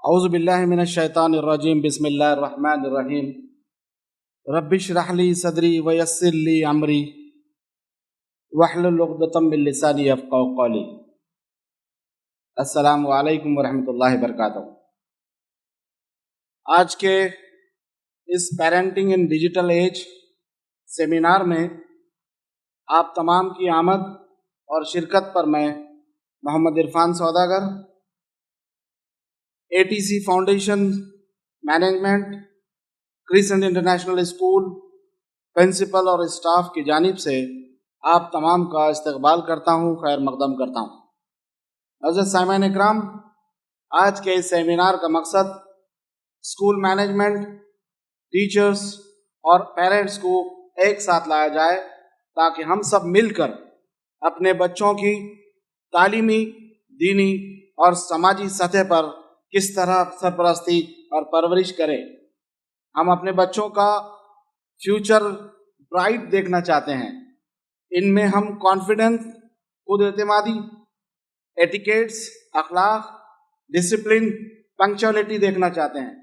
اعوذ باللہ من الشیطان الرجیم بسم اللہ الرحمن الرحیم رب اشرح لی صدری ویسر لی امری واحلل عقدۃ من لسانی یفقہوا قولی۔ السلام علیکم ورحمۃ اللہ وبرکاتہ۔ آج کے اس parenting in digital age seminar میں آپ تمام کی آمد اور شرکت پر میں محمد Irfan Saudagar, ATC Foundation Management, Crescent International School principal اور اسٹاف کی جانب سے آپ تمام کا استقبال کرتا ہوں، خیر مقدم کرتا ہوں۔ حضرت سامعین اکرام، آج کے اس سیمینار کا مقصد اسکول مینجمنٹ، ٹیچرز اور پیرنٹس کو ایک ساتھ لایا جائے تاکہ ہم سب مل کر اپنے بچوں کی تعلیمی، دینی اور سماجی سطح پر کس طرح سرپرستی اور پرورش کریں۔ ہم اپنے بچوں کا فیوچر برائٹ دیکھنا چاہتے ہیں۔ ان میں ہم کانفیڈنس، خود اعتمادی، ایٹیکیٹس، اخلاق، ڈسپلن، پنکچولیٹی دیکھنا چاہتے ہیں۔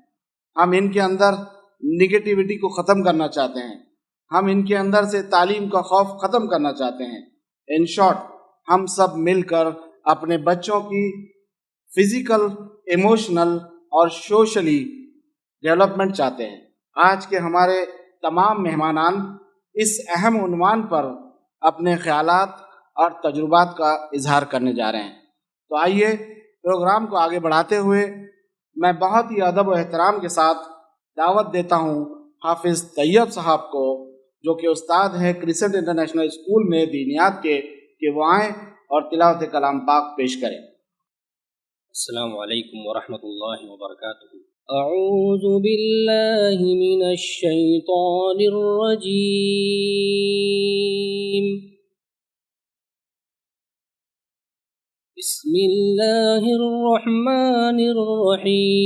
ہم ان کے اندر نگیٹیوٹی کو ختم کرنا چاہتے ہیں۔ ہم ان کے اندر سے تعلیم کا خوف ختم کرنا چاہتے ہیں۔ ان شارٹ، ہم سب مل کر اپنے بچوں کی فزیکل، ایموشنل اور سوشلی ڈیولپمنٹ چاہتے ہیں۔ آج کے ہمارے تمام مہمانان اس اہم عنوان پر اپنے خیالات اور تجربات کا اظہار کرنے جا رہے ہیں۔ تو آئیے پروگرام کو آگے بڑھاتے ہوئے میں بہت ہی ادب و احترام کے ساتھ دعوت دیتا ہوں حافظ طیب صاحب کو، جو کہ استاد ہیں کریسنٹ انٹرنیشنل اسکول میں دینیات کے، کہ وہ آئیں اور تلاوت کلام پاک پیش کریں۔ السلام علیکم ورحمۃ اللہ وبرکاتہ۔ اعوذ باللہ من الشیطان الرجیم، بسم اللہ الرحمن الرحیم۔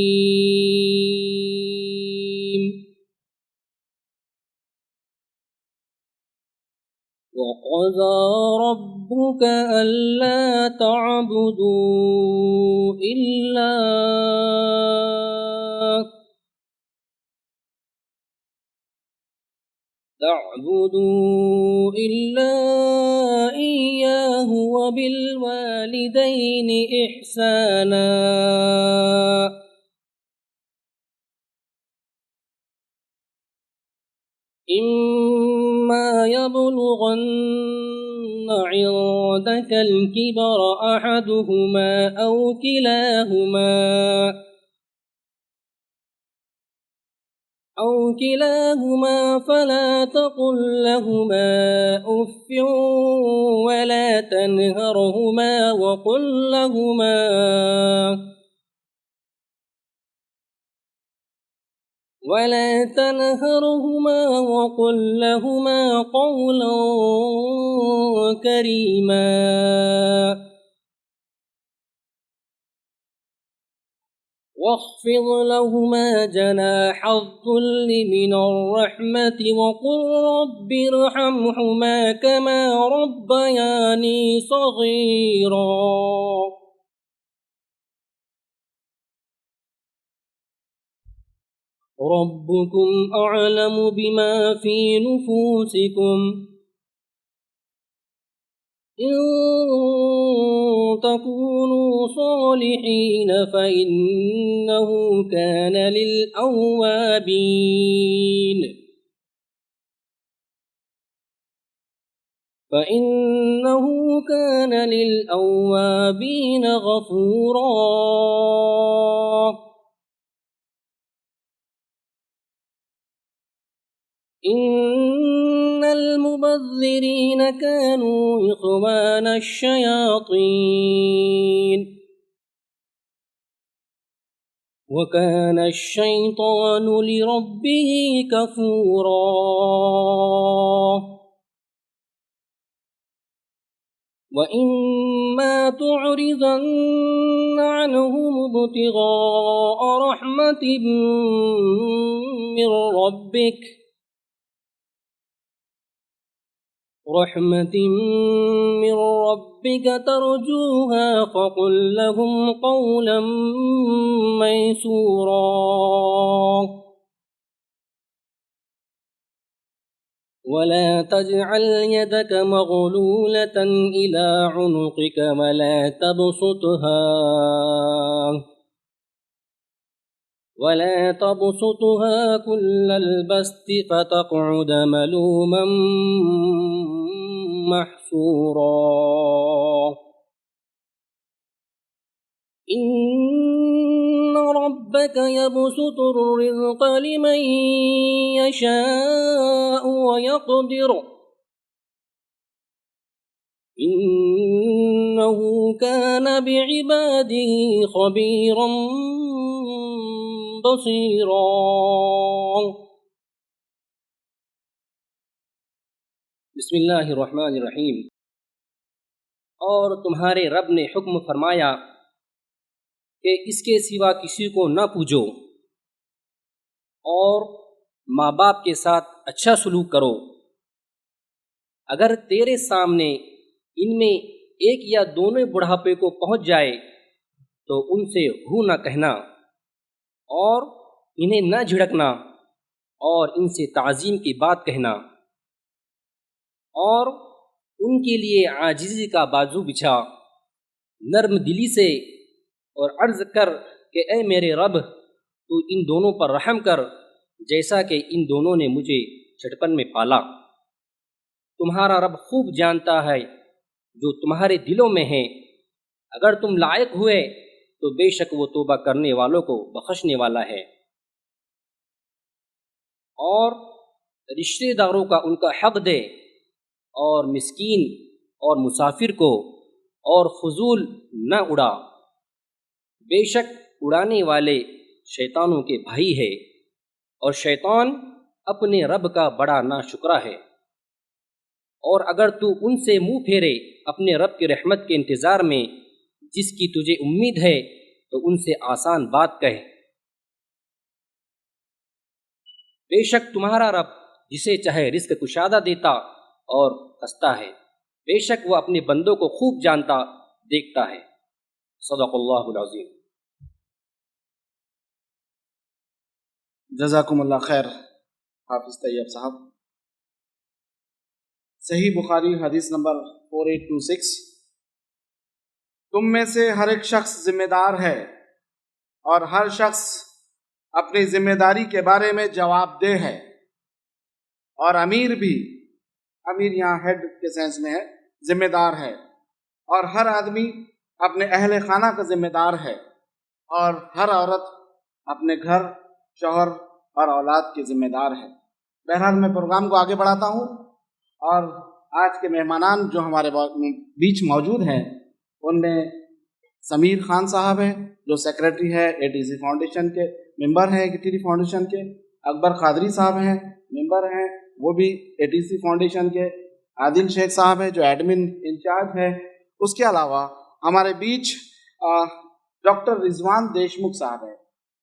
وَقَضَى رَبُّكَ أَلَّا تَعْبُدُوا إِلَّا إِيَّاهُ وَبِالْوَالِدَيْنِ إِحْسَانًا إِمَّا يَبْلُغَنَّ عِندَكَ الْكِبَرَ أَحَدُهُمَا أَوْ كِلَاهُمَا فَلَا تَقُل لَّهُمَا أُفٍّ وَلَا تَنْهَرْهُمَا وَقُل لَّهُمَا قَوْلًا كَرِيمًا، وَاخْفِضْ لَهُمَا جَنَاحَ الذُّلِّ مِنَ الرَّحْمَةِ وَقُل رَّبِّ ارْحَمْهُمَا كَمَا رَبَّيَانِي صَغِيرًا۔ رَبُّكُمْ أَعْلَمُ بِمَا فِي نُفُوسِكُمْ، إِن تَكُونُوا صَالِحِينَ فَإِنَّهُ كَانَ لِلْأَوَّابِينَ غَفُورًا۔ إِنَّ الْمُبَذِّرِينَ كَانُوا إِخْوَانَ الشَّيَاطِينِ وَكَانَ الشَّيْطَانُ لِرَبِّهِ كَفُورًا۔ وَإِمَّا تُعْرِضَنَّ عَنْهُمُ ابْتِغَاءَ رَحْمَةٍ مِّن رَّبِّكَ رحمة من ربك ترجوها فقل لهم قولا ميسورا ولا تجعل يدك مغلولة إلى عنقك ولا تبسطها كل البسط فتقعد ملوما محسورا إن ربك يبسط الرزق لمن يشاء ويقدر إنه كان بعباده خبيرا بصيرا بسم اللہ الرحمن الرحیم۔ اور تمہارے رب نے حکم فرمایا کہ اس کے سوا کسی کو نہ پوجو اور ماں باپ کے ساتھ اچھا سلوک کرو۔ اگر تیرے سامنے ان میں ایک یا دونوں بڑھاپے کو پہنچ جائے تو ان سے ہو نہ کہنا اور انہیں نہ جھڑکنا اور ان سے تعظیم کی بات کہنا، اور ان کے لیے عاجزی کا بازو بچھا، نرم دلی سے، اور عرض کر کہ اے میرے رب تو ان دونوں پر رحم کر جیسا کہ ان دونوں نے مجھے چھٹپن میں پالا۔ تمہارا رب خوب جانتا ہے جو تمہارے دلوں میں ہیں، اگر تم لائق ہوئے تو بے شک وہ توبہ کرنے والوں کو بخشنے والا ہے۔ اور رشتہ داروں کا ان کا حق دے، اور مسکین اور مسافر کو، اور فضول نہ اڑا، بے شک اڑانے والے شیطانوں کے بھائی ہے، اور شیطان اپنے رب کا بڑا ناشکرا ہے۔ اور اگر تو ان سے منہ پھیرے اپنے رب کی رحمت کے انتظار میں جس کی تجھے امید ہے تو ان سے آسان بات کہہ، بے شک تمہارا رب جسے چاہے رزق کشادہ دیتا اور ہنستا ہے، بے شک وہ اپنے بندوں کو خوب جانتا دیکھتا ہے۔ صدق اللہ العظیم۔ جزاکم اللہ خیر حافظ طیب صاحب۔ صحیح بخاری حدیث نمبر 4826، تم میں سے ہر ایک شخص ذمہ دار ہے اور ہر شخص اپنی ذمہ داری کے بارے میں جواب دہ ہے، اور امیر بھی، امیر یہاں ہیڈ کے سینس میں ہے، ذمہ دار ہے، اور ہر آدمی اپنے اہل خانہ کا ذمہ دار ہے، اور ہر عورت اپنے گھر، شوہر اور اولاد کی ذمہ دار ہے۔ بہرحال میں پروگرام کو آگے بڑھاتا ہوں، اور آج کے مہمانان جو ہمارے بیچ موجود ہیں ان میں سمیر خان صاحب ہیں جو سیکریٹری ہے ATC فاؤنڈیشن کے، ممبر ہیں ATC فاؤنڈیشن کے، اکبر قادری صاحب ہیں، ممبر ہیں وہ بھی ATC فاؤنڈیشن کے، عادل شیخ صاحب ہیں جو ایڈمن انچارج ہے۔ اس کے علاوہ ہمارے بیچ ڈاکٹر رضوان دیشمکھ صاحب ہیں۔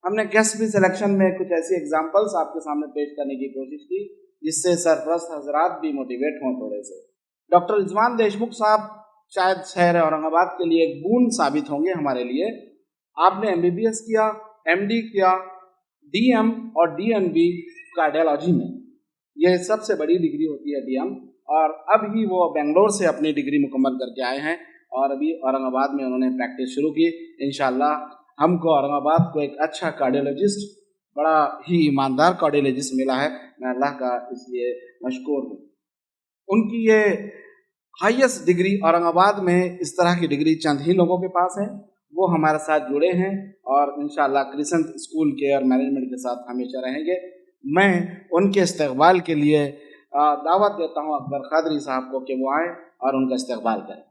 ہم نے گیسٹ بھی سلیکشن میں کچھ ایسی ایگزامپلس آپ کے سامنے پیش کرنے کی کوشش کی جس سے سرپرست حضرات بھی موٹیویٹ ہوں تھوڑے سے۔ ڈاکٹر رضوان دیشمکھ صاحب شاید شہر اورنگ آباد کے لیے ایک بون ثابت ہوں گے ہمارے لیے۔ آپ نے MBBS کیا، MD کیا، DM اور DNB کارڈیالوجی میں، یہ سب سے بڑی ڈگری ہوتی ہے DM، اور اب ہی وہ بنگلور سے اپنی ڈگری مکمل کر کے آئے ہیں اور ابھی اورنگ آباد میں انہوں نے پریکٹس شروع کی۔ انشاءاللہ ہم کو اورنگ آباد کو ایک اچھا کارڈیولوجسٹ، بڑا ہی ایماندار کارڈیولوجسٹ ملا ہے، میں اللہ کا اس لیے مشکور ہوں۔ ان کی یہ ہائیسٹ ڈگری اورنگ آباد میں، اس طرح کی ڈگری چند ہی لوگوں کے پاس ہے، وہ ہمارے ساتھ جڑے ہیں اور انشاءاللہ کرسنٹ اسکول کے اور مینجمنٹ کے ساتھ ہمیشہ رہیں گے۔ میں ان کے استقبال کے لیے دعوت دیتا ہوں اکبر قادری صاحب کو کہ وہ آئیں اور ان کا استقبال کریں۔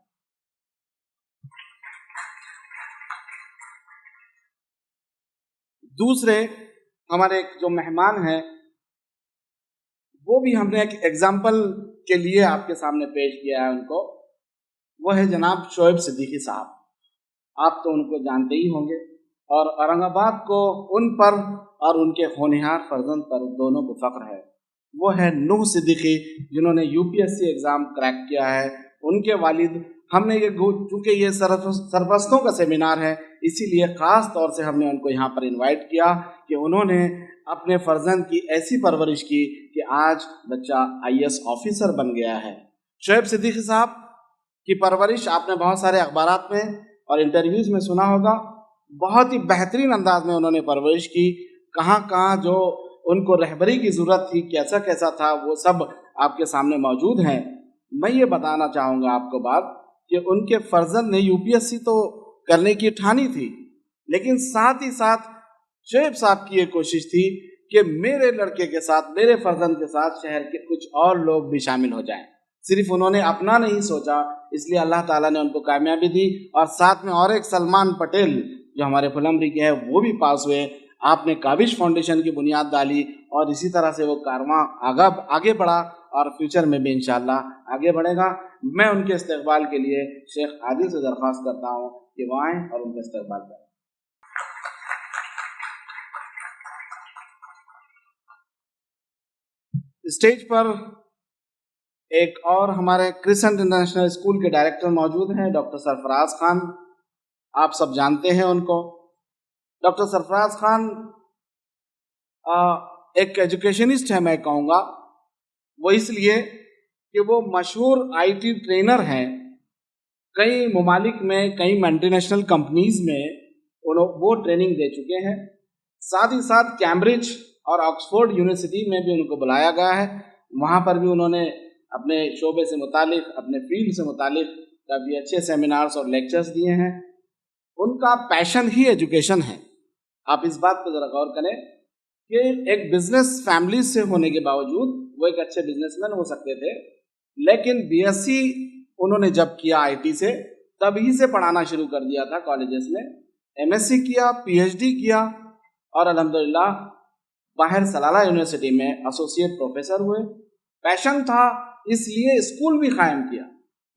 دوسرے ہمارے جو مہمان ہیں وہ بھی ہم نے ایک ایگزامپل کے لیے آپ کے سامنے پیش کیا ہے ان کو، وہ ہے جناب شعیب صدیقی صاحب۔ آپ تو ان کو جانتے ہی ہوں گے، اور اورنگ آباد کو ان پر اور ان کے ہونہار فرزند پر دونوں کو فخر ہے۔ وہ ہے نوح صدیقی، جنہوں نے UPSC ایگزام کریک کیا ہے. ان کے والد، ہم نے یہ چونکہ یہ سرپرستوں کا سیمینار ہے اسی لیے خاص طور سے ہم نے ان کو یہاں پر انوائٹ کیا کہ انہوں نے اپنے فرزند کی ایسی پرورش کی کہ آج بچہ IAS آفیسر بن گیا ہے. شعیب صدیقی صاحب کی پرورش آپ نے بہت سارے اخبارات میں اور انٹرویوز میں سنا ہوگا. بہت ہی بہترین انداز میں انہوں نے پرورش کی. کہاں کہاں جو ان کو رہبری کی ضرورت تھی، کیسا کیسا تھا، وہ سب آپ کے سامنے موجود ہیں. میں یہ بتانا چاہوں گا آپ کو بات کہ ان کے فرزند نے UPSC تو کرنے کی ٹھانی تھی، لیکن ساتھ ہی ساتھ شعیب صاحب کی یہ کوشش تھی کہ میرے لڑکے کے ساتھ، میرے فرزند کے ساتھ شہر کے کچھ اور لوگ بھی شامل ہو جائیں. صرف انہوں نے اپنا نہیں سوچا، اس لیے اللہ تعالیٰ نے ان کو کامیابی دی. اور ساتھ میں اور ایک سلمان پٹیل جو ہمارے پھلمبری کے ہیں وہ بھی پاس ہوئے. آپ نے کاوش فاؤنڈیشن کی بنیاد ڈالی اور اسی طرح سے وہ کارواں آگے بڑھا اور فیوچر میں بھی انشاءاللہ آگے بڑھے گا. میں ان کے استقبال کے لیے شیخ عادل سے درخواست کرتا ہوں کہ وہ آئیں اور ان کا استقبال کریں. اسٹیج پر ایک اور ہمارے کرسنٹ انٹرنیشنل اسکول کے ڈائریکٹر موجود ہیں، ڈاکٹر سرفراز خان. آپ سب جانتے ہیں ان کو. ڈاکٹر سرفراز خان ایک ایجوکیشنسٹ ہے، میں کہوں گا. وہ اس لیے کہ وہ مشہور IT ٹرینر ہیں. کئی ممالک میں، کئی ملٹی نیشنل کمپنیز میں وہ ٹریننگ دے چکے ہیں. ساتھ ہی ساتھ کیمبرج اور آکسفورڈ یونیورسٹی میں بھی ان کو بلایا گیا ہے. وہاں پر بھی انہوں نے اپنے شعبے سے متعلق، اپنے فیلڈ سے متعلق کافی اچھے سیمینارز اور لیکچرز دیے ہیں. ان کا پیشن ہی ایجوکیشن ہے. آپ اس بات پہ ذرا غور کریں کہ ایک بزنس فیملی سے ہونے کے باوجود وہ ایک اچھے بزنس مین ہو سکتے تھے، لیکن BSc انہوں نے جب کیا IT سے، تبھی سے پڑھانا شروع کر دیا تھا کالجز میں. MSc کیا، PhD کیا اور الحمدللہ باہر سلالہ یونیورسٹی میں ایسوسیٹ پروفیسر ہوئے. پیشن تھا اس لیے اسکول بھی قائم کیا.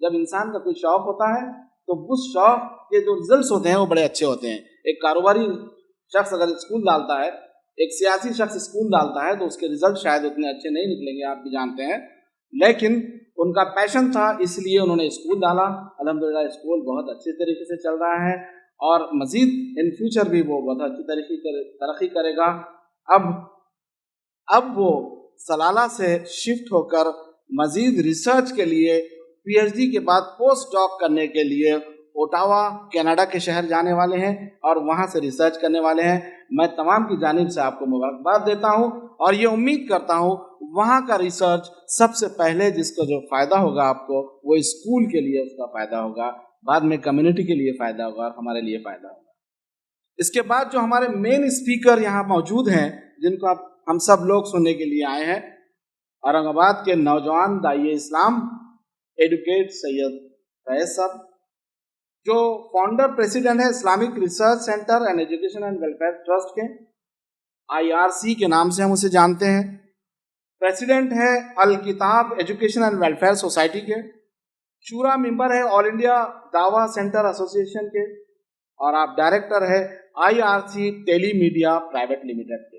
جب انسان کا کوئی شوق ہوتا ہے تو اس شوق کے جو رزلٹس ہوتے ہیں وہ بڑے اچھے ہوتے ہیں. ایک کاروباری شخص اگر اسکول ڈالتا ہے، ایک سیاسی شخص اسکول ڈالتا ہے تو اس کے رزلٹ شاید اتنے اچھے نہیں نکلیں گے، آپ بھی جانتے ہیں. لیکن ان کا پیشن تھا اس لیے انہوں نے اسکول ڈالا. الحمدللہ اسکول بہت اچھے طریقے سے چل رہا ہے اور مزید ان فیوچر بھی وہ بہت اچھی ترقی کرے گا. اب وہ سلالہ سے شفٹ ہو کر مزید ریسرچ کے لیے PhD کے بعد پوسٹ ڈاک کرنے کے لیے اوٹاوا کینیڈا کے شہر جانے والے ہیں اور وہاں سے ریسرچ کرنے والے ہیں. میں تمام کی جانب سے آپ کو مبارکباد دیتا ہوں اور یہ امید کرتا ہوں وہاں کا ریسرچ سب سے پہلے جس کو جو فائدہ ہوگا آپ کو، وہ اسکول کے لیے اس کا فائدہ ہوگا، بعد میں کمیونٹی کے لیے فائدہ ہوگا اور ہمارے لیے فائدہ ہوگا. اس کے بعد جو ہمارے مین اسپیکر یہاں موجود ہیں، جن کو ہم سب لوگ سننے کے لیے آئے ہیں، اورنگ آباد کے نوجوان داعیہ اسلام ایڈوکیٹ سید فیض صاحب، جو فاؤنڈر پریسیڈنٹ ہے Islamic research centre and education and welfare trust کے، IRC کے نام سے ہم اسے جانتے ہیں. پریسیڈنٹ ہے الکتاب ایجوکیشن اینڈ ویلفیئر سوسائٹی کے. شورا ممبر ہے آل انڈیا دعویٰ سینٹر ایسوسیشن کے. اور آپ ڈائریکٹر ہے IRC ٹیلی میڈیا پرائیویٹ لمیٹڈ کے.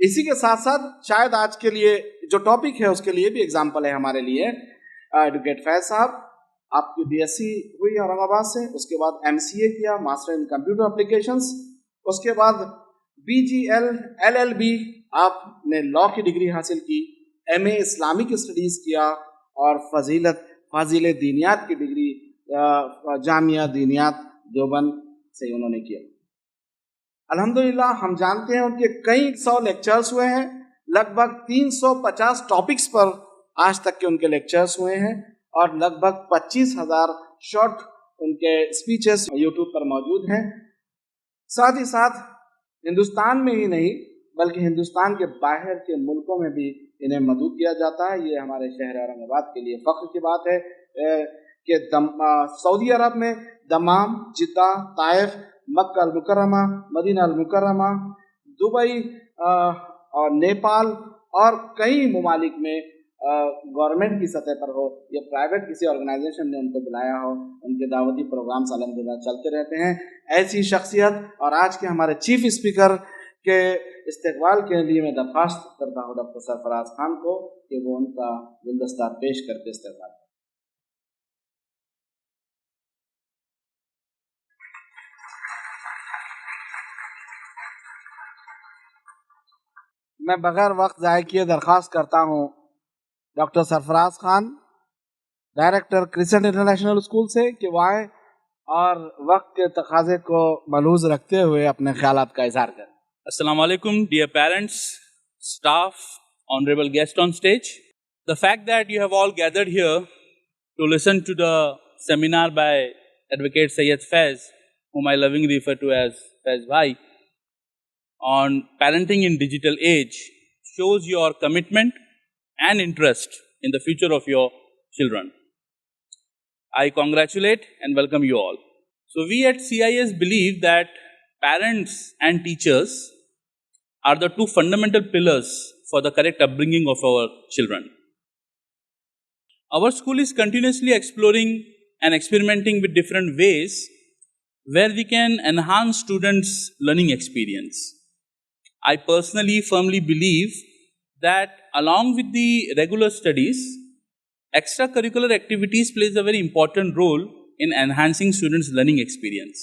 اسی کے ساتھ ساتھ شاید آج کے لیے جو ٹاپک ہے اس کے لیے بھی ایگزامپل ہے ہمارے لیے. ایڈوکیٹ فیض صاحب، آپ کی BSc ہوئی اورنگ آباد سے، اس کے بعد MCA کیا، ماسٹر ان کمپیوٹر اپلیکیشنس، اس کے بعد BGL LLB آپ نے لاء کی ڈگری حاصل کی، MA اسلامک اسٹڈیز کیا اور فضیل دینیات کی ڈگری جامعہ دینیات دیوبند سے انہوں نے کیا. الحمدللہ ہم جانتے ہیں ان کے کئی 100 لیکچرز ہوئے ہیں، لگ بھگ 350 ٹاپکس پر آج تک کے ان کے لیکچرز ہوئے ہیں اور لگ بھگ 25,000 شارٹ ان کے اسپیچز YouTube پر موجود ہیں. ساتھ ہی ساتھ ہندوستان میں ہی نہیں بلکہ ہندوستان کے باہر کے ملکوں میں بھی انہیں مدعو کیا جاتا ہے. یہ ہمارے شہر اورنگ آباد کے لیے فخر کی بات ہے کہ سعودی عرب میں دمام، جدہ، طائف، مکہ المکرمہ، مدینہ المکرمہ، دبئی اور نیپال اور کئی ممالک میں گورنمنٹ کی سطح پر ہو یا پرائیویٹ کسی آرگنائزیشن نے ان کو بلایا ہو، ان کے دعوتی پروگرامز الحمدللہ چلتے رہتے ہیں. ایسی شخصیت اور آج کے ہمارے چیف اسپیکر کے استقبال کے لیے میں درخواست کرتا ہوں ڈاکٹر سرفراز خان کو کہ وہ ان کا گلدستہ پیش کر کے استقبال کریں. میں بغیر وقت ضائع کیے درخواست کرتا ہوں ڈاکٹر سرفراز Khan director crescent international school سے کہ وہ آئیں اور وقت کے تقاضے کو ملحوظ رکھتے ہوئے اپنے خیالات کا اظہار کریں. Assalamu alaikum, dear parents, staff, honorable guest on stage. The fact that you have all gathered here to listen to the seminar by Advocate Syed Faiz, whom I lovingly refer to as Faiz Bhai, on parenting in digital age shows your commitment and interest in the future of your children. I congratulate and welcome you all. So we at CIS believe that parents and teachers are the two fundamental pillars for the correct upbringing of our children. Our school is continuously exploring and experimenting with different ways where we can enhance students' learning experience. I personally firmly believe that along with the regular studies, extracurricular activities plays a very important role in enhancing students' learning experience.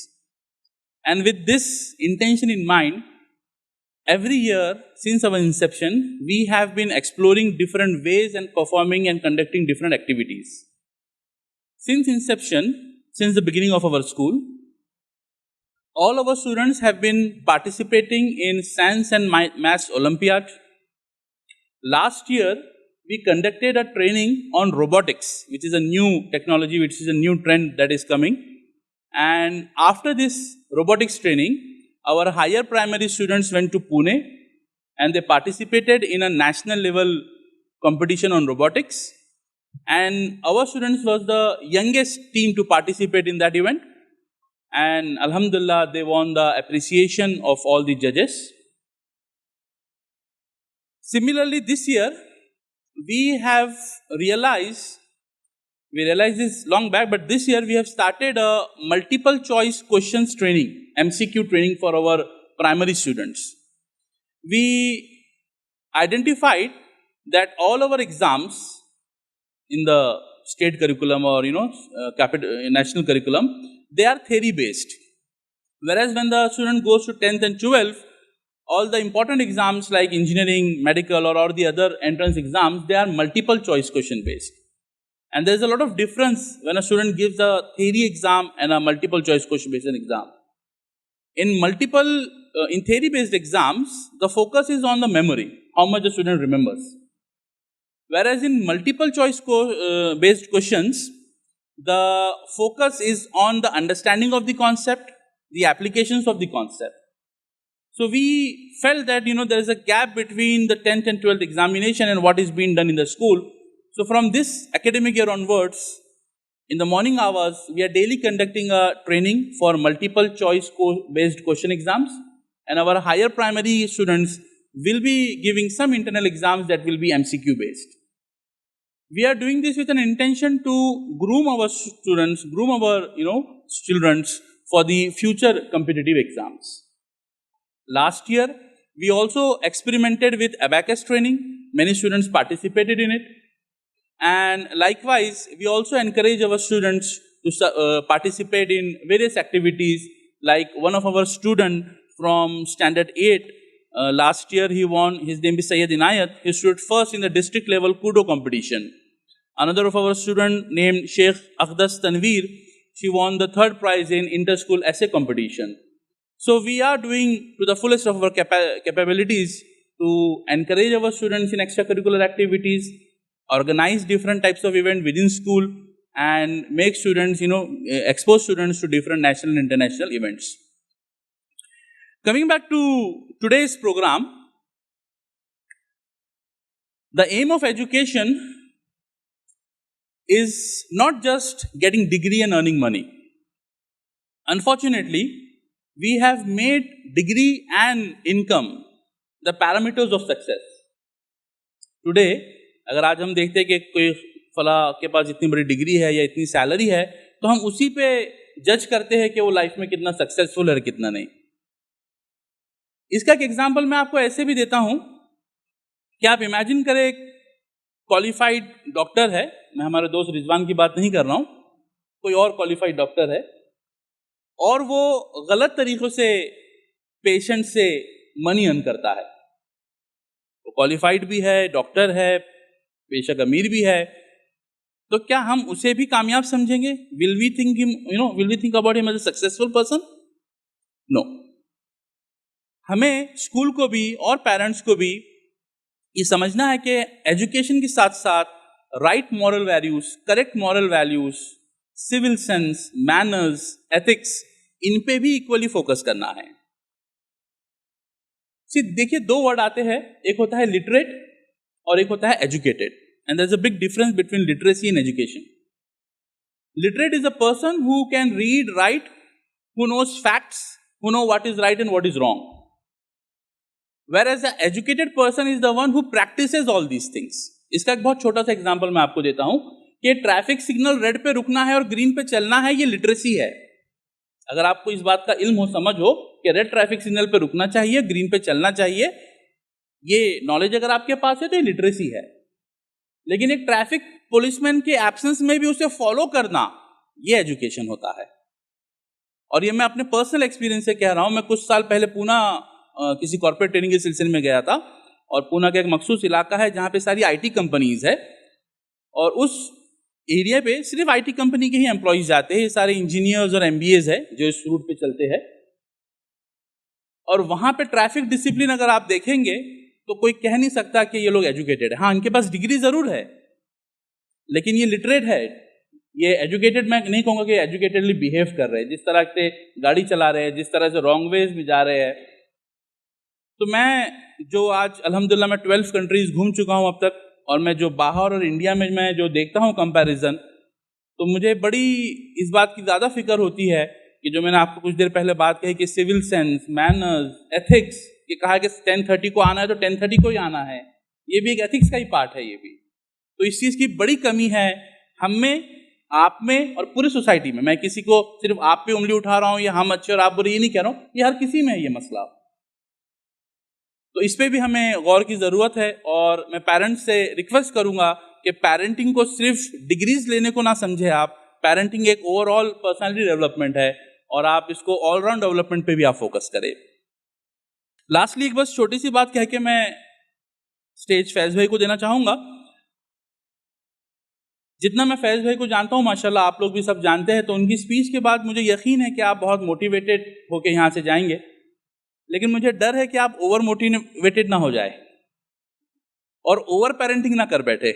And with this intention in mind, every year since our inception, we have been exploring different ways and performing and conducting different activities. Since inception, since the beginning of our school, all our students have been participating in Science and Maths Olympiad. Last year, we conducted a training on robotics, which is a new technology, which is a new trend that is coming. And after this robotics training, our higher primary students went to Pune and they participated in a national level competition on robotics. And our students was the youngest team to participate in that event. And Alhamdulillah, they won the appreciation of all the judges. Similarly, this year, we realized this long back, but this year we have started a multiple choice questions training, MCQ training for our primary students. We identified that all our exams in the state curriculum or national curriculum, they are theory based. Whereas when the student goes to 10th and 12th, all the important exams like engineering, medical or the other entrance exams, they are multiple choice question based. And there is a lot of difference when a student gives a theory exam and a multiple choice question based exam. In theory based exams, the focus is on the memory, how much the student remembers. Whereas in multiple choice based questions, the focus is on the understanding of the concept, the applications of the concept. So we felt that there is a gap between the 10th and 12th examination and what is being done in the school. So from this academic year onwards, in the morning hours, we are daily conducting a training for multiple choice based question exams, and our higher primary students will be giving some internal exams that will be MCQ based. We are doing this with an intention to groom our students, groom our children for the future competitive exams. Last year, we also experimented with abacus training. Many students participated in it. And likewise, we also encourage our students to participate in various activities. Like one of our students from Standard 8, last year he won, his name is Syed Inayat, he stood first in the district level Kudo competition. Another of our student named Sheikh Akhdas Tanveer, she won the third prize in inter-school essay competition. So we are doing to the fullest of our capabilities to encourage our students in extracurricular activities, organize different types of events within school, and make students, expose students to different national and international events. Coming back to today's program, the aim of education is not just getting degree and earning money. Unfortunately, we have made degree and income the parameters of success. Today, اگر آج ہم دیکھتے ہیں کہ کوئی فلاں کے پاس اتنی بڑی ڈگری ہے یا اتنی سیلری ہے تو ہم اسی پہ جج کرتے ہیں کہ وہ لائف میں کتنا سکسیسفل ہے اور کتنا نہیں. اس کا ایک ایگزامپل میں آپ کو ایسے بھی دیتا ہوں کہ آپ امیجن کریں ایک کوالیفائڈ ڈاکٹر ہے, میں ہمارے دوست رضوان کی بات نہیں کر رہا ہوں, کوئی اور کوالیفائڈ ڈاکٹر ہے, اور وہ غلط طریقوں سے پیشنٹ سے منی ارن کرتا ہے. وہ کوالیفائڈ بھی ہے, ڈاکٹر ہے, بے شک امیر بھی ہے, تو کیا ہم اسے بھی کامیاب سمجھیں گے؟ ول وی تھنک اباؤٹ ہم ایز اے سکسیسفل پرسن؟ نو. ہمیں اسکول کو بھی اور پیرنٹس کو بھی یہ سمجھنا ہے کہ ایجوکیشن کے ساتھ ساتھ right moral values, correct moral values, civil sense, manners, ethics, ان پہ بھی ایکولی فوکس کرنا ہے. دیکھیے دو ورڈ آتے ہیں, ایک ہوتا ہے لٹریٹ اور ایک ہوتا ہے educated, and there is a big difference between literacy and education. Literate is a person who can read, right, who knows facts, who know what is right and what is wrong. Whereas the educated person is the one who practices all these things. اس کا ایک بہت چھوٹا سا example میں آپ کو دیتا ہوں کہ ٹریفک سگنل ریڈ پہ رکنا ہے اور گرین پہ چلنا ہے, یہ لٹریسی ہے. اگر آپ کو اس بات کا علم ہو, سمجھ ہو کہ ریڈ ٹریفک سگنل پہ رکنا چاہیے, گرین پہ چلنا چاہیے, یہ نالج اگر آپ کے پاس ہے تو یہ لٹریسی ہے. لیکن ایک ٹریفک پولیس مین کے ایبسنس میں بھی اسے فالو کرنا, یہ ایجوکیشن ہوتا ہے. اور یہ میں اپنے پرسنل ایکسپیرینس سے کہہ رہا ہوں. میں کچھ سال پہلے پونا کسی کارپوریٹ ٹریننگ کے سلسلے میں گیا تھا, اور پونا کا ایک مخصوص علاقہ ہے جہاں پہ ساری آئی ٹی کمپنیز ہے, اور اس ایریا پہ صرف آئی ٹی کمپنی کے ہی امپلائیز جاتے ہیں. یہ سارے انجینئرز اور ایم بی ایز ہے جو اس روٹ پہ چلتے ہیں. اور وہاں پہ ٹریفک ڈسپلن اگر آپ دیکھیں گے تو کوئی کہہ نہیں سکتا کہ یہ لوگ ایجوکیٹڈ ہے. ہاں, ان کے پاس ڈگری ضرور ہے, لیکن یہ لٹریٹ ہے. یہ ایجوکیٹڈ میں نہیں کہوں گا کہ ایجوکیٹڈلی بیہیو کر رہے ہیں, جس طرح سے گاڑی چلا رہے ہیں, جس طرح سے رانگ ویز میں جا رہے ہیں. تو میں جو آج الحمدللہ میں 12 کنٹریز گھوم چکا ہوں اب تک, اور میں جو باہر اور انڈیا میں جو دیکھتا ہوں کمپیریزن, تو مجھے بڑی اس بات کی زیادہ فکر ہوتی ہے کہ جو میں نے آپ کو کچھ دیر پہلے بات کہی کہ سول سینس, مینرز, ایتھکس, کہ کہا کہ 10:30 کو آنا ہے تو 10:30 کو ہی آنا ہے, یہ بھی ایک ایتھکس کا ہی پارٹ ہے. یہ بھی تو اس چیز کی بڑی کمی ہے ہم میں, آپ میں, اور پوری سوسائٹی میں. میں کسی کو صرف آپ پہ انگلی اٹھا رہا ہوں یا ہم اچھے اور آپ برے, یہ نہیں کہہ رہا ہوں, یہ ہر کسی میں ہے یہ مسئلہ. تو اس پہ بھی ہمیں غور کی ضرورت ہے. اور میں پیرنٹس سے ریکویسٹ کروں گا کہ پیرنٹنگ کو صرف ڈگریز لینے کو نہ سمجھے آپ. پیرنٹنگ ایک اوور آل پرسنالٹی ڈیولپمنٹ ہے, اور آپ اس کو آل راؤنڈ ڈیولپمنٹ پہ بھی آپ فوکس کریں. لاسٹلی ایک بس چھوٹی سی بات کہہ کے میں اسٹیج فیض بھائی کو دینا چاہوں گا. جتنا میں فیض بھائی کو جانتا ہوں, ماشاءاللہ آپ لوگ بھی سب جانتے ہیں, تو ان کی اسپیچ کے بعد مجھے یقین ہے کہ آپ بہت موٹیویٹڈ ہو کے یہاں سے جائیں گے. لیکن مجھے ڈر ہے کہ آپ اوور موٹیویٹڈ نہ ہو جائے اور اوور پیرنٹنگ نہ کر بیٹھے.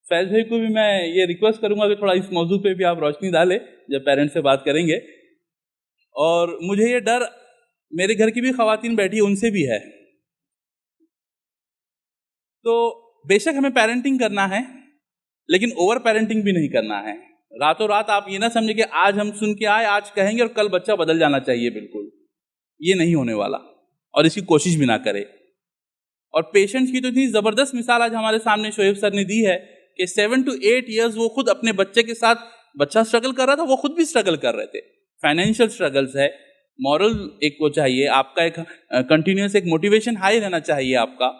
فیض بھائی کو بھی میں یہ ریکویسٹ کروں گا کہ تھوڑا اس موضوع پہ بھی آپ روشنی ڈالیں جب پیرنٹس سے بات کریں گے. اور مجھے یہ ڈر میرے گھر کی بھی خواتین بیٹھی ان سے بھی ہے. تو بے شک ہمیں پیرنٹنگ کرنا ہے, لیکن اوور پیرنٹنگ بھی نہیں کرنا ہے. راتوں رات آپ یہ نہ سمجھیں کہ آج ہم سن کے آئے, آج کہیں گے اور کل بچہ بدل جانا چاہیے. بالکل یہ نہیں ہونے والا, اور اس کی کوشش بھی نہ کرے. اور پیشنٹس کی تو اتنی زبردست مثال آج ہمارے سامنے شعیب سر نے دی ہے کہ 7 to 8 ایئرز وہ خود اپنے بچے کے ساتھ, بچہ اسٹرگل کر رہا تھا, وہ خود بھی اسٹرگل کر رہے تھے. فائنینشیل اسٹرگلس ہے, مورل ایک وہ چاہیے آپ کا, ایک کنٹینیوس ایک موٹیویشن ہائی رہنا چاہیے آپ کا.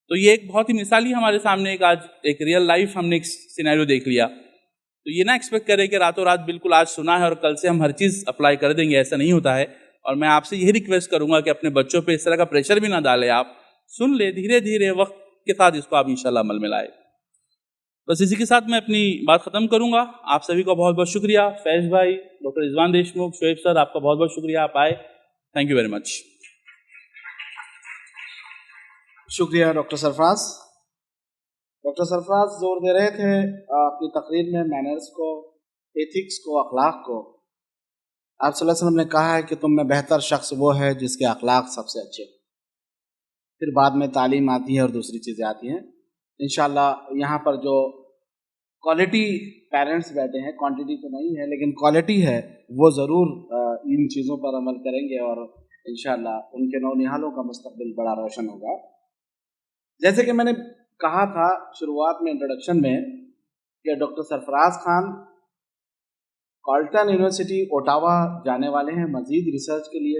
تو یہ ایک بہت ہی مثالی ہمارے سامنے ایک آج ایک ریئل لائف ہم نے ایک سینیریو دیکھ لیا. تو یہ نہ ایکسپیکٹ کرے کہ راتوں رات بالکل آج سنا ہے اور کل سے ہم ہر چیز اپلائی کر دیں گے, ایسا نہیں ہوتا ہے. اور میں آپ سے یہی ریکویسٹ کروں گا کہ اپنے بچوں پہ اس طرح کا پریشر بھی نہ ڈالیں, آپ سن لے دھیرے دھیرے وقت کے ساتھ اس کو آپ انشاءاللہ عمل میں لائے. بس اسی کے ساتھ میں اپنی بات ختم کروں گا. آپ سبھی کا بہت بہت شکریہ. فیض بھائی, ڈاکٹر رضوان دیشمکھ, شعیب سر, آپ کا بہت بہت شکریہ, آپ آئے. Thank you very much. شکریہ ڈاکٹر سرفراز. ڈاکٹر سرفراز زور دے رہے تھے اپنی تقریر میں مینرز کو, ایتھکس کو, اخلاق کو. آپ صلی اللہ علیہ وسلم نے کہا ہے کہ تم میں بہتر شخص وہ ہے جس کے اخلاق سب سے اچھے. پھر بعد میں تعلیم آتی ہے اور دوسری چیزیں آتی ہیں. انشاءاللہ یہاں پر جو کوالٹی پیرنٹس بیٹھے ہیں, کوانٹٹی تو نہیں ہے لیکن کوالٹی ہے, وہ ضرور ان چیزوں پر عمل کریں گے, اور انشاءاللہ ان کے نونہالوں کا مستقبل بڑا روشن ہوگا. جیسے کہ میں نے کہا تھا شروعات میں انٹروڈکشن میں کہ ڈاکٹر سرفراز خان کالٹن یونیورسٹی اوٹاوا جانے والے ہیں مزید ریسرچ کے لیے,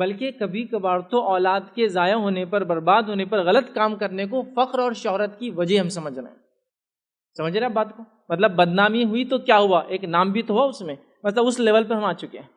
بلکہ کبھی کبھار تو اولاد کے ضائع ہونے پر، برباد ہونے پر، غلط کام کرنے کو فخر اور شہرت کی وجہ ہم سمجھ رہے ہیں. سمجھ رہے ہیں بات کو؟ مطلب بدنامی ہوئی تو کیا ہوا، ایک نام بھی تو ہوا اس میں. مطلب اس لیول پہ ہم آ چکے ہیں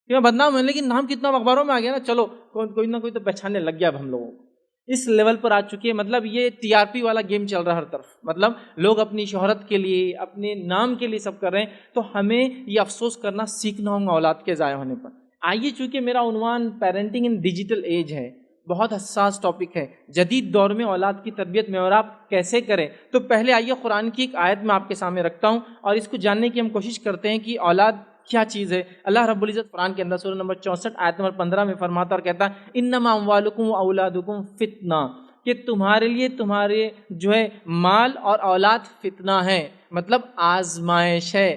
کہ میں بدنام ہوں لیکن نام کتنا اخباروں میں آ گیا نا، چلو کوئی نہ کوئی تو پہچاننے لگ گیا. اب ہم لوگوں کو اس لیول پر آ چکے ہیں. مطلب یہ ٹی آر پی والا گیم چل رہا ہے ہر طرف. مطلب لوگ اپنی شہرت کے لیے، اپنے نام کے لیے سب کر رہے ہیں. تو ہمیں یہ افسوس کرنا سیکھنا ہوگا اولاد کے ضائع ہونے پر. آئیے، چونکہ میرا عنوان پیرنٹنگ ان ڈیجیٹل ایج ہے، بہت حساس ٹاپک ہے، جدید دور میں اولاد کی تربیت میں اور آپ کیسے کریں. تو پہلے آئیے قرآن کی ایک آیت میں آپ کے سامنے رکھتا ہوں اور اس کو جاننے کی ہم کوشش کرتے ہیں کہ اولاد کیا چیز ہے. اللہ رب العزت قرآن کے اندر سورہ نمبر 64 آیت نمبر 15 میں فرماتا اور کہتا ہے انما اموالکم و اولادکم فتنہ، کہ تمہارے لیے تمہارے جو ہے مال اور اولاد فتنہ ہے، مطلب آزمائش ہے،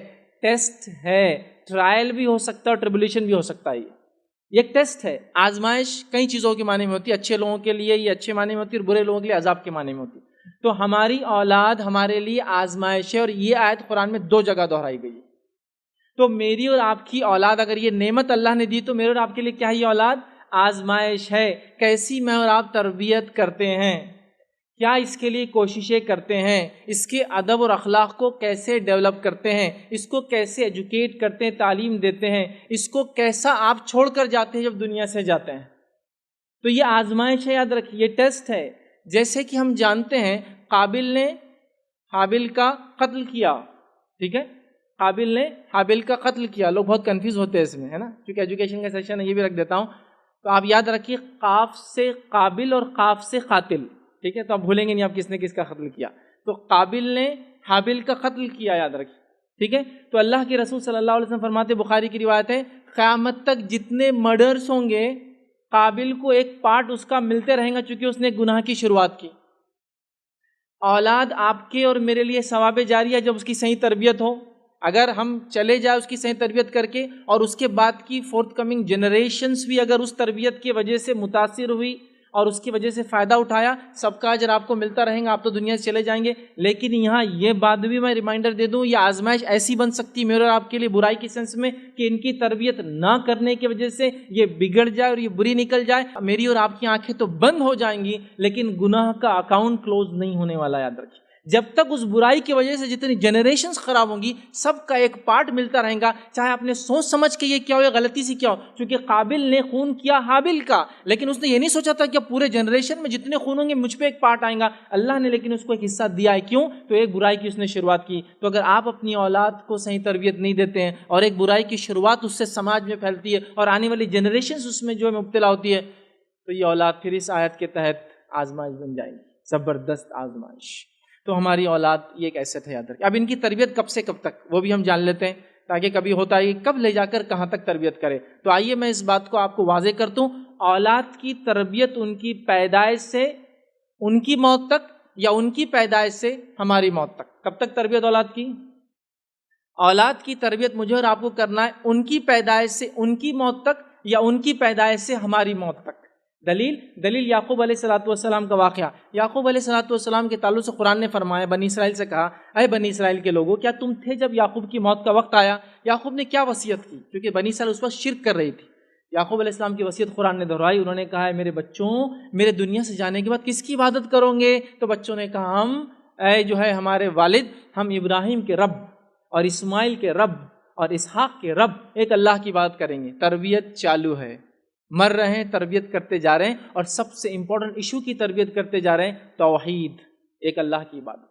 ٹیسٹ ہے. ٹرائل بھی ہو سکتا ہے اور ٹریبولیشن بھی ہو سکتا ہے. یہ ایک ٹیسٹ ہے. آزمائش کئی چیزوں کے معنی میں ہوتی ہے. اچھے لوگوں کے لیے یہ اچھے معنی میں ہوتی ہے اور برے لوگوں کے لیے عذاب کے معنی میں ہوتی ہے. تو ہماری اولاد ہمارے لیے آزمائش ہے اور یہ آیت قرآن میں 2 جگہ دہرائی گئی ہے. تو میری اور آپ کی اولاد، اگر یہ نعمت اللہ نے دی تو میرے اور آپ کے لیے کیا ہے؟ یہ اولاد آزمائش ہے. کیسی میں اور آپ تربیت کرتے ہیں، کیا اس کے لیے کوششیں کرتے ہیں، اس کے ادب اور اخلاق کو کیسے ڈیولپ کرتے ہیں، اس کو کیسے ایجوکیٹ کرتے ہیں، تعلیم دیتے ہیں، اس کو کیسا آپ چھوڑ کر جاتے ہیں جب دنیا سے جاتے ہیں. تو یہ آزمائش ہے، یاد رکھیے، یہ ٹیسٹ ہے. جیسے کہ ہم جانتے ہیں قابل نے حابل کا قتل کیا، ٹھیک ہے، قابل نے حابل کا قتل کیا. لوگ بہت کنفیوز ہوتے ہیں اس میں، ہے نا، کیونکہ ایجوکیشن کا سیشن ہے، یہ بھی رکھ دیتا ہوں. تو آپ یاد رکھیے قاف سے قابل اور قاف سے قاتل، ٹھیک ہے، تو آپ بھولیں گے نہیں آپ کس نے کس کا قتل کیا. تو قابل نے حابل کا قتل کیا، یاد رکھیے، ٹھیک ہے. تو اللہ کے رسول صلی اللہ علیہ وسلم فرماتے، بخاری کی روایت ہے، قیامت تک جتنے مرڈرز ہوں گے قابل کو ایک پارٹ اس کا ملتے رہیں گا، چونکہ اس نے گناہ کی شروعات کی. اولاد آپ کے اور میرے لیے ثواب جاری ہے جب اس کی صحیح تربیت ہو. اگر ہم چلے جائیں اس کی صحیح تربیت کر کے اور اس کے بعد کی فورتھ کمنگ جنریشنز بھی اگر اس تربیت کی وجہ سے متاثر ہوئی اور اس کی وجہ سے فائدہ اٹھایا، سب کا اجر آپ کو ملتا رہیں گا. آپ تو دنیا سے چلے جائیں گے. لیکن یہاں یہ بات بھی میں ریمائنڈر دے دوں، یہ آزمائش ایسی بن سکتی میرے اور آپ کے لیے برائی کی سینس میں کہ ان کی تربیت نہ کرنے کی وجہ سے یہ بگڑ جائے اور یہ بری نکل جائے. میری اور آپ کی آنکھیں تو بند ہو جائیں گی لیکن گناہ کا اکاؤنٹ کلوز نہیں ہونے والا. یاد رکھیے، جب تک اس برائی کی وجہ سے جتنی جنریشنز خراب ہوں گی سب کا ایک پارٹ ملتا رہے گا، چاہے آپ نے سوچ سمجھ کے یہ کیا ہو یا غلطی سے کیا ہو. چونکہ قابل نے خون کیا حابل کا، لیکن اس نے یہ نہیں سوچا تھا کہ پورے جنریشن میں جتنے خون ہوں گے مجھ پہ ایک پارٹ آئیں گا. اللہ نے لیکن اس کو ایک حصہ دیا ہے. کیوں؟ تو ایک برائی کی اس نے شروعات کی. تو اگر آپ اپنی اولاد کو صحیح تربیت نہیں دیتے ہیں اور ایک برائی کی شروعات اس سے سماج میں پھیلتی ہے اور آنے والی جنریشنز اس میں جو ہے مبتلا ہوتی ہے، تو یہ اولاد پھر اس آیت کے تحت آزمائش بن جائے گی، زبردست آزمائش. تو ہماری اولاد یہ ایک ایسٹ ہے، یاد رکھیں. اب ان کی تربیت کب سے کب تک وہ بھی ہم جان لیتے ہیں تاکہ کبھی ہوتا ہے کب لے جا کر کہاں تک تربیت کرے. تو آئیے میں اس بات کو آپ کو واضح کرتا ہوں. اولاد کی تربیت ان کی پیدائش سے ان کی موت تک یا ان کی پیدائش سے ہماری موت تک. کب تک تربیت اولاد کی؟ اولاد کی تربیت مجھے اور آپ کو کرنا ہے ان کی پیدائش سے ان کی موت تک یا ان کی پیدائش سے ہماری موت تک. دلیل یعقوب علیہ السلام کا واقعہ. یعقوب علیہ السلام کے تعلق سے قرآن نے فرمایا، بنی اسرائیل سے کہا، اے بنی اسرائیل کے لوگوں، کیا تم تھے جب یعقوب کی موت کا وقت آیا؟ یعقوب نے کیا وصیت کی؟ کیونکہ بنی اسرائیل اس وقت شرک کر رہی تھی. یعقوب علیہ السلام کی وصیت قرآن نے دہرائی. انہوں نے کہا ہے میرے بچوں، میرے دنیا سے جانے کے بعد کس کی عبادت کرو گے؟ تو بچوں نے کہا ہم اے جو ہے ہمارے والد، ہم ابراہیم کے رب اور اسماعیل کے رب اور اسحاق کے رب ایک اللہ کی بات کریں گے. تربیت چالو ہے، مر رہے ہیں، تربیت کرتے جا رہے ہیں اور سب سے امپورٹنٹ ایشو کی تربیت کرتے جا رہے ہیں، توحید، ایک اللہ کی عبادت.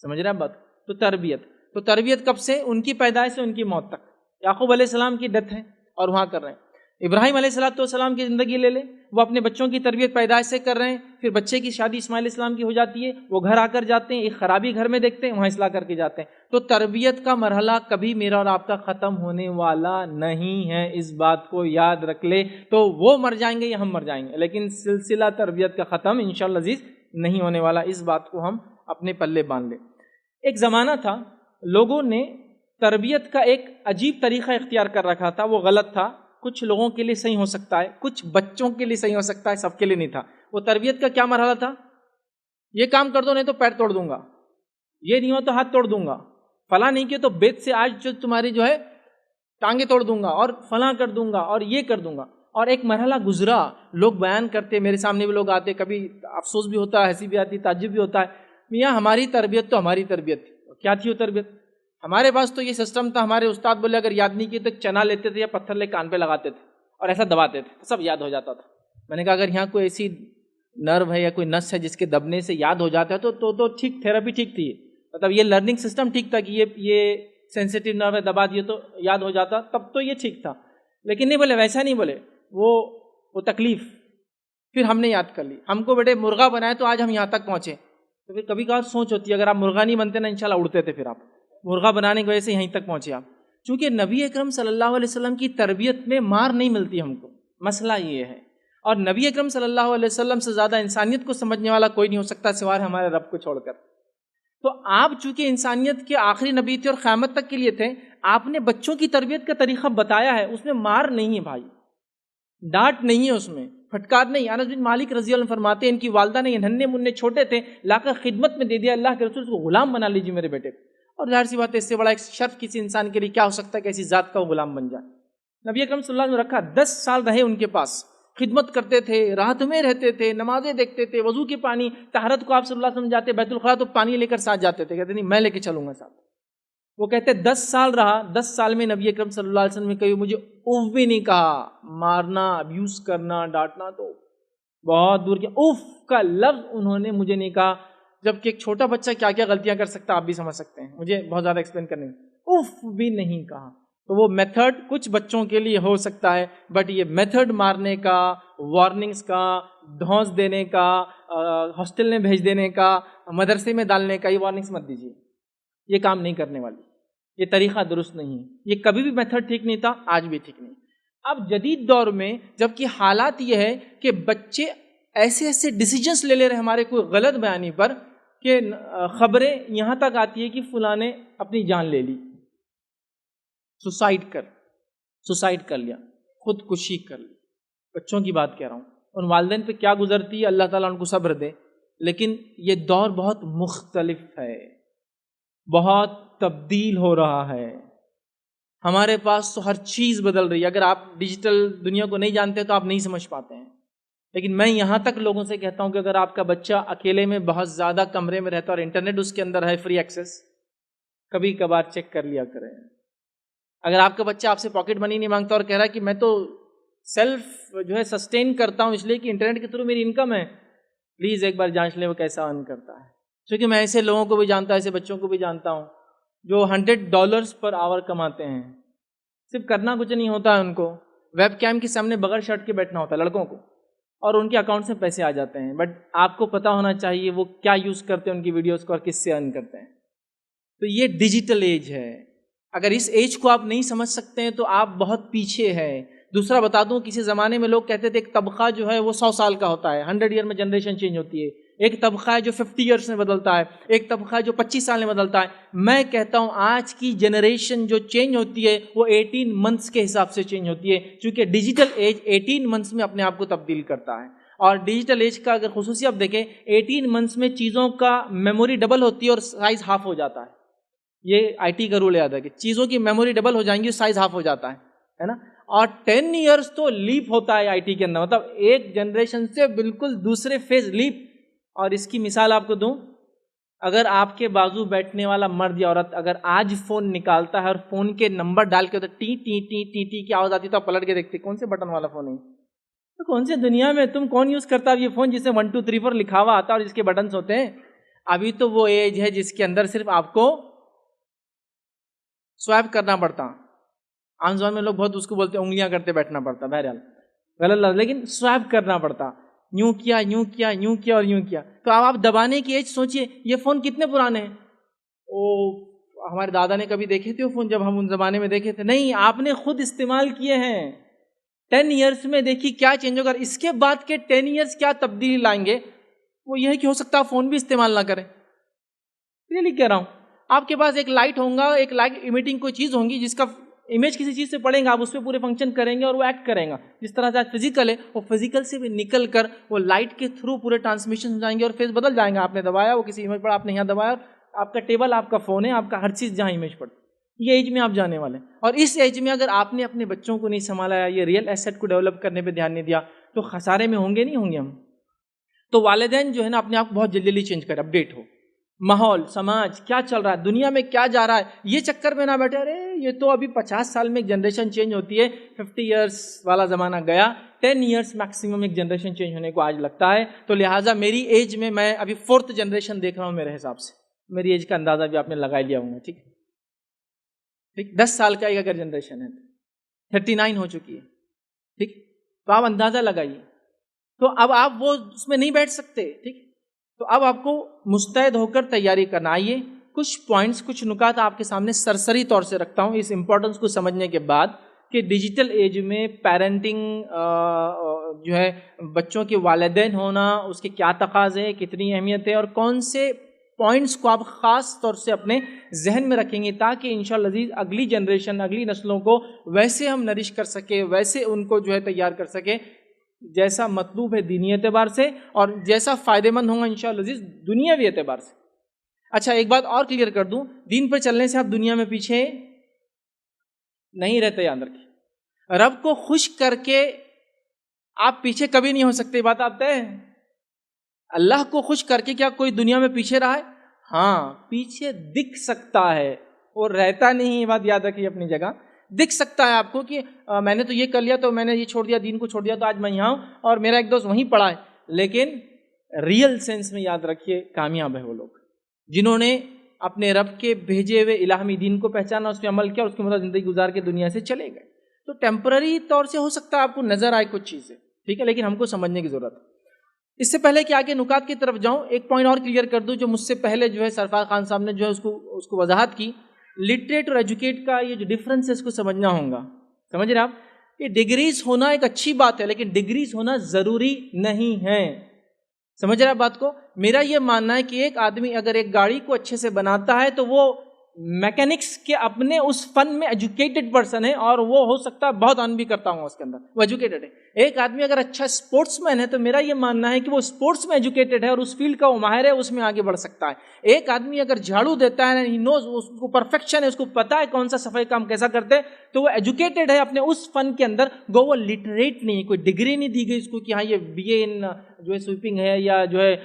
سمجھ رہے ہیں بات؟ تو تربیت کب سے؟ ان کی پیدائش سے ان کی موت تک. یعقوب علیہ السلام کی ڈیتھ ہے اور وہاں کر رہے ہیں. ابراہیم علیہ السلام کی زندگی لے لیں، وہ اپنے بچوں کی تربیت پیدائش سے کر رہے ہیں. پھر بچے کی شادی اسماعیل علیہ السلام کی ہو جاتی ہے، وہ گھر آ کر جاتے ہیں، ایک خرابی گھر میں دیکھتے ہیں، وہاں اصلاح کر کے جاتے ہیں. تو تربیت کا مرحلہ کبھی میرا اور آپ کا ختم ہونے والا نہیں ہے، اس بات کو یاد رکھ لے. تو وہ مر جائیں گے یا ہم مر جائیں گے، لیکن سلسلہ تربیت کا ختم انشاءاللہ عزیز نہیں ہونے والا. اس بات کو ہم اپنے پلے باندھ لیں. ایک زمانہ تھا لوگوں نے تربیت کا ایک عجیب طریقہ اختیار کر رکھا تھا. وہ غلط تھا. کچھ لوگوں کے لیے صحیح ہو سکتا ہے، کچھ بچوں کے لیے صحیح ہو سکتا ہے، سب کے لیے نہیں تھا. وہ تربیت کا کیا مرحلہ تھا؟ یہ کام کر دو نہیں تو پیر توڑ دوں گا، یہ نہیں ہو تو ہاتھ توڑ دوں گا، فلاں نہیں کیا تو بیت سے آج جو تمہاری جو ہے ٹانگیں توڑ دوں گا اور فلاں کر دوں گا اور یہ کر دوں گا. اور ایک مرحلہ گزرا، لوگ بیان کرتے، میرے سامنے بھی لوگ آتے، کبھی افسوس بھی ہوتا ہے، ہنسی بھی آتی، تعجب بھی ہوتا ہے، میاں ہماری تربیت تو ہماری تربیت تھی. کیا تھی وہ تربیت؟ ہمارے پاس تو یہ سسٹم تھا، ہمارے استاد بولے اگر یاد نہیں کیے تو چنا لیتے تھے یا پتھر لے کان پہ لگاتے تھے اور ایسا دباتے تھے، سب یاد ہو جاتا تھا. میں نے کہا اگر یہاں کوئی ایسی نرو ہے یا کوئی نس ہے جس کے دبنے سے یاد ہو جاتا ہے تو ٹھیک، تھیراپی ٹھیک تھی، مطلب یہ لرننگ سسٹم ٹھیک تھا کہ یہ سینسیٹیو نرو ہے، دبا دیے تو یاد ہو جاتا، تب تو یہ ٹھیک تھا. لیکن نہیں بولے، ویسا نہیں بولے، وہ تکلیف پھر ہم نے یاد کر لی. ہم کو بیٹے مرغا بنائے تو آج ہم یہاں تک پہنچے. تو پھر کبھی کبھار سوچ ہوتی ہے اگر آپ مرغا نہیں بنتے نا انشاءاللہ اڑتے تھے، پھر آپ مرغا بنانے کی وجہ سے یہیں تک پہنچے آپ. چونکہ نبی اکرم صلی اللہ علیہ وسلم کی تربیت میں مار نہیں ملتی ہم کو، مسئلہ یہ ہے. اور نبی اکرم صلی اللہ علیہ وسلم سے زیادہ انسانیت کو سمجھنے والا کوئی نہیں ہو سکتا سوائے ہمارے رب کو چھوڑ کر. تو آپ چونکہ انسانیت کے آخری نبی تھے اور قیامت تک کے لیے تھے، آپ نے بچوں کی تربیت کا طریقہ بتایا ہے. اس میں مار نہیں ہے بھائی، ڈانٹ نہیں ہے، اس میں پھٹکار نہیں. انس بن مالک رضی اللہ عنہ فرماتے ہیں ان کی والدہ نے، ننھے منھے چھوٹے تھے، لا کر خدمت میں دے دیا، اللہ کے رسول کو غلام بنا لیجیے میرے بیٹے کو. اور ظاہر سی بات ہے اس سے بڑا ایک شرف کسی انسان کے لیے کیا ہو سکتا ہے کہ ایسی ذات کا وہ غلام بن جائے. نبی اکرم صلی اللہ علیہ وسلم رکھا، 10 سال رہے ان کے پاس، خدمت کرتے تھے، راحت میں رہتے تھے، نمازیں دیکھتے تھے، وضو کے پانی، طہارت کو آپ صلی اللہ علیہ وسلم جاتے بیت الخلاء تو پانی لے کر ساتھ جاتے تھے، کہتے نہیں میں لے کے چلوں گا ساتھ. وہ کہتے 10 سال رہا، 10 سال میں نبی اکرم صلی اللہ علیہ وسلم نے کبھی مجھے اوف بھی نہیں کہا. مارنا، ابیوز کرنا، ڈانٹنا تو بہت دور کے، اوف کا لفظ انہوں نے مجھے نہیں کہا. جبکہ ایک چھوٹا بچہ کیا کیا غلطیاں کر سکتا آپ بھی سمجھ سکتے ہیں، مجھے بہت زیادہ ایکسپلین کرنے میں، اوف بھی نہیں کہا. تو وہ میتھڈ کچھ بچوں کے لیے ہو سکتا ہے، بٹ یہ میتھڈ مارنے کا، وارننگز کا، دھونس دینے کا، ہاسٹل میں بھیج دینے کا، مدرسے میں ڈالنے کا، یہ وارننگز مت دیجیے، یہ کام نہیں کرنے والی، یہ طریقہ درست نہیں ہے. یہ کبھی بھی میتھڈ ٹھیک نہیں تھا، آج بھی ٹھیک نہیں. اب جدید دور میں جبکہ حالات یہ ہے کہ بچے ایسے ایسے ڈیسیجنس لے لے رہے ہمارے کوئی غلط بیانی پر کہ خبریں یہاں تک آتی ہے کہ فلاں نے اپنی جان لے لی، سوسائڈ کر لیا، خودکشی کر لی. بچوں کی بات کہہ رہا ہوں، ان والدین پہ کیا گزرتی ہے، اللہ تعالیٰ ان کو صبر دے. لیکن یہ دور بہت مختلف ہے، بہت تبدیل ہو رہا ہے. ہمارے پاس تو ہر چیز بدل رہی ہے. اگر آپ ڈیجیٹل دنیا کو نہیں جانتے تو آپ نہیں سمجھ پاتے ہیں. لیکن میں یہاں تک لوگوں سے کہتا ہوں کہ اگر آپ کا بچہ اکیلے میں بہت زیادہ کمرے میں رہتا اور انٹرنیٹ اس کے اندر ہے، فری ایکسیس، کبھی کبھار چیک کر لیا کریں. اگر آپ کا بچہ آپ سے پاکٹ منی نہیں مانگتا اور کہہ رہا ہے کہ میں تو سیلف جو ہے سسٹین کرتا ہوں اس لیے کہ انٹرنیٹ کے تھرو میری انکم ہے، پلیز ایک بار جانچ لیں وہ کیسا ارن کرتا ہے. کیونکہ میں ایسے لوگوں کو بھی جانتا ہوں، ایسے بچوں کو بھی جانتا ہوں جو $100 پر آور کماتے ہیں. صرف کرنا کچھ نہیں ہوتا ہے، ان کو ویب کیم کے سامنے بغیر شرٹ کے بیٹھنا ہوتا ہے لڑکوں کو، اور ان کے اکاؤنٹ سے پیسے آ جاتے ہیں. بٹ آپ کو پتہ ہونا چاہیے وہ کیا یوز کرتے ہیں ان کی ویڈیوز کو اور کس سے ارن کرتے ہیں. تو یہ ڈیجیٹل ایج ہے. اگر اس ایج کو آپ نہیں سمجھ سکتے ہیں تو آپ بہت پیچھے ہیں. دوسرا بتا دوں، کسی زمانے میں لوگ کہتے تھے ایک طبقہ جو ہے وہ 100 سال کا ہوتا ہے، 100 ایئر میں جنریشن چینج ہوتی ہے. ایک طبقہ ہے جو 50 ایئرس میں بدلتا ہے، ایک طبقہ ہے جو 25 سال میں بدلتا ہے. میں کہتا ہوں آج کی جنریشن جو چینج ہوتی ہے وہ 18 منتھس کے حساب سے چینج ہوتی ہے، چونکہ ڈیجیٹل ایج 18 منتھس میں اپنے آپ کو تبدیل کرتا ہے. اور ڈیجیٹل ایج کا اگر خصوصی آپ دیکھیں، 18 منتھس میں چیزوں کا میموری ڈبل ہوتی ہے اور سائز ہاف ہو جاتا ہے. یہ آئی ٹی کا رول یاد ہے کہ چیزوں کی میموری ڈبل ہو جائیں گی، سائز ہاف ہو جاتا ہے نا. اور 10 ایئرس تو لیپ ہوتا ہے آئی ٹی کے اندر، مطلب ایک جنریشن سے بالکل دوسرے فیز لیپ. اور اس کی مثال آپ کو دوں، اگر آپ کے بازو بیٹھنے والا مرد یا عورت اگر آج فون نکالتا ہے اور فون کے نمبر ڈال کے T T T T T کی آواز آتی ہے تو آپ پلٹ کے دیکھتے کون سے بٹن والا فون ہے، تو کون سے دنیا میں تم کون یوز کرتا ہے یہ فون جسے 1 2 3 4 لکھا ہوا آتا ہے اور جس کے بٹنس ہوتے ہیں. ابھی تو وہ ایج ہے جس کے اندر صرف آپ کو سوائپ کرنا پڑتا. عام زبان میں لوگ بہت اس کو بولتے ہیں انگلیاں کرتے بیٹھنا پڑتا، بہرحال غلط لفظ، لیکن سوائپ کرنا پڑتا. یوں کیا یوں کیا یوں کیا اور یوں کیا. تو اب آپ دبانے کی ایج سوچئے، یہ فون کتنے پرانے ہیں. ہمارے دادا نے کبھی دیکھے تھے وہ فون جب ہم ان زمانے میں دیکھے تھے؟ نہیں، آپ نے خود استعمال کیے ہیں. 10 ایئرس میں دیکھیے کیا چینج ہوگا. اس کے بعد کے 10 ایئرس کیا تبدیلی لائیں گے، وہ یہ ہے کہ ہو سکتا ہے فون بھی استعمال نہ کریں. ریئلی کہہ رہا ہوں، آپ کے پاس ایک لائٹ ہوگا، ایک لائٹ ایمیٹنگ کوئی چیز ہوگی جس کا امیج کسی چیز سے پڑیں گا، آپ اس پہ پورے فنکشن کریں گے اور وہ ایکٹ کریں گا. جس طرح سے آج فزیکل ہے، وہ فزیکل سے بھی نکل کر وہ لائٹ کے تھرو پورے ٹرانسمیشن ہو جائیں گے اور فیس بدل جائیں گا. آپ نے دبایا، وہ کسی امیج پر، آپ نے یہاں دبایا، آپ کا ٹیبل آپ کا فون ہے، آپ کا ہر چیز جہاں امیج پڑتی. یہ ایج میں آپ جانے والے ہیں، اور اس ایج میں اگر آپ نے اپنے بچوں کو نہیں سنبھالا یا یہ ریئل ایسٹ کو ڈیولپ کرنے پہ دھیان نہیں دیا تو خسارے میں ہوں گے نہیں ہوں گے ہم. تو والدین جو ہے نا اپنے آپ کو بہت جلدی جلدی چینج کرے، اپڈیٹ ہو، ماحول سماج کیا چل رہا ہے، دنیا میں کیا جا رہا ہے، یہ چکر میں نہ بیٹھے ارے یہ تو ابھی 50 سال میں ایک جنریشن چینج ہوتی ہے، 50 ایئرس والا زمانہ گیا، 10 ایئرس میکسیمم ایک جنریشن چینج ہونے کو آج لگتا ہے. تو لہٰذا میری ایج میں ابھی 4th جنریشن دیکھ رہا ہوں میرے حساب سے، میری ایج کا اندازہ بھی آپ نے لگا لیا ہوں گا. ٹھیک ٹھیک 10 سال کا ایک اگر جنریشن ہے تو 39 ہو چکی ہے. ٹھیک تو آپ اندازہ لگائیے. تو اب آپ وہ اس میں نہیں بیٹھ سکتے. ٹھیک تو اب آپ کو مستعد ہو کر تیاری کرنا. آئیے کچھ پوائنٹس کچھ نکات آپ کے سامنے سرسری طور سے رکھتا ہوں اس امپورٹنس کو سمجھنے کے بعد کہ ڈیجیٹل ایج میں پیرنٹنگ جو ہے بچوں کے والدین ہونا اس کے کیا تقاضے ہیں، کتنی اہمیت ہے، اور کون سے پوائنٹس کو آپ خاص طور سے اپنے ذہن میں رکھیں گے تاکہ انشاءاللہ عزیز اگلی جنریشن اگلی نسلوں کو ویسے ہم نرش کر سکیں، ویسے ان کو جو ہے تیار کر سکیں جیسا مطلوب ہے دینی اعتبار سے اور جیسا فائدہ مند ہوں گا انشاءاللہ عزیز دنیاوی اعتبار سے. اچھا ایک بات اور کلیئر کر دوں، دین پر چلنے سے آپ دنیا میں پیچھے نہیں رہتے. یاد رکھیں رب کو خوش کر کے آپ پیچھے کبھی نہیں ہو سکتے. بات آپ طے ہے. اللہ کو خوش کر کے کیا کوئی دنیا میں پیچھے رہا ہے؟ ہاں پیچھے دکھ سکتا ہے اور رہتا نہیں. یہ بات یاد رکھیے اپنی جگہ. دکھ سکتا ہے آپ کو کہ میں نے تو یہ کر لیا تو میں نے یہ چھوڑ دیا، دین کو چھوڑ دیا تو آج میں یہاں ہوں اور میرا ایک دوست وہیں پڑا ہے. لیکن ریئل سینس میں یاد رکھیے کامیاب ہے وہ لوگ جنہوں نے اپنے رب کے بھیجے ہوئے الہامی دین کو پہچانا، اس پہ عمل کیا، اس کے مطابق زندگی گزار کے دنیا سے چلے گئے. تو ٹیمپرری طور سے ہو سکتا ہے آپ کو نظر آئے کچھ چیزیں، ٹھیک ہے، لیکن ہم کو سمجھنے کی ضرورت ہے. اس سے پہلے کہ آگے نکات کی طرف جاؤں ایک پوائنٹ اور کلیئر کر دوں جو مجھ سے پہلے جو ہے سرفراز خان صاحب نے جو ہے اس کو وضاحت کی. لٹریٹ اور ایجوکیٹ کا یہ جو ڈفرینس ہے اس کو سمجھنا ہوگا. سمجھ رہے آپ؟ یہ ڈگریز ہونا ایک اچھی بات ہے لیکن ڈگریز ہونا ضروری نہیں ہے. سمجھ رہے آپ بات کو؟ میرا یہ ماننا ہے کہ ایک آدمی اگر ایک گاڑی کو اچھے سے بناتا ہے تو وہ میکینکس کے اپنے اس فن میں ایجوکیٹڈ پرسن ہے اور وہ ہو سکتا ہے بہت ان بھی کرتا ہوں اس کے اندر، وہ ایجوکیٹڈ ہے. ایک آدمی اگر اچھا اسپورٹس مین ہے تو میرا یہ ماننا ہے کہ وہ اسپورٹس میں ایجوکیٹڈ ہے اور اس فیلڈ کا وہ ماہر ہے، اس میں آگے بڑھ سکتا ہے. ایک آدمی اگر جھاڑو دیتا ہے ہی نوز، اس کو پرفیکشن ہے، اس کو پتا ہے کون سا صفائی کام کیسا کرتے تو وہ ایجوکیٹڈ ہے اپنے اس فن کے اندر، گو وہ لٹریٹ نہیں ہے. کوئی ڈگری نہیں دی گئی اس کو کہ ہاں یہ بی اے ان جو ہے سویپنگ ہے یا جو ہے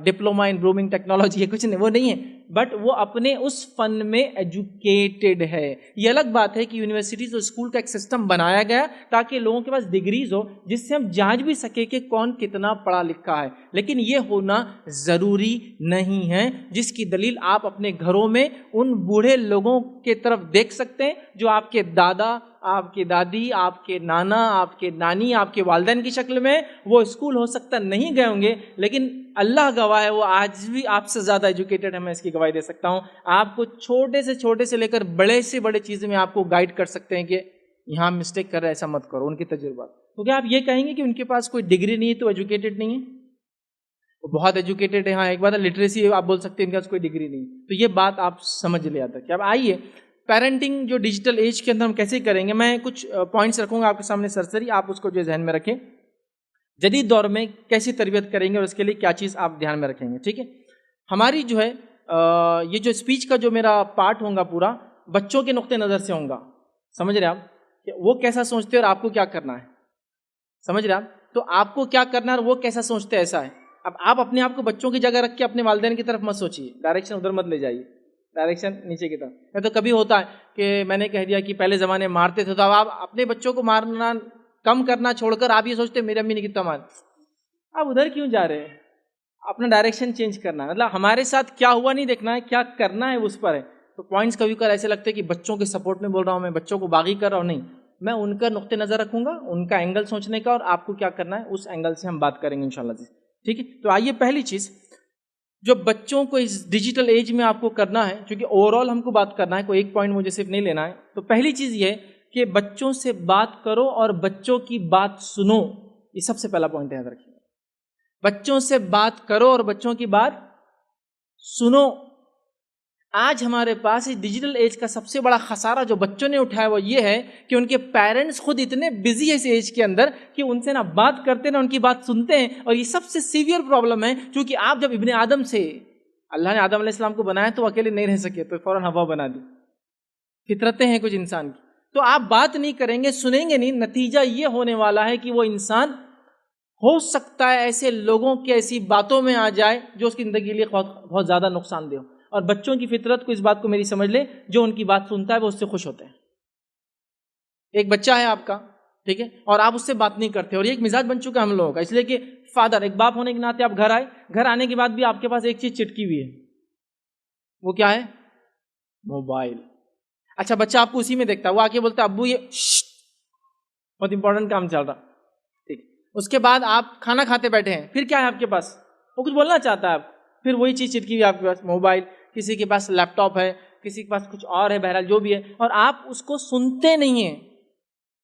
ڈپلوما ان برومنگ ٹیکنالوجی ہے، کچھ نہیں، وہ نہیں ہے، بٹ وہ اپنے اس فن میں ایجوکیٹڈ ہے. یہ الگ بات ہے کہ یونیورسٹیز اور اسکول کا ایک سسٹم بنایا گیا تاکہ لوگوں کے پاس ڈگریز ہو جس سے ہم جانچ بھی سکیں کہ کون کتنا پڑھا لکھا ہے، لیکن یہ ہونا ضروری نہیں ہے. جس کی دلیل آپ اپنے گھروں میں ان بوڑھے لوگوں کے طرف دیکھ سکتے ہیں جو آپ کے دادا، آپ کے دادی، آپ کے نانا، آپ کے نانی، آپ کے والدین کی شکل میں. وہ اسکول ہو سکتا نہیں گئے ہوں گے لیکن اللہ گواہ ہے وہ آج بھی آپ سے زیادہ ایجوکیٹڈ ہے. میں اس کی گواہی دے سکتا ہوں. آپ کو چھوٹے سے لے کر بڑے سے بڑے چیزیں میں آپ کو گائیڈ کر سکتے ہیں کہ یہاں مسٹیک کر رہے ایسا مت کرو. ان کی تجربات تو کیا آپ یہ کہیں گے کہ ان کے پاس کوئی ڈگری نہیں ہے تو ایجوکیٹڈ نہیں ہے؟ وہ بہت ایجوکیٹڈ ہے. ہاں ایک بات ہے لٹریسی آپ بول سکتے ہیں ان کے پاس کوئی ڈگری نہیں. تو یہ بات آپ سمجھ لیا تھا کہ اب آئیے پیرنٹنگ جو ڈیجیٹل ایج کے اندر ہم کیسے کریں گے. میں کچھ پوائنٹس رکھوں گا آپ کے سامنے سرسری، آپ اس کو جو ذہن میں رکھیں. جدید دور میں کیسی تربیت کریں گے اور اس کے لیے کیا چیز آپ دھیان میں رکھیں گے. ٹھیک ہے، ہماری جو ہے یہ جو اسپیچ کا جو میرا پارٹ ہوگا پورا بچوں کے نقطۂ نظر سے ہوگا. سمجھ رہے آپ کہ وہ کیسا سوچتے ہیں اور آپ کو کیا کرنا ہے. سمجھ رہے آپ؟ تو آپ کو کیا کرنا ہے اور وہ کیسا سوچتے ہیں ایسا ہے. اب آپ اپنے آپ کو بچوں کی جگہ رکھ کے اپنے والدین کی طرف مت سوچیے، ڈائریکشن ادھر مت لے جائیے، ڈائریکشن نیچے کی طرف. یا تو کبھی ہوتا ہے کہ میں نے کہہ دیا کہ پہلے زمانے مارتے تھے تو اب آپ اپنے بچوں کو مارنا کم کرنا چھوڑ کر آپ یہ سوچتے میری امی نے کتنا مار، آپ ادھر کیوں جا رہے ہیں؟ اپنا ڈائریکشن چینج کرنا ہے. مطلب ہمارے ساتھ کیا ہوا نہیں دیکھنا ہے، کیا کرنا ہے اس پر ہے. تو پوائنٹس کبھی کبھار ایسے لگتے ہیں کہ بچوں کے سپورٹ میں بول رہا ہوں، میں بچوں کو باغی کر رہا ہوں. نہیں، میں ان کا نقطۂ نظر رکھوں گا، ان کا اینگل سوچنے کا، اور آپ کو کیا کرنا ہے اس اینگل سے ہم بات کریں گے انشاءاللہ جی. ٹھیک ہے، تو آئیے پہلی چیز جو بچوں کو اس ڈیجیٹل ایج میں آپ کو کرنا ہے، چونکہ اوور آل ہم کو بات کرنا ہے، کوئی ایک پوائنٹ مجھے صرف نہیں لینا ہے. تو پہلی چیز یہ ہے کہ بچوں سے بات کرو اور بچوں کی بات سنو. یہ سب سے پہلا پوائنٹ یاد رکھیے، بچوں سے بات کرو اور بچوں کی بات سنو. آج ہمارے پاس اس ڈیجیٹل ایج کا سب سے بڑا خسارہ جو بچوں نے اٹھایا وہ یہ ہے کہ ان کے پیرنٹس خود اتنے بزی ہے اس ایج کے اندر کہ ان سے نہ بات کرتے نہ ان کی بات سنتے ہیں. اور یہ سب سے سیویئر پرابلم ہے، کیونکہ آپ جب ابن آدم سے، اللہ نے آدم علیہ السلام کو بنایا تو وہ اکیلے نہیں رہ سکے تو فوراً ہوا بنا دی. فطرتیں ہیں کچھ انسان کی. تو آپ بات نہیں کریں گے, سنیں گے نہیں, نتیجہ یہ ہونے والا ہے کہ وہ انسان ہو سکتا ہے ایسے لوگوں کی ایسی باتوں میں آ جائے جو اس کی زندگی کے لیے بہت زیادہ نقصان دہ ہو. اور بچوں کی فطرت کو اس بات کو میری سمجھ لے, جو ان کی بات سنتا ہے وہ اس سے خوش ہوتے ہیں. ایک بچہ ہے آپ کا, ٹھیک ہے, اور آپ اس سے بات نہیں کرتے, اور یہ ایک مزاج بن چکا ہے ہم لوگوں کا, اس لیے کہ فادر, ایک باپ ہونے کے ناطے آپ گھر آئے, گھر آنے کے بعد بھی آپ کے پاس ایک چیز چٹکی ہوئی ہے, وہ کیا ہے؟ موبائل. اچھا, بچہ آپ کو اسی میں دیکھتا ہے, وہ آ کے بولتا ہے ابو یہ بہت امپورٹنٹ کام چل رہا, ٹھیک. اس کے بعد آپ کھانا کھاتے بیٹھے ہیں, پھر کیا ہے آپ کے پاس؟ وہ کچھ بولنا چاہتا ہے آپ, پھر وہی چیز چٹکی ہوئی آپ کے پاس, موبائل. کسی کے پاس لیپ ٹاپ ہے, کسی کے پاس کچھ اور ہے, بہرحال جو بھی ہے, اور آپ اس کو سنتے نہیں ہیں.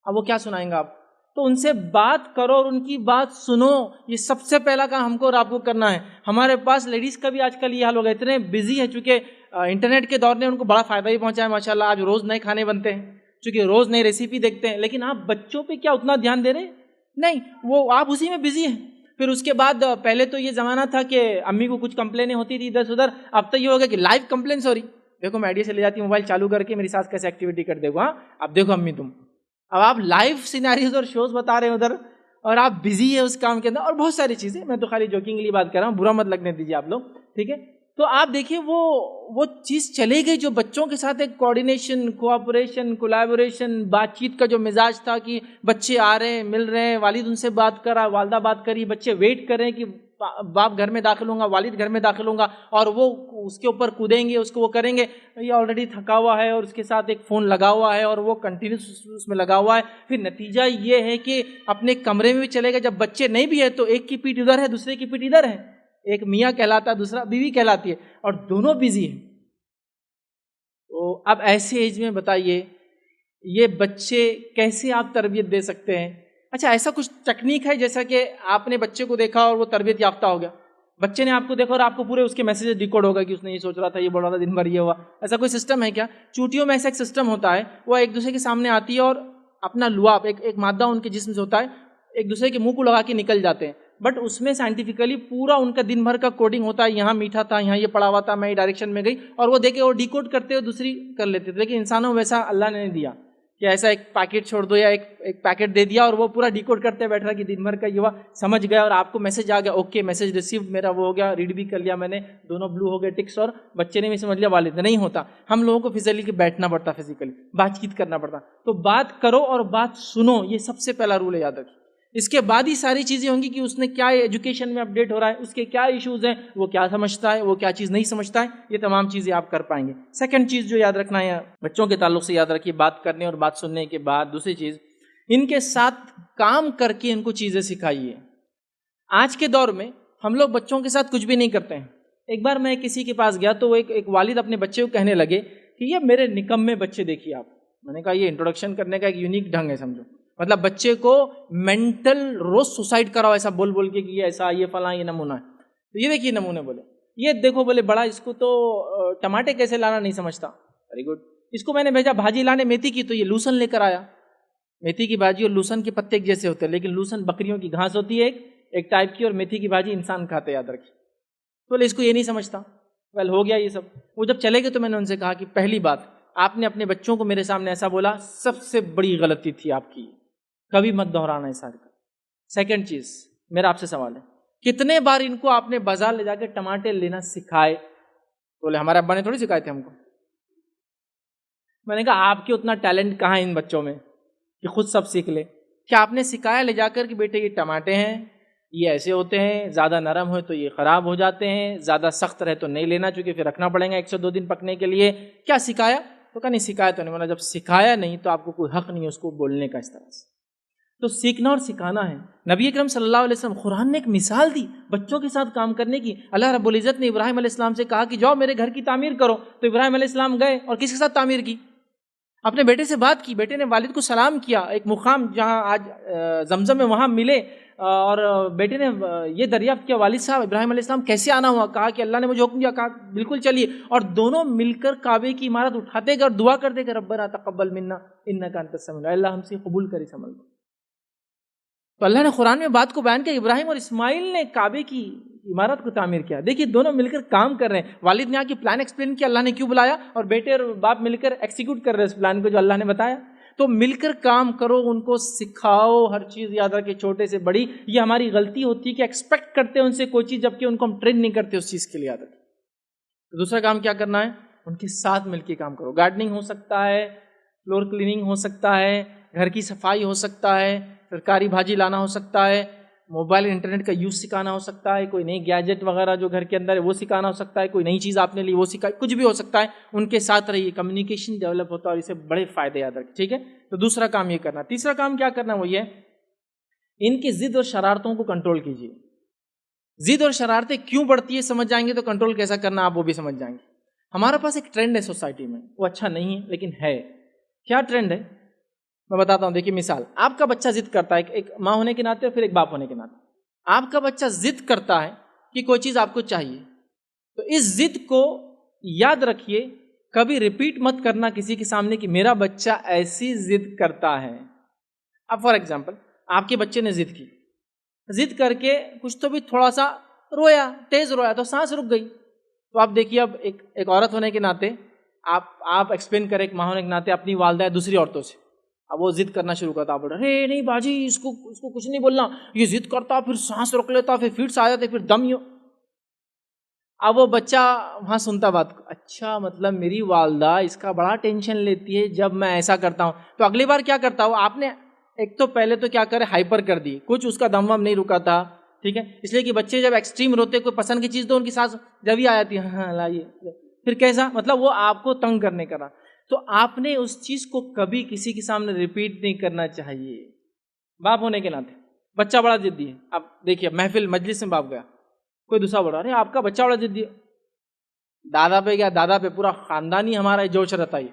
اب وہ کیا سنائیں گے آپ؟ تو ان سے بات کرو اور ان کی بات سنو. یہ سب سے پہلا کام ہم کو اور آپ کو کرنا ہے. ہمارے پاس لیڈیز کا بھی آج کل یہ حال ہو گیا, اتنے بزی ہے, چونکہ انٹرنیٹ کے دور نے ان کو بڑا فائدہ ہی پہنچا ہے ماشاء اللہ. آج روز نئے کھانے بنتے ہیں, چونکہ روز نئی ریسیپی دیکھتے ہیں, لیکن آپ بچوں پہ کیا اتنا دھیان دے رہے ہیں؟ نہیں, وہ آپ اسی میں بزی ہیں. پھر اس کے بعد پہلے تو یہ زمانہ تھا کہ امی کو کچھ کمپلینیں ہوتی تھی ادھر سے ادھر, اب تو یہ ہو گیا کہ لائیو کمپلینس ہو رہی. دیکھو میں آئیڈیا سے لے جاتی ہوں موبائل چالو کر کے, میری ساس کیسے ایکٹیویٹی کر دے گا, ہاں اب دیکھو امی تم. اب آپ لائیو سیناریوز اور شوز بتا رہے ہیں ادھر, اور آپ بزی ہے اس کام کے اندر, اور بہت ساری چیزیں. میں تو خالی جوکنگلی بات کر رہا ہوں, برا مت لگنے دیجیے آپ لوگ, ٹھیک ہے. تو آپ دیکھیے وہ چیز چلے گئی جو بچوں کے ساتھ ایک کوآرڈینیشن, کوآپریشن, کولیبوریشن, بات چیت کا جو مزاج تھا کہ بچے آ رہے ہیں, مل رہے ہیں, والد ان سے بات کر رہا, والدہ بات کری, بچے ویٹ کر رہے ہیں کہ باپ گھر میں داخل ہوں گا, والد گھر میں داخل ہوں گا, اور وہ اس کے اوپر کودیں گے, اس کو وہ کریں گے. یہ آلریڈی تھکا ہوا ہے اور اس کے ساتھ ایک فون لگا ہوا ہے اور وہ کنٹینیوس اس میں لگا ہوا ہے. پھر نتیجہ یہ ہے کہ اپنے کمرے میں بھی چلے گا, جب بچے نہیں بھی ہے تو ایک کی پیٹھ ادھر ہے, دوسرے کی پیٹھ ادھر ہے. ایک میاں کہلاتا ہے, دوسرا بیوی کہلاتی ہے, اور دونوں بزی ہیں. تو اب ایسے ایج میں بتائیے یہ بچے کیسے آپ تربیت دے سکتے ہیں؟ اچھا, ایسا کچھ ٹیکنیک ہے جیسا کہ آپ نے بچے کو دیکھا اور وہ تربیت یافتہ ہو گیا, بچے نے آپ کو دیکھا اور آپ کو پورے اس کے میسیجز ڈیکوڈ ہوگا کہ اس نے یہ سوچ رہا تھا, یہ بول رہا تھا, دن بھر یہ ہوا. ایسا کوئی سسٹم ہے کیا؟ چوٹیوں میں ایسا ایک سسٹم ہوتا ہے, وہ ایک دوسرے کے سامنے آتی ہے اور اپنا لعاب, ایک مادہ ان کے جسم سے ہوتا ہے, ایک دوسرے کے منہ کو لگا کے نکل جاتے ہیں. بٹ اس میں سائنٹیفکلی پورا ان کا دن بھر کا کوڈنگ ہوتا ہے, یہاں میٹھا تھا, یہاں یہ پڑا ہوا تھا, میں یہ ڈائریکشن میں گئی, اور وہ دیکھے وہ ڈیکوڈ کرتے ہوئے دوسری کر لیتے تھے. لیکن انسانوں ویسا اللہ نے نہیں دیا کہ ایسا ایک پیکٹ چھوڑ دو یا ایک پیکٹ دے دیا اور وہ پورا ڈیکوڈ کرتے بیٹھ رہا کہ دن بھر کا یہ ہوا, سمجھ گیا اور آپ کو میسج آ گیا, اوکے میسج ریسیو, میرا وہ ہو گیا, ریڈ بھی کر لیا میں نے, دونوں بلو ہو گئے ٹکس, اور بچے نے بھی سمجھ لیا, والد نے. نہیں ہوتا. ہم لوگوں کو فزیکلی بیٹھنا پڑتا, فزیکلی بات چیت کرنا پڑتا. تو بات کرو اور بات سنو, یہ سب سے پہلا رول ہے, یاد رکھیں. اس کے بعد ہی ساری چیزیں ہوں گی کہ اس نے کیا ایجوکیشن میں اپڈیٹ ہو رہا ہے, اس کے کیا ایشوز ہیں, وہ کیا سمجھتا ہے, وہ کیا چیز نہیں سمجھتا ہے, یہ تمام چیزیں آپ کر پائیں گے. سیکنڈ چیز جو یاد رکھنا ہے بچوں کے تعلق سے, یاد رکھیے, بات کرنے اور بات سننے کے بعد دوسری چیز, ان کے ساتھ کام کر کے ان کو چیزیں سکھائیے. آج کے دور میں ہم لوگ بچوں کے ساتھ کچھ بھی نہیں کرتے ہیں. ایک بار میں کسی کے پاس گیا تو وہ ایک والد اپنے بچے کو کہنے لگے کہ یہ میرے نکمے بچے دیکھیے آپ. میں نے کہا یہ انٹروڈکشن کرنے کا ایک یونیک ڈھنگ ہے, سمجھو. مطلب بچے کو مینٹل روز سوسائڈ کراؤ ایسا بول بول کے کہ یہ ایسا, یہ فلاں, یہ نمونہ ہے. تو یہ دیکھیے نمونے, بولے یہ دیکھو, بولے بڑا اس کو تو ٹماٹے کیسے لانا نہیں سمجھتا. Very good. اس کو میں نے بھیجا بھاجی لانے میتھی کی, تو یہ لوسن لے کر آیا. میتھی کی بھاجی اور لوسن کے پتے ایک جیسے ہوتے ہیں, لیکن لوسن بکریوں کی گھاس ہوتی ہے ایک ٹائپ کی, اور میتھی کی بھاجی انسان کھاتے, یاد رکھیے. تو بولے اس کو یہ نہیں سمجھتا. ویل ہو گیا یہ سب. وہ جب چلے گئے تو میں نے ان سے کہا کہ پہلی بات, آپ نے اپنے بچوں کو میرے سامنے ایسا بولا, سب سے بڑی غلطی تھی آپ کی, کبھی مت دہرانا ایسا. سیکنڈ چیز, میرا آپ سے سوال ہے, کتنے بار ان کو آپ نے بازار لے جا کے ٹماٹے لینا سکھائے؟ بولے ہمارے ابا نے تھوڑی سکھائے تھے ہم کو. میں نے کہا آپ کے اتنا ٹیلنٹ کہاں ہے ان بچوں میں کہ خود سب سیکھ لے؟ کیا آپ نے سکھایا لے جا کر کہ بیٹے یہ ٹماٹے ہیں, یہ ایسے ہوتے ہیں, زیادہ نرم ہوئے تو یہ خراب ہو جاتے ہیں, زیادہ سخت رہے تو نہیں لینا چونکہ پھر رکھنا پڑے گا 102 دن پکنے کے لیے. کیا سکھایا؟ تو کہا نہیں سکھایا تو نہیں. بولا جب سکھایا نہیں تو آپ کو کوئی حق نہیں ہے اس کو بولنے کا اس طرح سے. تو سیکھنا اور سکھانا ہے. نبی اکرم صلی اللہ علیہ وسلم, قرآن نے ایک مثال دی بچوں کے ساتھ کام کرنے کی. اللہ رب العزت نے ابراہیم علیہ السلام سے کہا کہ جاؤ میرے گھر کی تعمیر کرو, تو ابراہیم علیہ السلام گئے اور کس کے ساتھ تعمیر کی؟ اپنے بیٹے سے بات کی. بیٹے نے والد کو سلام کیا, ایک مقام جہاں آج زمزم میں وہاں ملے, اور بیٹے نے یہ دریافت کیا والد صاحب ابراہیم علیہ السلام کیسے آنا ہوا؟ کہا کہ اللہ نے مجھے حکم دیا. کہا بالکل چلیے, اور دونوں مل کر کعبے کی عمارت اٹھاتے گئے اور دعا کرتے کہ ربنا تقبل منا انک انت السمیع العلیم, اللہ ہم سے قبول کر اس عمل کو. تو اللہ نے قرآن میں بات کو بیان کیا, ابراہیم اور اسماعیل نے کعبے کی عمارت کو تعمیر کیا. دیکھیے دونوں مل کر کام کر رہے ہیں. والد نے آ کے پلان ایکسپلین کیا اللہ نے کیوں بلایا, اور بیٹے اور باپ مل کر ایکسیکیوٹ کر رہے ہیں اس پلان کو جو اللہ نے بتایا. تو مل کر کام کرو, ان کو سکھاؤ, ہر چیز یاد رکھے چھوٹے سے بڑی. یہ ہماری غلطی ہوتی ہے کہ ایکسپیکٹ کرتے ہیں ان سے کوئی چیز جبکہ ان کو ہم ٹرین نہیں کرتے اس چیز کے لیے. یاد رکھیں. دوسرا کام کیا کرنا ہے, ان کے ساتھ مل کے کام کرو. گارڈننگ ہو سکتا ہے, فلور کلیننگ ہو سکتا ہے, گھر کی صفائی ہو سکتا ہے, سرکاری بھاجی لانا ہو سکتا ہے, موبائل انٹرنیٹ کا یوز سکھانا ہو سکتا ہے, کوئی نئی گیجٹ وغیرہ جو گھر کے اندر ہے وہ سکھانا ہو سکتا ہے, کوئی نئی چیز آپ نے لی وہ سکھائی, کچھ بھی ہو سکتا ہے. ان کے ساتھ رہیے, کمیونیکیشن ڈیولپ ہوتا ہے اور اسے بڑے فائدے یاد رکھیں. ٹھیک ہے, تو دوسرا کام یہ کرنا. تیسرا کام کیا کرنا وہ یہ, ان کی ضد اور شرارتوں کو کنٹرول کیجیے. ضد اور شرارتیں کیوں بڑھتی ہے سمجھ جائیں گے تو کنٹرول کیسا کرنا آپ وہ بھی سمجھ جائیں گے. ہمارے پاس ایک ٹرینڈ ہے سوسائٹی میں, وہ اچھا نہیں ہے لیکن ہے. کیا ٹرینڈ ہے میں بتاتا ہوں. دیکھیے مثال, آپ کا بچہ ضد کرتا ہے, ایک ماں ہونے کے ناطے اور پھر ایک باپ ہونے کے ناطے. آپ کا بچہ ضد کرتا ہے کہ کوئی چیز آپ کو چاہیے, تو اس ضد کو یاد رکھیے, کبھی ریپیٹ مت کرنا کسی کے سامنے کہ میرا بچہ ایسی ضد کرتا ہے. اب فار ایگزامپل آپ کے بچے نے ضد کی, ضد کر کے کچھ تو بھی تھوڑا سا رویا, تیز رویا تو سانس رک گئی. تو آپ دیکھیے اب ایک عورت ہونے کے ناطے آپ ایکسپلین کریں, ایک ماں ہونے کے ناطے اپنی والدہ دوسری عورتوں سے, اب وہ ضد کرنا شروع کرتا, آپ بول رہے ارے نہیں باجی اس کو کچھ نہیں بولنا, یہ ضد کرتا پھر سانس روک لیتا پھر فٹس آ جاتے پھر دم. اب وہ بچہ وہاں سنتا بات کو, اچھا مطلب میری والدہ اس کا بڑا ٹینشن لیتی ہے جب میں ایسا کرتا ہوں. تو اگلی بار کیا کرتا ہوں, آپ نے ایک تو پہلے تو کیا کرے ہائپر کر دی, کچھ اس کا دم وم نہیں رکا تھا. ٹھیک ہے, اس لیے کہ بچے جب ایکسٹریم روتے کوئی پسند کی چیز تو ان کی سانس جب ہی آ جاتی ہے, ہاں لائیے, پھر کیسا مطلب وہ آپ کو تنگ کرنے کا. تو آپ نے اس چیز کو کبھی کسی کے سامنے ریپیٹ نہیں کرنا چاہیے. باپ ہونے کے ناطے بچہ بڑا ضدی ہے, اب دیکھیے محفل مجلس میں باپ گیا, کوئی دوسرا بول رہا ارے آپ کا بچہ بڑا ضدی ہے, دادا پہ گیا, دادا پہ پورا خاندانی ہمارا جوش رہتا ہے,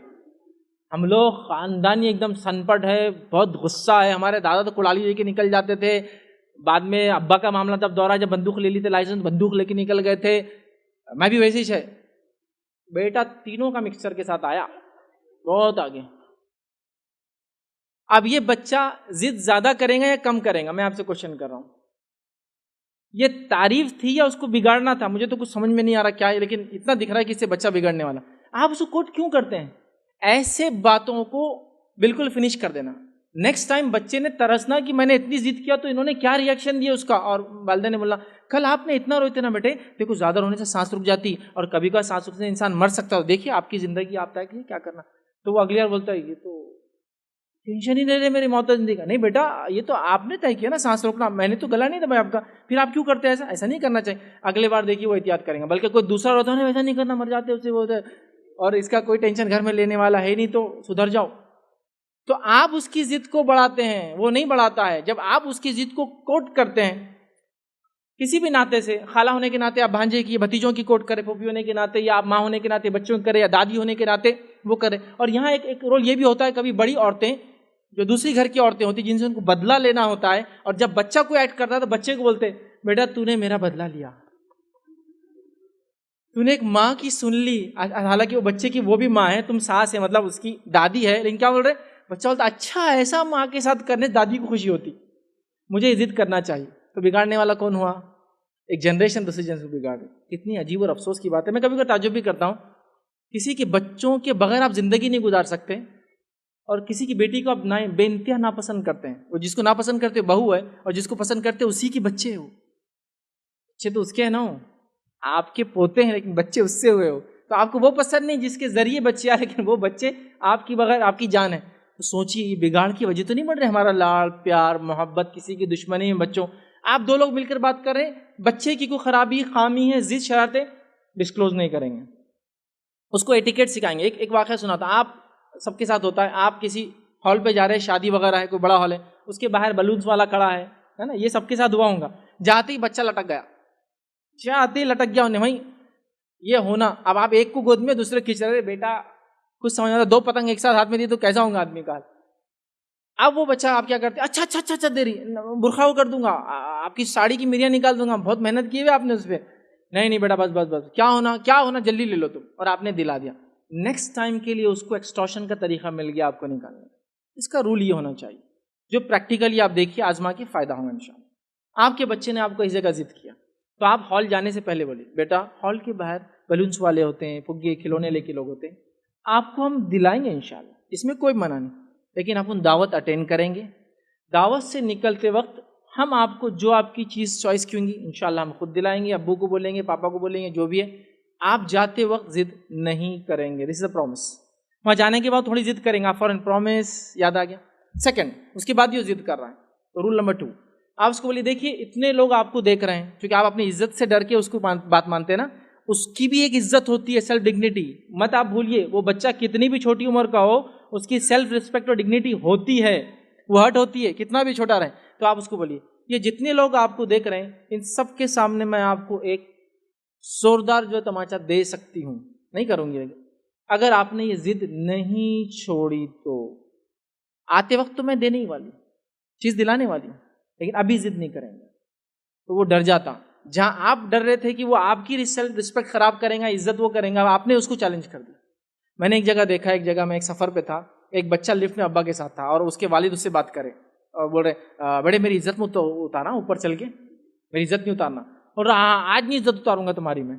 ہم لوگ خاندانی ایک دم سنپٹ ہے, بہت غصہ ہے. ہمارے دادا تو کڑالی لے کے نکل جاتے تھے, بعد میں ابا کا معاملہ جب دورہ جب بندوق لے لی تھے, لائسنس بندوق لے کے نکل گئے تھے. میں بھی ویسے ہی ہے. بیٹا تینوں کا مکسچر کے ساتھ آیا, بہت آگے. اب یہ بچہ ضد زیادہ کرے گا یا کم کرے گا, میں آپ سے کوشچن کر رہا ہوں. یہ تعریف تھی یا اس کو بگاڑنا تھا, مجھے تو کچھ سمجھ میں نہیں آ رہا کیا ہے, لیکن اتنا دکھ رہا ہے کہ اس سے بچہ بگڑنے والا. آپ اس کو کوٹ کیوں کرتے ہیں؟ ایسے باتوں کو بالکل فنش کر دینا. نیکسٹ ٹائم بچے نے ترسنا کہ میں نے اتنی ضد کیا تو انہوں نے کیا ریئیکشن دیا اس کا, اور والدہ نے بولا کل آپ نے اتنا روتے نا بیٹے, دیکھو زیادہ رونے سے سانس رک جاتی اور کبھی کبھار سانس رکنے سے انسان مر سکتا ہے, دیکھیے آپ کی زندگی آپ طے کیے کیا کرنا. تو وہ اگلی بار بولتا ہے یہ تو ٹینشن ہی نہیں رہے میری موت زندگی کا. نہیں بیٹا یہ تو آپ نے طے کیا نا سانس روکنا, میں نے تو گلا نہیں دبایا آپ کا, پھر آپ کیوں کرتے ہیں ایسا؟ ایسا نہیں کرنا چاہیے. اگلی بار دیکھیے وہ احتیاط کریں گے. بلکہ کوئی دوسرا ہوتا ہے ویسا نہیں کرنا, مر جاتے اس سے وہ اور اس کا کوئی ٹینشن گھر میں لینے والا ہے نہیں تو سدھر جاؤ. تو آپ اس کی ضد کو بڑھاتے ہیں, وہ نہیں بڑھاتا ہے. جب آپ اس کی ضد کو کوٹ کرتے ہیں کسی بھی ناطے سے, خالہ ہونے کے ناطے آپ بھانجے کی بھتیجوں کی کوٹ کرے, پھوپھی ہونے کے ناطے یا آپ ماں ہونے کے ناطے بچوں کی کرے, یا دادی ہونے کے ناطے وہ کرے. اور یہاں ایک رول یہ بھی ہوتا ہے, کبھی بڑی عورتیں جو دوسری گھر کی عورتیں ہوتی ہیں جن سے ان کو بدلہ لینا ہوتا ہے, اور جب بچہ کو ایڈ کرتا ہے تو بچے کو بولتے بیٹا تو نے میرا بدلہ لیا, تو نے ایک ماں کی سن لی. حالانکہ وہ بچے کی وہ بھی ماں ہے, تم ساس ہے مطلب اس کی دادی ہے, لیکن کیا بول رہے بچہ بولتا اچھا ایسا ماں کے ساتھ کرنے دادی کو خوشی ہوتی, مجھے ضد کرنا چاہیے. تو بگاڑنے والا کون ہوا؟ ایک جنریشن دوسری جنریشن کو بگاڑ. کتنی عجیب اور افسوس کی بات ہے. میں کبھی کبھی تعجب بھی کرتا ہوں, کسی کے بچوں کے بغیر آپ زندگی نہیں گزار سکتے, اور کسی کی بیٹی کو آپ بے انتہا ناپسند کرتے ہیں. وہ جس کو ناپسند کرتے بہو ہے, اور جس کو پسند کرتے اسی کے بچے ہو. بچے تو اس کے ہیں نا, آپ کے پوتے ہیں لیکن بچے اس سے ہوئے ہو. تو آپ کو وہ پسند نہیں جس کے ذریعے بچے آئے, لیکن وہ بچے آپ کی بغیر آپ کی جان ہے. تو سوچیے یہ بگاڑ کی وجہ تو نہیں بن رہے ہمارا لاڑ پیار محبت, کسی کی دشمنی میں بچوں. آپ دو لوگ مل کر بات کر رہے ہیں, بچے کی کوئی خرابی خامی ہے, ضد شرارتیں ڈسکلوز نہیں کریں گے, اس کو ایٹیکیٹ سکھائیں گے. ایک واقعہ سنا تھا, آپ سب کے ساتھ ہوتا ہے, آپ کسی ہال پہ جا رہے ہیں, شادی وغیرہ ہے, کوئی بڑا ہال ہے, اس کے باہر بلونس والا کھڑا ہے نا, یہ سب کے ساتھ ہوا ہوگا. جاتے ہی بچہ لٹک گیا, جاتے ہی لٹک گیا انہیں, وہیں یہ ہونا. اب آپ ایک کو گود میں دوسرے کھینچ رہے, بیٹا کچھ سمجھ آتا, 2 پتنگ ایک ساتھ ہاتھ میں دی تو کیسا ہوگا آدمی کا. اب وہ بچہ آپ کیا کرتے, اچھا اچھا اچھا اچھا دے رہی, برقع وہ کر دوں گا, آپ کی ساڑی کی مریاں نکال دوں گا, بہت محنت کی ہوئی آپ نے اس پہ. نہیں بیٹا بس بس بس, کیا ہونا جلدی لے لو تم, اور آپ نے دلا دیا. نیکسٹ ٹائم کے لیے اس کو ایکسٹورشن کا طریقہ مل گیا آپ کو نکالنے. اس کا رول یہ ہونا چاہیے جو پریکٹیکلی آپ دیکھیے, آزما کے فائدہ ہوگا انشاءاللہ. آپ کے بچے نے آپ کو اس جگہ ضد کیا, تو آپ ہال جانے سے پہلے بولیے بیٹا ہال کے باہر بیلونس والے ہوتے ہیں, پھگے کھلونے لے کے لوگ ہوتے ہیں, آپ کو ہم دلائیں گے انشاءاللہ, اس میں کوئی منع نہیں, لیکن آپ ان دعوت اٹینڈ کریں گے. دعوت سے نکلتے وقت ہم آپ کو جو آپ کی چیز چوائس کیوں گی انشاءاللہ ہم خود دلائیں گے, ابو کو بولیں گے, پاپا کو بولیں گے, جو بھی ہے. آپ جاتے وقت ضد نہیں کریں گے, دس از اے پرومس. وہاں جانے کے بعد تھوڑی ضد کریں گے, آپ فوراً پرومس یاد آ گیا. سیکنڈ, اس کے بعد یہ ضد کر رہا ہے تو رول نمبر 2 آپ اس کو بولیے دیکھیے اتنے لوگ آپ کو دیکھ رہے ہیں, کیونکہ آپ اپنی عزت سے ڈر کے اس کو بات مانتے ہیں نا, اس کی بھی ایک عزت ہوتی ہے, سیلف ڈگنیٹی. مت آپ بھولیے, وہ بچہ کتنی بھی چھوٹی عمر کا ہو اس کی سیلف رسپیکٹ اور ڈگنیٹی ہوتی ہے, وہ ہرٹ ہوتی ہے کتنا بھی چھوٹا رہے. تو آپ اس کو بولیے یہ جتنے لوگ آپ کو دیکھ رہے ہیں ان سب کے سامنے میں آپ کو ایک زوردار جو تماچا دے سکتی ہوں, نہیں کروں گی, اگر آپ نے یہ ضد نہیں چھوڑی تو آتے وقت تو میں دینے ہی والی چیز دلانے والی ہوں, لیکن ابھی ضد نہیں کریں گے. تو وہ ڈر جاتا, جہاں آپ ڈر رہے تھے کہ وہ آپ کی سیلف رسپیکٹ خراب کریں گا, عزت وہ کریں گا, آپ نے اس کو چیلنج کر دیا. میں نے ایک جگہ دیکھا, ایک جگہ میں ایک سفر پہ تھا, ایک بچہ لفٹ میں ابا کے ساتھ تھا اور اس کے والد اس سے بات کرے اور بول رہے بڑے میری عزت میں تو اتارنا اوپر چل کے, میری عزت نہیں اتارنا, اور آج نہیں عزت اتاروں گا تمہاری میں.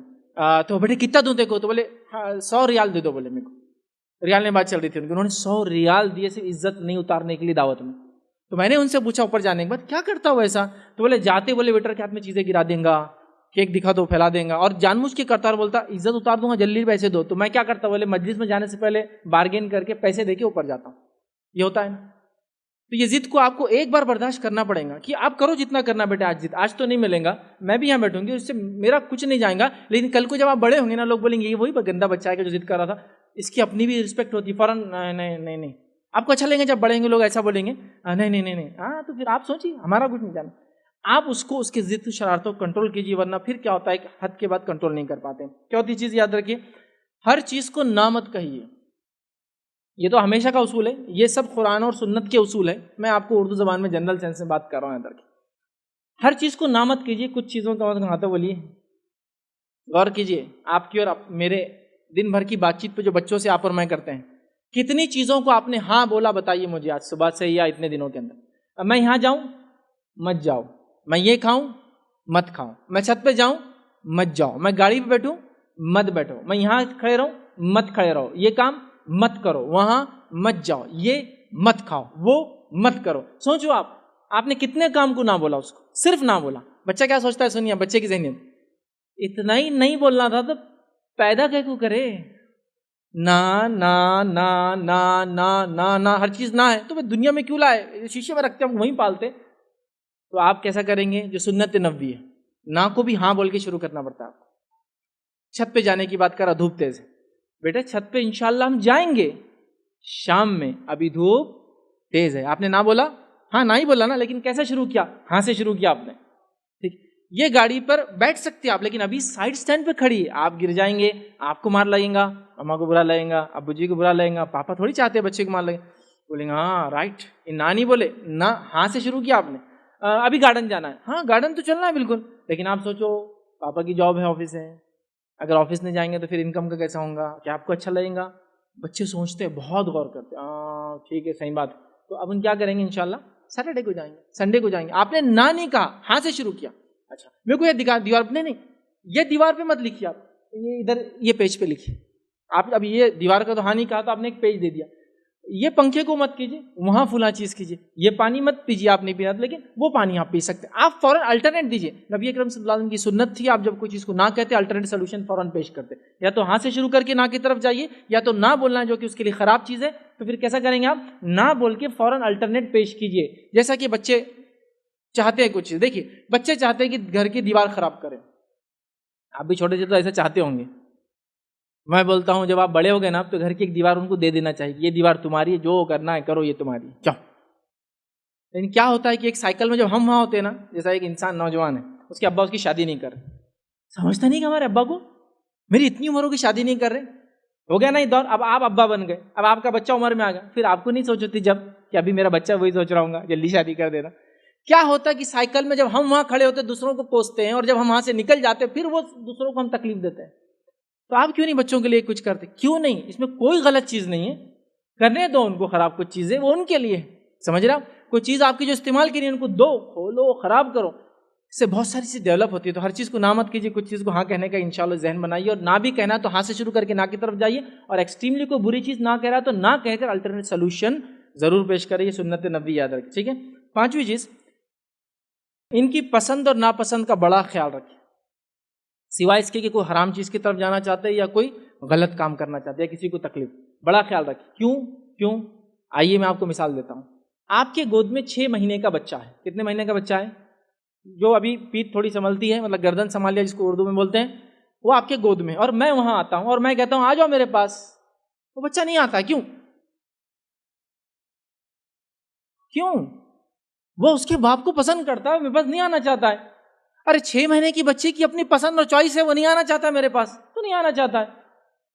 تو بیٹے کتنا دوں دیکھو, تو بولے 100 ریال دے دو, بولے میرے کو. ریال میں بات چل رہی تھی انہوں نے 100 ریال دیے صرف عزت نہیں اتارنے کے لیے دعوت میں. تو میں نے ان سے پوچھا اوپر جانے کے بعد کیا کرتا ہو ایسا, تو بولے جاتے بولے ویٹر کے ہاتھ میں چیزیں گرا دیں گا, کیک دکھا دو پھیلا دیں گا, اور جان بوجھ کے کرتا اور بولتا عزت اتار دوں گا جلدی پیسے دو. تو میں کیا کرتا ہوں, بولے مجلس میں جانے سے پہلے بارگین کر کے پیسے دے کے اوپر جاتا ہوں. یہ ہوتا ہے نا. تو یہ ضد کو آپ کو ایک بار برداشت کرنا پڑے گا کہ آپ کرو جتنا کرنا بیٹا, آج ضد آج تو نہیں ملیں گا, میں بھی یہاں بیٹھوں گی, اس سے میرا کچھ نہیں جائیں گا, لیکن کل کو جب آپ بڑے ہوں گے نا لوگ بولیں گے یہ وہی گندا بچہ ہے کہ جو ضد کر رہا تھا, اس کی اپنی بھی رسپیکٹ ہوتی ہے, فوراً نہیں آپ کو اچھا لیں گے. جب بڑھیں گے لوگ ایسا بولیں گے نہیں, ہاں تو پھر آپ سوچیے ہمارا کچھ نہیں جانا. آپ اس کو اس کی ضد شرارتوں کو کنٹرول کیجیے, ورنہ پھر کیا ہوتا ہے کہ حد کے بعد کنٹرول نہیں کر پاتے. کیا ہوتی چیز یاد رکھیے, ہر چیز کو نہ مت کہیے. یہ تو ہمیشہ کا اصول ہے, یہ سب قرآن اور سنت کے اصول ہے. میں آپ کو اردو زبان میں جنرل سینس میں بات کر رہا ہوں یاد رکھیے. ہر چیز کو نہ مت کیجیے. کچھ چیزوں کا مطلب ہاتھوں بولیے, غور کیجیے. آپ کی اور میرے دن بھر کی بات چیت پہ جو بچوں سے آپ اور میں کرتے ہیں, کتنی چیزوں کو آپ نے ہاں بولا بتائیے مجھے آج صبح سے یا اتنے دنوں کے اندر. اب میں یہاں جاؤں مت جاؤ, میں یہ کھاؤں مت کھاؤ, میں چھت پہ جاؤں مت جاؤ, میں گاڑی پہ بیٹھوں مت بیٹھو, میں یہاں کھڑے رہوں مت کھڑے رہو, یہ کام مت کرو, وہاں مت جاؤ, یہ مت کھاؤ, وہ مت کرو. سوچو آپ نے کتنے کام کو نہ بولا, اس کو صرف نہ بولا. بچہ کیا سوچتا ہے, سنیے بچے کی ذہنیت, اتنا ہی نہیں بولنا تھا تو پیدا کیا کو کرے, نہ ہر چیز نہ ہے تو دنیا میں کیوں لائے, شیشے میں رکھتے ہم وہیں پالتے. تو آپ کیسا کریں گے, جو سنت نبوی ہے, نہ کو بھی ہاں بول کے شروع کرنا پڑتا ہے آپ کو. چھت پہ جانے کی بات کرا, دھوپ تیز ہے, بیٹا چھت پہ انشاءاللہ ہم جائیں گے شام میں, ابھی دھوپ تیز ہے. آپ نے نہ بولا, ہاں نہ ہی بولا نا, لیکن کیسے شروع کیا, ہاں سے شروع کیا آپ نے. ٹھیک, یہ گاڑی پر بیٹھ سکتے آپ, لیکن ابھی سائڈ سٹینڈ پہ کھڑی, آپ گر جائیں گے, آپ کو مار لگیں گا, ماما کو برا لگیں گا, ابو جی کو برا لگیں گا, پاپا تھوڑی چاہتے ہیں بچے کو مار لگیں. بولیں گے ہاں رائٹ, نہ نہیں بولے, نہ ہاں سے شروع کیا آپ نے. ابھی گارڈن جانا ہے, ہاں گارڈن تو چلنا ہے بالکل, لیکن آپ سوچو پاپا کی جاب ہے, آفس ہے, اگر آفس نہیں جائیں گے تو پھر انکم کا کیسا ہوگا, کیا آپ کو اچھا لگے گا. بچے سوچتے ہیں, بہت غور کرتے ہیں, ہاں ٹھیک ہے صحیح بات. تو اب ہم کیا کریں گے, انشاءاللہ سیٹرڈے کو جائیں گے, سنڈے کو جائیں گے. آپ نے نہ نہیں کہا, ہاں سے شروع کیا. اچھا میرے کو یہ دیوار پہ نہیں, یہ دیوار پہ مت لکھیے آپ, یہ ادھر یہ پیج پہ لکھیے. آپ اب یہ دیوار کا تو ہاں نہیں کہا, تو آپ نے ایک پیج دے دیا. یہ پنکھے کو مت کیجیے, وہاں فلاں چیز کیجیے. یہ پانی مت پیجیے, آپ نہیں پینا, لیکن وہ پانی آپ پی سکتے. آپ فوراً الٹرنیٹ دیجیے. نبی اکرم صلی اللہ علیہ وسلم کی سنت تھی, آپ جب کوئی چیز کو نہ کہتے الٹرنیٹ سولوشن فوراً پیش کرتے. یا تو ہاں سے شروع کر کے نہ کی طرف جائیے, یا تو نہ بولنا جو کہ اس کے لیے خراب چیز ہے, تو پھر کیسا کریں گے آپ, نہ بول کے فوراً الٹرنیٹ پیش کیجیے. جیسا کہ بچے چاہتے ہیں کچھ چیز, دیکھیے بچے چاہتے ہیں کہ گھر کی دیوار خراب کریں. آپ بھی چھوٹے سے تو ایسا چاہتے ہوں گے. میں بولتا ہوں جب آپ بڑے ہو گئے نا, تو گھر کی ایک دیوار ان کو دے دینا چاہیے, یہ دیوار تمہاری ہے, جو کرنا ہے کرو, یہ تمہاری ہے, جاؤ. لیکن کیا ہوتا ہے کہ ایک سائیکل میں جب ہم وہاں ہوتے ہیں نا, جیسا ایک انسان نوجوان ہے, اس کے ابا اس کی شادی نہیں کر رہے, سمجھتا نہیں کہ ہمارے ابا کو میری اتنی عمروں کی شادی نہیں کر رہے, ہو گیا نا یہ دور. اب آپ ابا بن گئے, اب آپ کا بچہ عمر میں آ گیا, پھر آپ کو نہیں سوچتی جب کہ ابھی میرا بچہ وہی سوچ رہا ہوں گا جلدی شادی کر دینا. کیا ہوتا ہے کہ سائیکل میں جب ہم وہاں کھڑے ہوتے دوسروں کو کوستے ہیں, اور جب ہم وہاں سے نکل جاتے پھر وہ دوسروں کو ہم تکلیف دیتے ہیں. تو آپ کیوں نہیں بچوں کے لیے کچھ کرتے, کیوں نہیں, اس میں کوئی غلط چیز نہیں ہے, کرنے دو ان کو خراب کچھ چیزیں, وہ ان کے لیے, سمجھ رہا. کوئی چیز آپ کی جو استعمال کے لیے ان کو دو, کھولو, خراب کرو. اس سے بہت ساری چیز ڈیولپ ہوتی ہے. تو ہر چیز کو نہ مت کیجیے, کچھ چیز کو ہاں کہنے کا انشاءاللہ ذہن بنائیے, اور نہ بھی کہنا تو ہاں سے شروع کر کے نہ کی طرف جائیے, اور ایکسٹریملی کوئی بری چیز نہ کہہ رہا تو نہ کہہ کر الٹرنیٹ سولوشن ضرور پیش کرے. یہ سنت نبوی یاد رکھیں, ٹھیک ہے. 5ویں چیز, ان کی پسند اور ناپسند کا بڑا خیال رکھیں, سوائے اس کے کہ کوئی حرام چیز کی طرف جانا چاہتے ہیں یا کوئی غلط کام کرنا چاہتے ہیں یا کسی کو تکلیف. بڑا خیال رکھیں. کیوں؟ آئیے میں آپ کو مثال دیتا ہوں. آپ کے گود میں 6 مہینے کا بچہ ہے. کتنے مہینے کا بچہ ہے؟ جو ابھی پیٹ تھوڑی سنبھلتی ہے, مطلب گردن سنبھال لیا جس کو اردو میں بولتے ہیں, وہ آپ کے گود میں, اور میں وہاں آتا ہوں اور میں کہتا ہوں آ جاؤ میرے پاس, وہ بچہ نہیں آتا. کیوں؟ وہ اس کے باپ کو پسند کرتا ہے, میرے پاس نہیں آنا چاہتا ہے. ارے 6 مہینے کی بچے کی اپنی پسند اور چوائس ہے, وہ نہیں آنا چاہتا ہے میرے پاس, تو نہیں آنا چاہتا ہے.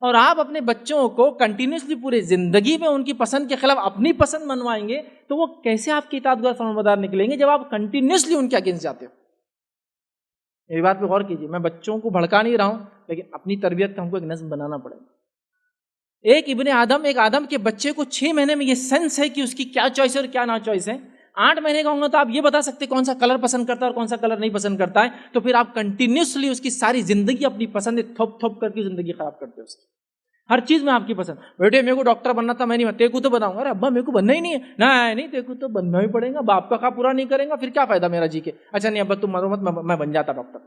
اور آپ اپنے بچوں کو کنٹینیوسلی پورے زندگی میں ان کی پسند کے خلاف اپنی پسند منوائیں گے تو وہ کیسے آپ کی اطاعت گزار فرمانبردار نکلیں گے جب آپ کنٹینیوسلی ان کے اگینسٹ جاتے ہو. میری بات پہ غور کیجیے, میں بچوں کو بھڑکا نہیں رہا ہوں, لیکن اپنی تربیت کا ہم کو ایک نظم بنانا پڑے گا. ایک آدم کے بچے کو 6 مہینے میں یہ سینس ہے کہ اس کی کیا چوائس ہے اور کیا نا چوائس ہے. 8 مہینے کا ہوں گا تو آپ یہ بتا سکتے کون سا کلر پسند کرتا ہے اور کون سا کلر نہیں پسند کرتا ہے. تو پھر آپ کنٹینیوسلی اس کی ساری زندگی اپنی پسند تھوپ کر کے زندگی خراب کرتے ہو اس کی. ہر چیز میں آپ کی پسند, بیٹے میرے کو ڈاکٹر بننا تھا, میں نہیں, تیرے کو تو بناؤں گا. ارے ابا میرے کو بننا ہی نہیں ہے. نہیں تیرے کو تو بننا ہی پڑے گا, باپ کا خواب پورا نہیں کریں گا پھر کیا فائدہ میرا جی کے. اچھا نہیں ابا تم مرو مت, میں بن جاتا ڈاکٹر.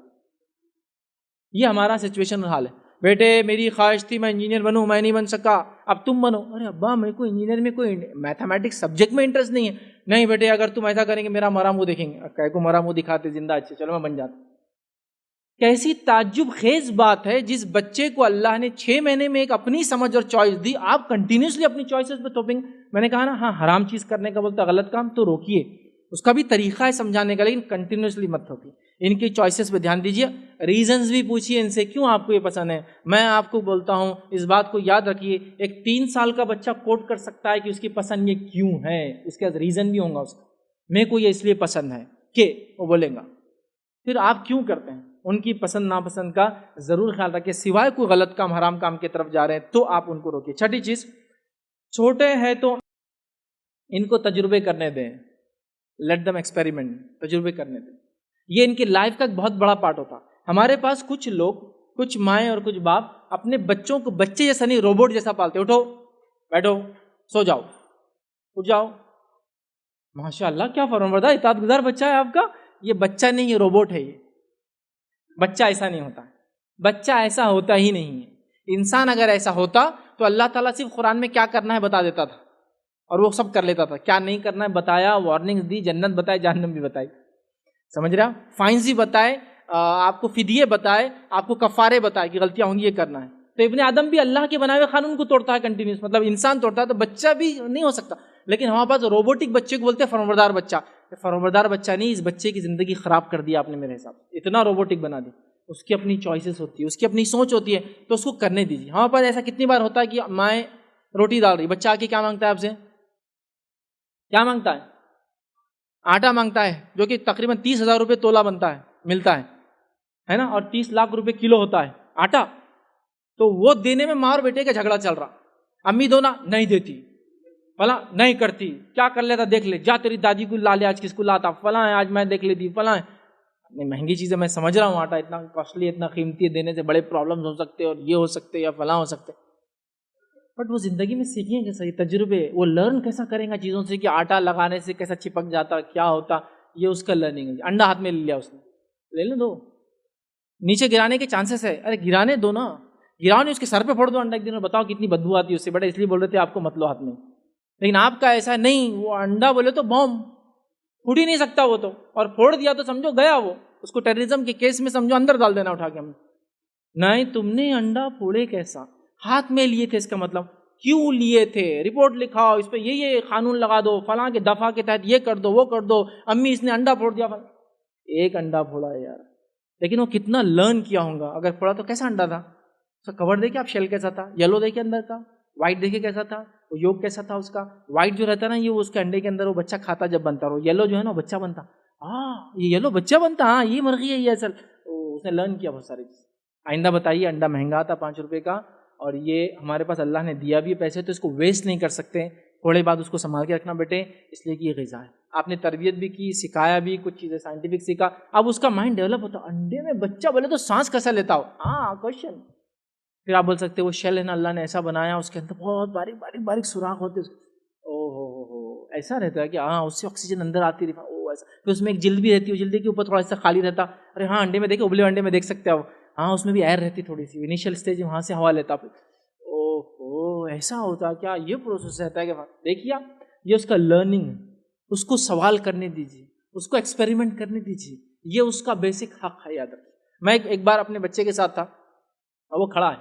یہ ہمارا سچویشن حال ہے. بیٹے میری خواہش تھی میں انجینئر بنوں, میں نہیں بن سکا, اب تم بنو. ارے ابا میرے کو انجینئر میں کوئی میتھمیٹکس سبجیکٹ میں انٹرسٹ نہیں ہے. نہیں بیٹے اگر تم ایسا کریں گے میرا مرا منہ دیکھیں گے. کہے کو مرا منہ دکھاتے زندہ اچھے, چلو میں بن جاتا. کیسی تعجب خیز بات ہے, جس بچے کو اللہ نے 6 مہینے میں ایک اپنی سمجھ اور چوائس دی, آپ کنٹینیوسلی اپنی چوائسز پہ تھوپیں گے. میں نے کہا نا, ہاں حرام چیز کرنے کا بولتا غلط کام تو روکیے, اس کا بھی طریقہ ہے سمجھانے کا, لیکن کنٹینیوسلی مت تھوپیے. ان کی چوائسز پہ دھیان دیجیے, ریزنز بھی پوچھیے ان سے کیوں آپ کو یہ پسند ہے. میں آپ کو بولتا ہوں اس بات کو یاد رکھیے, ایک 3 سال کا بچہ کوٹ کر سکتا ہے کہ اس کی پسند یہ کیوں ہے, اس کا ریزن بھی ہوگا اس کا, میرے کو یہ اس لیے پسند ہے کہ وہ بولے گا. پھر آپ کیوں کرتے ہیں, ان کی پسند ناپسند کا ضرور خیال رکھیں, سوائے کوئی غلط کام حرام کام کی طرف جا رہے ہیں تو آپ ان کو روکیے. 6ٹھی چیز, چھوٹے ہیں تو ان کو تجربے کرنے دیں, لیٹ دم ایکسپیریمنٹ, تجربے کرنے دیں. یہ ان کی لائف کا ایک بہت بڑا پارٹ ہوتا. ہمارے پاس کچھ لوگ, کچھ مائیں اور کچھ باپ اپنے بچوں کو بچے جیسا نہیں روبوٹ جیسا پالتے. اٹھو بیٹھو سو جاؤ اٹھ جاؤ, ماشاء اللہ کیا فرمانبردار اطاعت گزار بچہ ہے آپ کا. یہ بچہ نہیں, یہ روبوٹ ہے. یہ بچہ ایسا نہیں ہوتا, بچہ ایسا ہوتا ہی نہیں ہے. انسان اگر ایسا ہوتا تو اللہ تعالیٰ صرف قرآن میں کیا کرنا ہے بتا دیتا تھا اور وہ سب کر لیتا تھا. کیا نہیں کرنا ہے بتایا, وارننگز دی, جنت بتائی, جہنم بھی بتائی, سمجھ رہا, فائنز بھی بتائے, آپ کو فدیے بتائے, آپ کو کفارے بتائے کہ غلطیاں ہوں گی یہ کرنا ہے. تو ابن آدم بھی اللہ کے بنائے ہوئے قانون کو توڑتا ہے کنٹینیوس, مطلب انسان توڑتا ہے, تو بچہ بھی نہیں ہو سکتا. لیکن ہمارے پاس روبوٹک بچے کو بولتے ہیں فرمانبردار بچہ. فرمانبردار بچہ نہیں, اس بچے کی زندگی خراب کر دیا آپ نے میرے حساب سے, اتنا روبوٹک بنا دی. اس کی اپنی چوائسیز ہوتی ہے, اس کی اپنی سوچ ہوتی ہے, تو اس کو کرنے دیجیے. ہمارے پاس ایسا کتنی بار ہوتا ہے کہ مائیں روٹی ڈال رہی, بچہ آ کے کیا مانگتا ہے آپ سے, کیا مانگتا ہے, آٹا مانگتا ہے, جو کہ تقریباً 30,000 روپے تولہ بنتا ہے, ملتا ہے نا, اور 30 لاکھ روپے کلو ہوتا ہے آٹا. تو وہ دینے میں ماں اور بیٹے کا جھگڑا چل رہا. امی دونا نہیں دیتی, فلاں نہیں کرتی, کیا کر لیتا دیکھ لے, جا تیری دادی کو لا لے, آج کس کو لاتا, فلاں ہے آج میں دیکھ لیتی, فلاں ہے. مہنگی چیز ہے میں سمجھ رہا ہوں, آٹا اتنا کاسٹلی, اتنا قیمتی ہے, دینے سے بڑے پرابلمز ہو سکتے اور یہ ہو سکتے یا فلاں ہو سکتے. بٹ وہ زندگی میں سیکھیں گے صحیح تجربے, وہ لرن کیسا کریں گا چیزوں سے کہ آٹا لگانے سے کیسا چپک جاتا, کیا ہوتا, یہ اس کا لرننگ ہے. انڈا ہاتھ میں لے لیا اس نے, لے لیں دو, نیچے گرانے کے چانسز ہے, ارے گرانے دو نا, گراؤ نہیں, اس کے سر پہ پھوڑ دو انڈا ایک دن میں, بتاؤ کتنی بدبو آتی ہے اس سے. بیٹا اس لیے بول رہے تھے آپ کو مت لو ہاتھ میں, لیکن آپ کا ایسا نہیں, وہ انڈا بولے تو بوم پھوٹ ہی نہیں سکتا وہ تو, اور پھوڑ دیا تو سمجھو گیا وہ, اس کو ٹیررزم کے کیس میں سمجھو اندر ڈال دینا اٹھا کے. ہم نہیں, تم نے انڈا پھوڑے کیسا, ہاتھ میں لیے تھے, اس کا مطلب کیوں لیے تھے, رپورٹ لکھاؤ, اس پہ یہ قانون لگا دو, فلاں کے دفعہ کے تحت یہ کر دو, وہ کر دو, امی اس نے انڈا پھوڑ دیا. ایک انڈا پھوڑا ہے یار, لیکن وہ کتنا لرن کیا ہوگا. اگر پھوڑا تو کیسا انڈا تھا, اس کا کور دیکھے آپ, شیل کیسا تھا, یلو دیکھے اندر کا, وائٹ دیکھے کیسا تھا, وہ یوگ کیسا تھا اس کا. وائٹ جو رہتا نا یہ اس کے انڈے کے اندر وہ بچہ کھاتا جب بنتا, اور یلو جو ہے نا بچہ بنتا. ہاں یہ یلو بچہ بنتا, ہاں یہ مرغی ہے یہ اصل. اس نے لرن کیا بہت ساری چیز. آئندہ بتائیے, انڈا مہنگا تھا 5 روپے کا, اور یہ ہمارے پاس اللہ نے دیا بھی پیسے, تو اس کو ویسٹ نہیں کر سکتے. تھوڑے بعد اس کو سنبھال کے رکھنا بیٹے, اس لیے کہ یہ غذا ہے. آپ نے تربیت بھی کی, سکھایا بھی, کچھ چیزیں سائنٹیفک سیکھا, اب اس کا مائنڈ ڈیولپ ہوتا. انڈے میں بچہ بولے تو سانس کیسا لیتا ہو, ہاں کوشچن. پھر آپ بول سکتے وہ شیل ہے نا اللہ نے ایسا بنایا, اس کے اندر بہت باریک باریک باریک سوراخ ہوتے, او ہو ایسا رہتا ہے کہ ہاں اس سے آکسیجن اندر آتی رہی, او ایسا. پھر اس میں ایک جلد بھی رہتی ہے, جلد کے اوپر تھوڑا سا خالی رہتا. ارے ہاں انڈے میں دیکھے, ابلے انڈے میں دیکھ سکتے ہو, ہاں اس میں بھی ایئر رہتی تھوڑی سی, انیشیل اسٹیج وہاں سے ہوا لیتا. او ایسا ہوتا کیا, یہ پروسیس رہتا ہے کہ دیکھیے یہ اس کا لرننگ ہے, اس کو سوال کرنے دیجیے, اس کو ایکسپیریمنٹ کرنے دیجیے, یہ اس کا بیسک حق ہے, یاد رکھیے. میں ایک بار اپنے بچے کے ساتھ تھا اور وہ کھڑا ہے,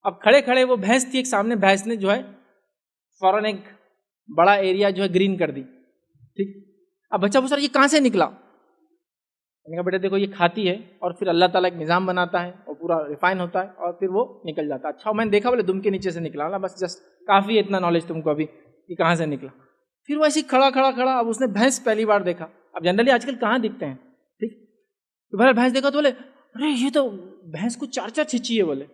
اب کھڑے کھڑے وہ بھینس تھی ایک سامنے, بھینس نے جو ہے فوراً ایک بڑا ایریا جو ہے گرین کر دی, ٹھیک. اب بچہ پوچھ رہا یہ کہاں سے نکلا, میں نے کہا بیٹا دیکھو یہ کھاتی ہے اور پھر اللہ تعالیٰ ایک نظام بناتا ہے اور پورا ریفائن ہوتا ہے اور پھر وہ نکل جاتا ہے. اچھا میں نے دیکھا بولے دم کے نیچے سے نکلا, بس جسٹ کافی ہے اتنا نالج تم کو ابھی کہ کہاں سے نکلا. پھر وہ ایسے کھڑا, اب اس نے بھینس پہلی بار دیکھا. اب جنرلی آج کل کہاں دکھتے ہیں, ٹھیک. تو بھائی بھینس دیکھا تو بولے ارے یہ تو بھینس کو 4 چھچی ہے. بولے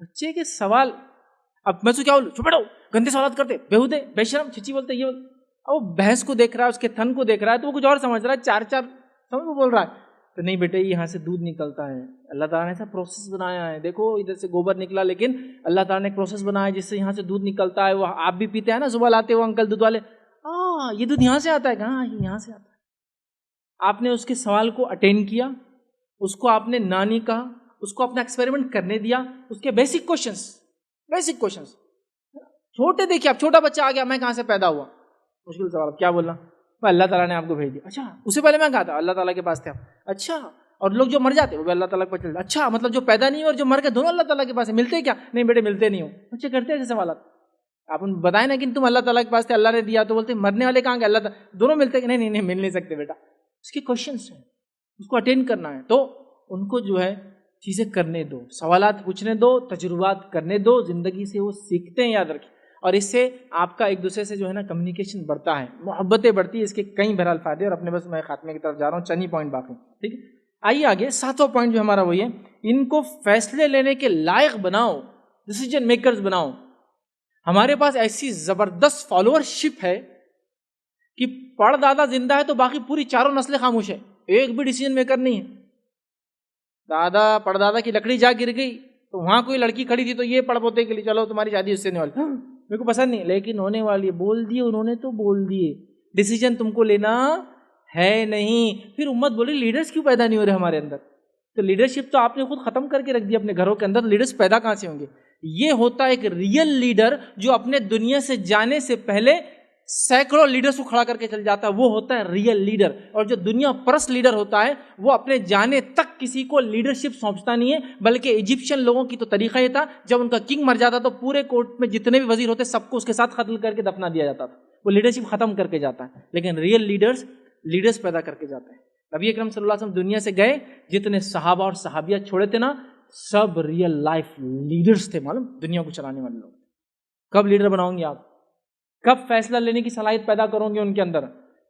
بچے کے سوال, اب میں تو کیا بولوں, چھو بیٹھو گندے سوالات کرتے, بیہودے بے شرم, چھچی بولتے یہ. اب وہ بھینس کو دیکھ رہا ہے, اس کے تھن کو دیکھ رہا ہے, تو وہ کچھ اور سمجھ رہا ہے, 4 سمجھ وہ بول رہا ہے. تو نہیں بیٹے یہاں سے دودھ نکلتا ہے, اللہ تعالیٰ نے ایسا پروسیس بنایا ہے, دیکھو ادھر سے گوبر نکلا لیکن اللہ تعالیٰ نے ایک پروسیس بنایا ہے جس سے یہاں سے دودھ نکلتا ہے. وہ آپ بھی پیتے ہیں نا, صبح لاتے ہو انکل دودھ والے, ہاں یہ دودھ یہاں سے آتا ہے, کہاں یہاں سے آتا ہے. آپ نے اس کے سوال کو اٹینڈ کیا, اس کو آپ نے نانی کہا, اس کو اپنا ایکسپیریمنٹ کرنے دیا, اس کے بیسک کوشچنس چھوٹے. دیکھیے اب چھوٹا بچہ آ گیا, میں کہاں سے پیدا ہوا, مشکل سوال, کیا بولنا, اللہ تعالیٰ نے آپ کو بھیج دیا. اچھا اسے پہلے میں کہا تھا اللہ تعالیٰ کے پاس تھے آپ, اچھا. اور لوگ جو مر جاتے وہ بھی اللہ تعالیٰ کے پاس چلتے, اچھا مطلب جو پیدا نہیں اور جو مر گئے دونوں اللہ تعالیٰ کے پاس ہیں, ملتے کیا, نہیں بیٹے ملتے نہیں ہو. بچے کرتے ایسے سوالات, آپ بتائیں نا کہ تم اللہ تعالیٰ کے پاس تھے, اللہ نے دیا, تو بولتے مرنے والے کہاں گئے, اللہ تعالیٰ دونوں ملتے کہ نہیں مل نہیں سکتے بیٹا. اس کے کوشچنس ہیں, اس کو اٹینڈ کرنا ہے, تو ان کو جو ہے چیزیں کرنے دو, سوالات پوچھنے دو, تجربات کرنے دو, زندگی سے وہ سیکھتے ہیں, یاد رکھیں. اور اس سے آپ کا ایک دوسرے سے جو ہے نا کمیونیکیشن بڑھتا ہے, محبتیں بڑھتی ہیں. اس کے کئی بہرحال فائدے, اور اپنے بس میں خاتمے کی طرف جا رہا ہوں, چند ہی پوائنٹ باقی, ٹھیک ہے. آئیے آگے, 7واں پوائنٹ جو ہمارا وہی ہے, ان کو فیصلے لینے کے لائق بناؤ, ڈیسیجن میکرز بناؤ. ہمارے پاس ایسی زبردست فالوورشپ ہے کہ پڑ دادا زندہ ہے تو باقی پوری 4 نسلیں خاموش ہیں, ایک بھی ڈیسیجن میکر نہیں ہے. دادا پڑ دادا کی لکڑی جا گر گئی تو وہاں کوئی لڑکی کھڑی تھی تو یہ پڑ پوتے کے لیے چلو تمہاری شادی اس سے نہیں والی, میرے کو پسند نہیں, لیکن ہونے والی, بول دیے انہوں نے تو بول دیے, ڈیسیجن تم کو لینا ہے نہیں. پھر امت بولی لیڈرز کیوں پیدا نہیں ہو رہے ہمارے اندر, تو لیڈرشپ تو آپ نے خود ختم کر کے رکھ دی اپنے گھروں کے اندر, لیڈرز پیدا کہاں سے ہوں گے. یہ ہوتا ہے ایک ریئل لیڈر جو اپنے دنیا سے جانے سے پہلے سینکڑوں لیڈرز کو کھڑا کر کے چل جاتا ہے, وہ ہوتا ہے ریئل لیڈر. اور جو دنیا پرست لیڈر ہوتا ہے وہ اپنے جانے تک کسی کو لیڈرشپ سونپتا نہیں ہے, بلکہ ایجپشین لوگوں کی تو طریقہ یہ تھا, جب ان کا کنگ مر جاتا تو پورے کورٹ میں جتنے بھی وزیر ہوتے سب کو اس کے ساتھ قتل کر کے دفنا دیا جاتا تھا, وہ لیڈرشپ ختم کر کے جاتا ہے. لیکن ریئل لیڈرز پیدا کر کے جاتے ہیں. نبی اکرم صلی اللہ علیہ وسلم دنیا سے گئے, جتنے صحابہ اور صحابیہ چھوڑے تھے نا, سب ریئل لائف لیڈرز تھے, معلوم, دنیا کو چلانے والے لوگ. کب لیڈر بناؤں گے آپ, کب فیصلہ لینے کی صلاحیت پیدا کروں گے ان کے اندر.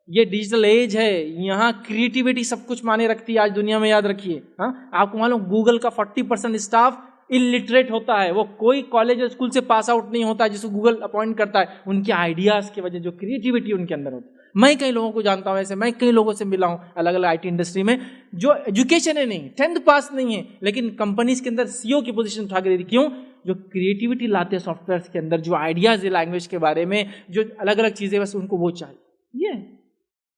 یہ ڈیجیٹل ایج ہے, یہاں کریٹیوٹی سب کچھ مانے رکھتی ہے آج دنیا میں, یاد رکھیے. ہاں آپ کو معلوم گوگل کا 40% اسٹاف الٹریٹ ہوتا ہے, وہ کوئی کالج اور اسکول سے پاس آؤٹ نہیں ہوتا جس کو گوگل اپوائنٹ کرتا ہے. ان کے آئیڈیاز کی وجہ, جو کریٹیوٹی ان کے اندر ہوتی ہے. میں کئی لوگوں کو جانتا ہوں ایسے, میں کئی لوگوں سے ملا ہوں الگ الگ IT انڈسٹری میں, جو ایجوکیشن ہے نہیں, 10th پاس نہیں ہے, لیکن کمپنیز کے اندر CEO کی پوزیشن اٹھا کے دے دی. کیوں؟ جو کریٹیوٹی لاتے ہیں سافٹ ویئرس کے اندر, جو آئیڈیاز ہے لینگویج کے بارے میں, جو الگ الگ چیزیں, بس ان کو وہ چاہیے. یہ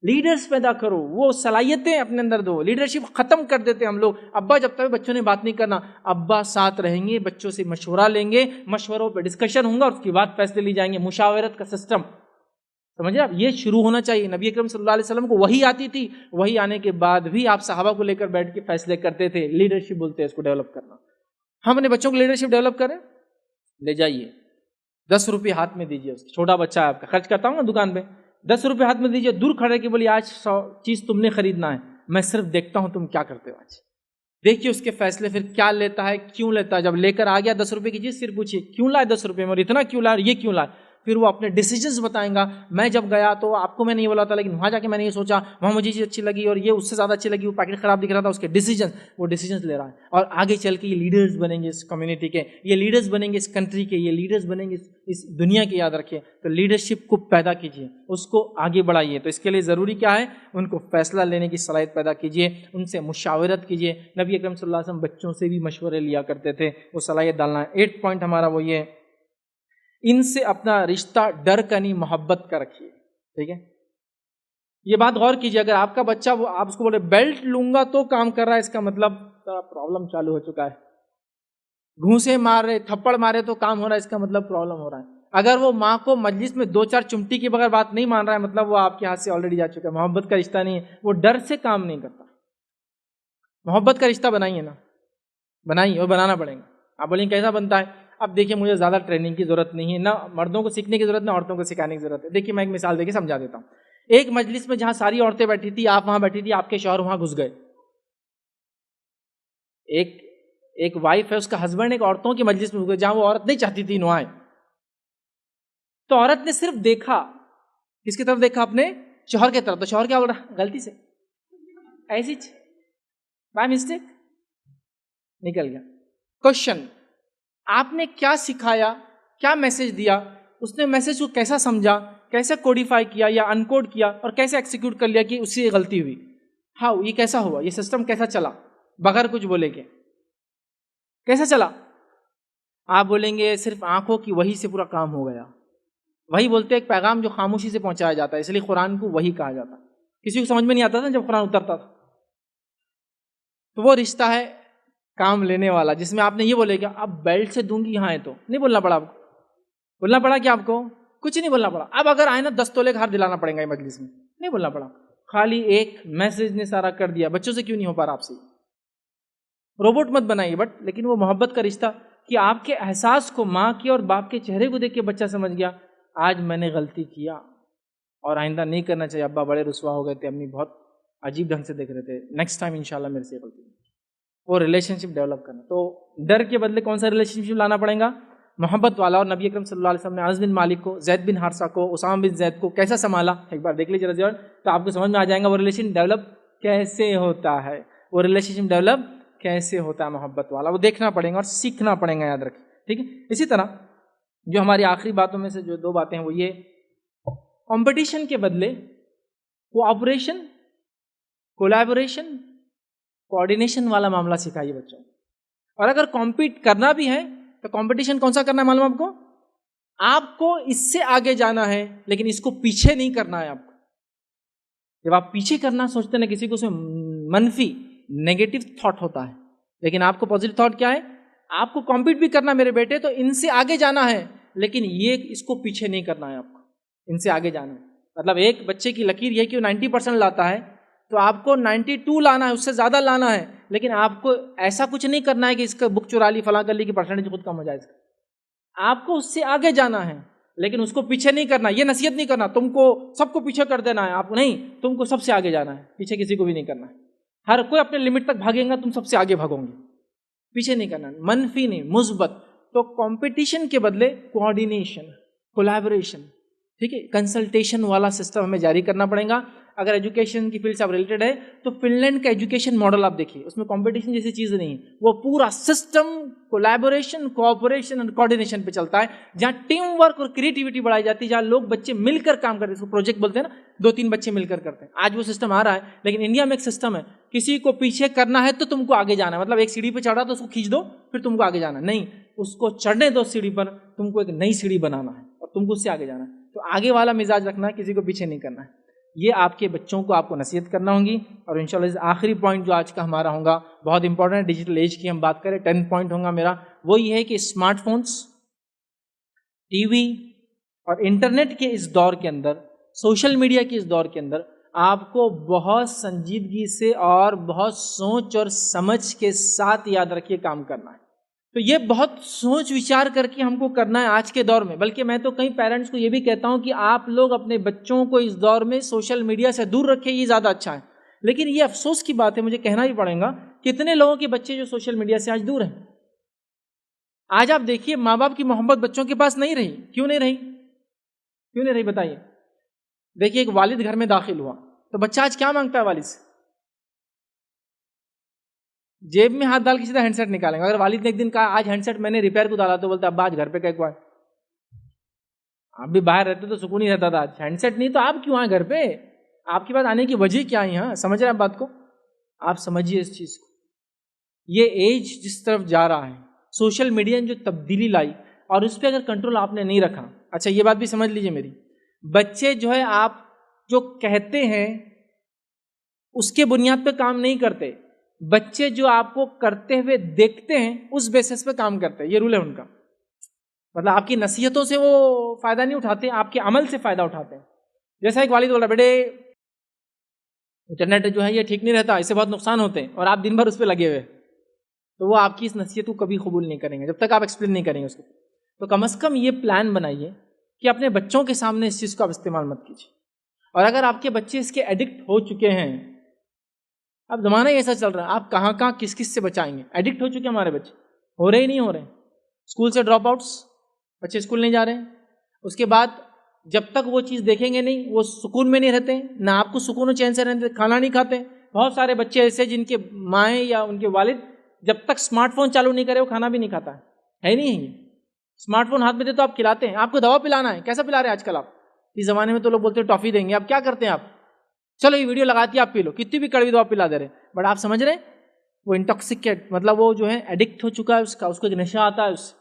لیڈرز پیدا کرو, وہ صلاحیتیں اپنے اندر دو. لیڈرشپ ختم کر دیتے ہیں ہم لوگ. ابا جب تک بچوں نے بات نہیں کرنا, ابا ساتھ رہیں گے, بچوں سے مشورہ لیں گے, مشوروں پہ ڈسکشن ہوں گا اور اس کے بعد فیصلے لی جائیں گے. مشاورت کا سسٹم سمجھے آپ, یہ شروع ہونا چاہیے. نبی اکرم صلی اللہ علیہ وسلم کو وحی آتی تھی, وحی آنے کے بعد بھی آپ صحابہ کو لے کر بیٹھ کے فیصلے کرتے تھے. لیڈرشپ بولتے ہیں اس کو ڈیولپ کرنا. ہم اپنے بچوں کو لیڈرشپ ڈیولپ کریں, لے جائیے 10 روپے ہاتھ میں دیجیے. چھوٹا بچہ ہے آپ کا, خرچ کرتا ہوں نا دکان پہ, 10 روپے ہاتھ میں دیجیے, دور کھڑے کے بولیے آج 100 چیز تم نے خریدنا ہے, میں صرف دیکھتا ہوں تم کیا کرتے ہو آج. دیکھیے اس کے فیصلے, پھر کیا لیتا ہے, کیوں لیتا ہے. جب لے کر آ گیا 10 روپے کی چیز, صرف پوچھیے کیوں لائے 10 روپے میں, اور اتنا کیوں لائے, یہ کیوں لائے. پھر وہ اپنے ڈیسیجنز بتائیں گا. میں جب گیا تو آپ کو میں نے یہ بولا تھا لیکن وہاں جا کے میں نے یہ سوچا, وہاں مجھے چیز اچھی لگی اور یہ اس سے زیادہ اچھی لگی, وہ پیکٹ خراب دکھ رہا تھا, اس کے وہ ڈیسیجنز لے رہا ہے. اور آگے چل کے یہ لیڈرز بنیں گے اس کمیونٹی کے, یہ لیڈرز بنیں گے اس کنٹری کے, یہ لیڈرز بنیں گے اس دنیا کے. یاد رکھیے, تو لیڈرشپ کو پیدا کیجیے, اس کو آگے بڑھائیے. تو اس کے لیے ضروری کیا ہے, ان کو فیصلہ لینے کی صلاحیت پیدا کیجیے, ان سے مشاورت کیجیے. نبی اکرم صلی اللہ علیہ وسلم بچوں سے بھی مشورے لیا کرتے تھے, وہ صلاحیت ڈالنا ہے. 8 پوائنٹ ہمارا وہ یہ, ان سے اپنا رشتہ ڈر کا نہیں محبت کا رکھیے. ٹھیک ہے, یہ بات غور کیجیے. اگر آپ کا بچہ وہ آپ اس کو بولے بیلٹ لوں گا تو کام کر رہا ہے, اس کا مطلب پرابلم چالو ہو چکا ہے. گھونسے مار رہے, تھپڑ مارے تو کام ہو رہا ہے, اس کا مطلب پرابلم ہو رہا ہے. اگر وہ ماں کو مجلس میں 2-4 چمٹی کے بغیر بات نہیں مان رہا ہے, مطلب وہ آپ کے ہاتھ سے آلریڈی جا چکا ہے. محبت کا رشتہ نہیں ہے, وہ ڈر سے کام نہیں کرتا. محبت کا رشتہ بنائیے نا, بنائیے, اور بنانا پڑے گا. آپ بولیں کیسا بنتا ہے؟ اب دیکھیے, مجھے زیادہ ٹریننگ کی ضرورت نہیں ہے, نہ مردوں کو سیکھنے کی ضرورت, نہ عورتوں کو سکھانے کی ضرورت ہے. دیکھیے میں ایک مثال دے کے سمجھا دیتا ہوں. ایک مجلس میں جہاں ساری عورتیں بیٹھی تھی, آپ وہاں بیٹھی تھی, آپ کے شوہر وہاں گھس گئے. ایک وائف ہے, اس کا ہسبینڈ ایک عورتوں کی مجلس میں گھس گئے جہاں وہ عورت نہیں چاہتی تھی نوائے. تو عورت نے صرف دیکھا, کس کی طرف دیکھا؟ اپنے شوہر کی طرف. تو شوہر کیا بول رہا؟ غلطی سے, ایسی بائی مسٹیک نکل گیا. کوشچن, آپ نے کیا سکھایا, کیا میسج دیا, اس نے میسج کو کیسا سمجھا, کیسے کوڈیفائی کیا یا انکوڈ کیا, اور کیسے ایکسیکیوٹ کر لیا کہ اس سے غلطی ہوئی. ہاؤ, یہ کیسا ہوا, یہ سسٹم کیسا چلا بغیر کچھ بولے کے, کیسا چلا؟ آپ بولیں گے صرف آنکھوں کی وحی سے پورا کام ہو گیا. وہی بولتے ایک پیغام جو خاموشی سے پہنچایا جاتا ہے, اس لیے قرآن کو وہی کہا جاتا. کسی کو سمجھ میں نہیں آتا تھا جب قرآن اترتا تھا. تو وہ رشتہ ہے کام لینے والا, جس میں آپ نے یہ بولے کہ اب بیلٹ سے دوں گی یہاں ہے, تو نہیں بولنا پڑا آپ کو. بولنا پڑا کہ آپ کو کچھ نہیں بولنا پڑا. اب اگر آئے نا 10 تولے کا ہار دلانا پڑے گا یہ مجلس میں, نہیں بولنا پڑا. خالی ایک میسج نے سارا کر دیا. بچوں سے کیوں نہیں ہو پا رہا آپ سے؟ روبوٹ مت بنائیے, بٹ لیکن وہ محبت کا رشتہ کہ آپ کے احساس کو, ماں کے اور باپ کے چہرے کو دیکھ کے بچہ سمجھ گیا آج میں نے غلطی کیا اور آئندہ نہیں کرنا چاہیے. ابا بڑے رسوا ہو گئے تھے, امی بہت عجیب ڈھنگ سے دیکھ رہے تھے, نیکسٹ ٹائم انشاءاللہ میرے سے غلطی. وہ ریلیشن شپ ڈیولپ کرنا. تو ڈر کے بدلے کون سا ریلیشن شپ لانا پڑے گا؟ محبت والا. اور نبی اکرم صلی اللہ علیہ وسلم نے انس بن مالک کو, زید بن حارثہ کو, اسامہ بن زید کو کیسا سنبھالا, ایک بار دیکھ لیجیے رضی اللہ, تو آپ کو سمجھ میں آ جائے گا وہ ریلیشن ڈیولپ کیسے ہوتا ہے. وہ ریلیشن شپ ڈیولپ کیسے ہوتا ہے محبت والا, وہ دیکھنا پڑے گا اور سیکھنا پڑے گا, یاد رکھیں. ٹھیک ہے. اسی طرح جو ہماری آخری باتوں میں سے جو 2 باتیں ہیں وہ یہ, کمپٹیشن کے بدلے کوآپریشن, کولیبوریشن, کوآرڈینیشن والا معاملہ سکھائیے بچوں. اور اگر کمپیٹ کرنا بھی ہے تو کمپٹیشن کون سا کرنا ہے معلوم آپ کو اس سے آگے جانا ہے, لیکن اس کو پیچھے نہیں کرنا ہے. آپ کو جب آپ پیچھے کرنا سوچتے ہیں کسی کو, اس میں منفی نیگیٹو تھاٹ ہوتا ہے, لیکن آپ کو پازیٹو تھاٹ کیا ہے, آپ کو کمپیٹ بھی کرنا میرے بیٹے, تو ان سے آگے جانا ہے, لیکن یہ اس کو پیچھے نہیں کرنا ہے. آپ کو ان سے آگے جانا ہے. مطلب ایک بچے کی لکیر یہ کہ وہ 90% لاتا ہے, تو آپ کو 92 لانا ہے, اس سے زیادہ لانا ہے, لیکن آپ کو ایسا کچھ نہیں کرنا ہے کہ اس کا بک چرا لی, فلاں کر لی کہ پرسنٹیج خود کم ہو جائے. آپ کو اس سے آگے جانا ہے, لیکن اس کو پیچھے نہیں کرنا. یہ نصیحت نہیں کرنا تم کو سب کو پیچھے کر دینا ہے, آپ کو نہیں, تم کو سب سے آگے جانا ہے, پیچھے کسی کو بھی نہیں کرنا ہے. ہر کوئی اپنے لمٹ تک بھاگے گا, تم سب سے آگے بھاگو گے, پیچھے نہیں کرنا. منفی نہیں, مثبت. تو کمپٹیشن کے بدلے کوآرڈینیشن, کولیبوریشن, ٹھیک ہے, کنسلٹیشن والا سسٹم ہمیں جاری کرنا پڑے گا. اگر ایجوکیشن کی فیلڈ سے آپ ریلیٹڈ ہے تو فن لینڈ کا ایجوکیشن ماڈل آپ دیکھیے, اس میں کمپٹیشن جیسی چیز نہیں, وہ پورا سسٹم کولیبوریشن, کوآپریشن اور کوآرڈینیشن پہ چلتا ہے, جہاں ٹیم ورک اور کریٹیوٹی بڑھائی جاتی ہے, جہاں لوگ بچے مل کر کام کرتے ہیں, اس کو پروجیکٹ بولتے ہیں نا, 2-3 بچے مل کر کرتے ہیں. آج وہ سسٹم آ رہا ہے, لیکن انڈیا میں ایک سسٹم ہے, کسی کو پیچھے کرنا ہے تو تم کو آگے جانا ہے. مطلب ایک سیڑھی پہ چڑھا تو اس کو کھینچ دو, پھر تم کو آگے جانا نہیں, اس کو چڑھنے دو سیڑھی پر, تم کو ایک نئی سیڑھی بنانا ہے اور تم کو اس سے آگے جانا ہے. تو آگے والا مزاج رکھنا ہے, کسی کو پیچھے نہیں کرنا ہے. یہ آپ کے بچوں کو آپ کو نصیحت کرنا ہوگی. اور انشاءاللہ آخری پوائنٹ جو آج کا ہمارا ہوگا بہت امپورٹنٹ ہے, ڈیجیٹل ایج کی ہم بات کریں, 10 پوائنٹ ہوگا میرا, وہ یہ ہے کہ اسمارٹ فونس, ٹی وی اور انٹرنیٹ کے اس دور کے اندر, سوشل میڈیا کے اس دور کے اندر آپ کو بہت سنجیدگی سے اور بہت سوچ اور سمجھ کے ساتھ, یاد رکھیے, کام کرنا ہے. تو یہ بہت سوچ وچار کر کے ہم کو کرنا ہے آج کے دور میں. بلکہ میں تو کئی پیرنٹس کو یہ بھی کہتا ہوں کہ آپ لوگ اپنے بچوں کو اس دور میں سوشل میڈیا سے دور رکھیں, یہ زیادہ اچھا ہے. لیکن یہ افسوس کی بات ہے, مجھے کہنا ہی پڑے گا, کتنے لوگوں کے بچے جو سوشل میڈیا سے آج دور ہیں. آج آپ دیکھیے ماں باپ کی محبت بچوں کے پاس نہیں رہی. کیوں نہیں رہی؟ کیوں نہیں رہی بتائیے؟ دیکھیے ایک والد گھر میں داخل ہوا تو بچہ آج کیا مانگتا ہے والد سے؟ جیب میں ہاتھ ڈال کے سیدھا ہینڈ سیٹ نکالیں گے. اگر والد نے ایک دن کہا آج ہینڈ سیٹ میں نے ریپیئر کو ڈالا تو بولتا ابا آج گھر پہ کیا آپ بھی باہر رہتے تو سکون ہی رہتا تھا. آج ہینڈ سیٹ نہیں تو آپ کیوں آئے گھر پہ؟ آپ کے پاس آنے کی وجہ کیا ہے؟ ہاں سمجھ رہے ہیں آپ بات کو؟ آپ سمجھیے اس چیز کو. یہ ایج جس طرف جا رہا ہے, سوشل میڈیا نے جو تبدیلی لائی اور اس پہ اگر کنٹرول آپ نے نہیں رکھا. اچھا یہ بات بھی سمجھ لیجیے میری, بچے جو ہے آپ جو کہتے ہیں اس کے بنیاد پہ کام نہیں کرتے, بچے جو آپ کو کرتے ہوئے دیکھتے ہیں اس بیسس پہ کام کرتے ہیں. یہ رول ہے ان کا. مطلب آپ کی نصیحتوں سے وہ فائدہ نہیں اٹھاتے, آپ کے عمل سے فائدہ اٹھاتے ہیں. جیسا ایک والد بول رہا بیٹے انٹرنیٹ جو ہے یہ ٹھیک نہیں رہتا, اس سے بہت نقصان ہوتے ہیں, اور آپ دن بھر اس پہ لگے ہوئے, تو وہ آپ کی اس نصیحت کو کبھی قبول نہیں کریں گے جب تک آپ ایکسپلین نہیں کریں گے اس کو. تو کم از کم یہ پلان بنائیے کہ اپنے بچوں کے سامنے اس چیز کو آپ استعمال مت کیجیے. اور اگر آپ کے بچے اس کے ایڈکٹ ہو چکے ہیں, اب زمانہ ایسا چل رہا ہے, آپ کہاں کہاں کس کس سے بچائیں گے؟ ایڈکٹ ہو چکے ہمارے بچے, ہو رہے ہی نہیں ہو رہے. اسکول سے ڈراپ آؤٹس, بچے اسکول نہیں جا رہے ہیں. اس کے بعد جب تک وہ چیز دیکھیں گے نہیں وہ سکون میں نہیں رہتے, نہ آپ کو سکون و چین سے رہتے, کھانا نہیں کھاتے. بہت سارے بچے ایسے جن کے مائیں یا ان کے والد جب تک اسمارٹ فون چالو نہیں کرے وہ کھانا بھی نہیں کھاتا ہے نہیں ہے. اسمارٹ فون ہاتھ میں دے تو آپ کھلاتے ہیں. آپ کو دوا پلانا ہے, کیسا پلا رہے ہیں آج کل آپ؟ اس زمانے میں تو لوگ بولتے ہیں ٹافی دیں گے, آپ کیا کرتے ہیں آپ؟ چلو یہ ویڈیو لگاتی ہے آپ پی لو, کتنی بھی کڑوی دوا پلا دے رہے. بٹ آپ سمجھ رہے ہیں وہ انٹاکسیکیٹ, مطلب وہ جو ہے ایڈکٹ ہو چکا ہے اس کا, اس کو ایک نشہ آتا ہے. اس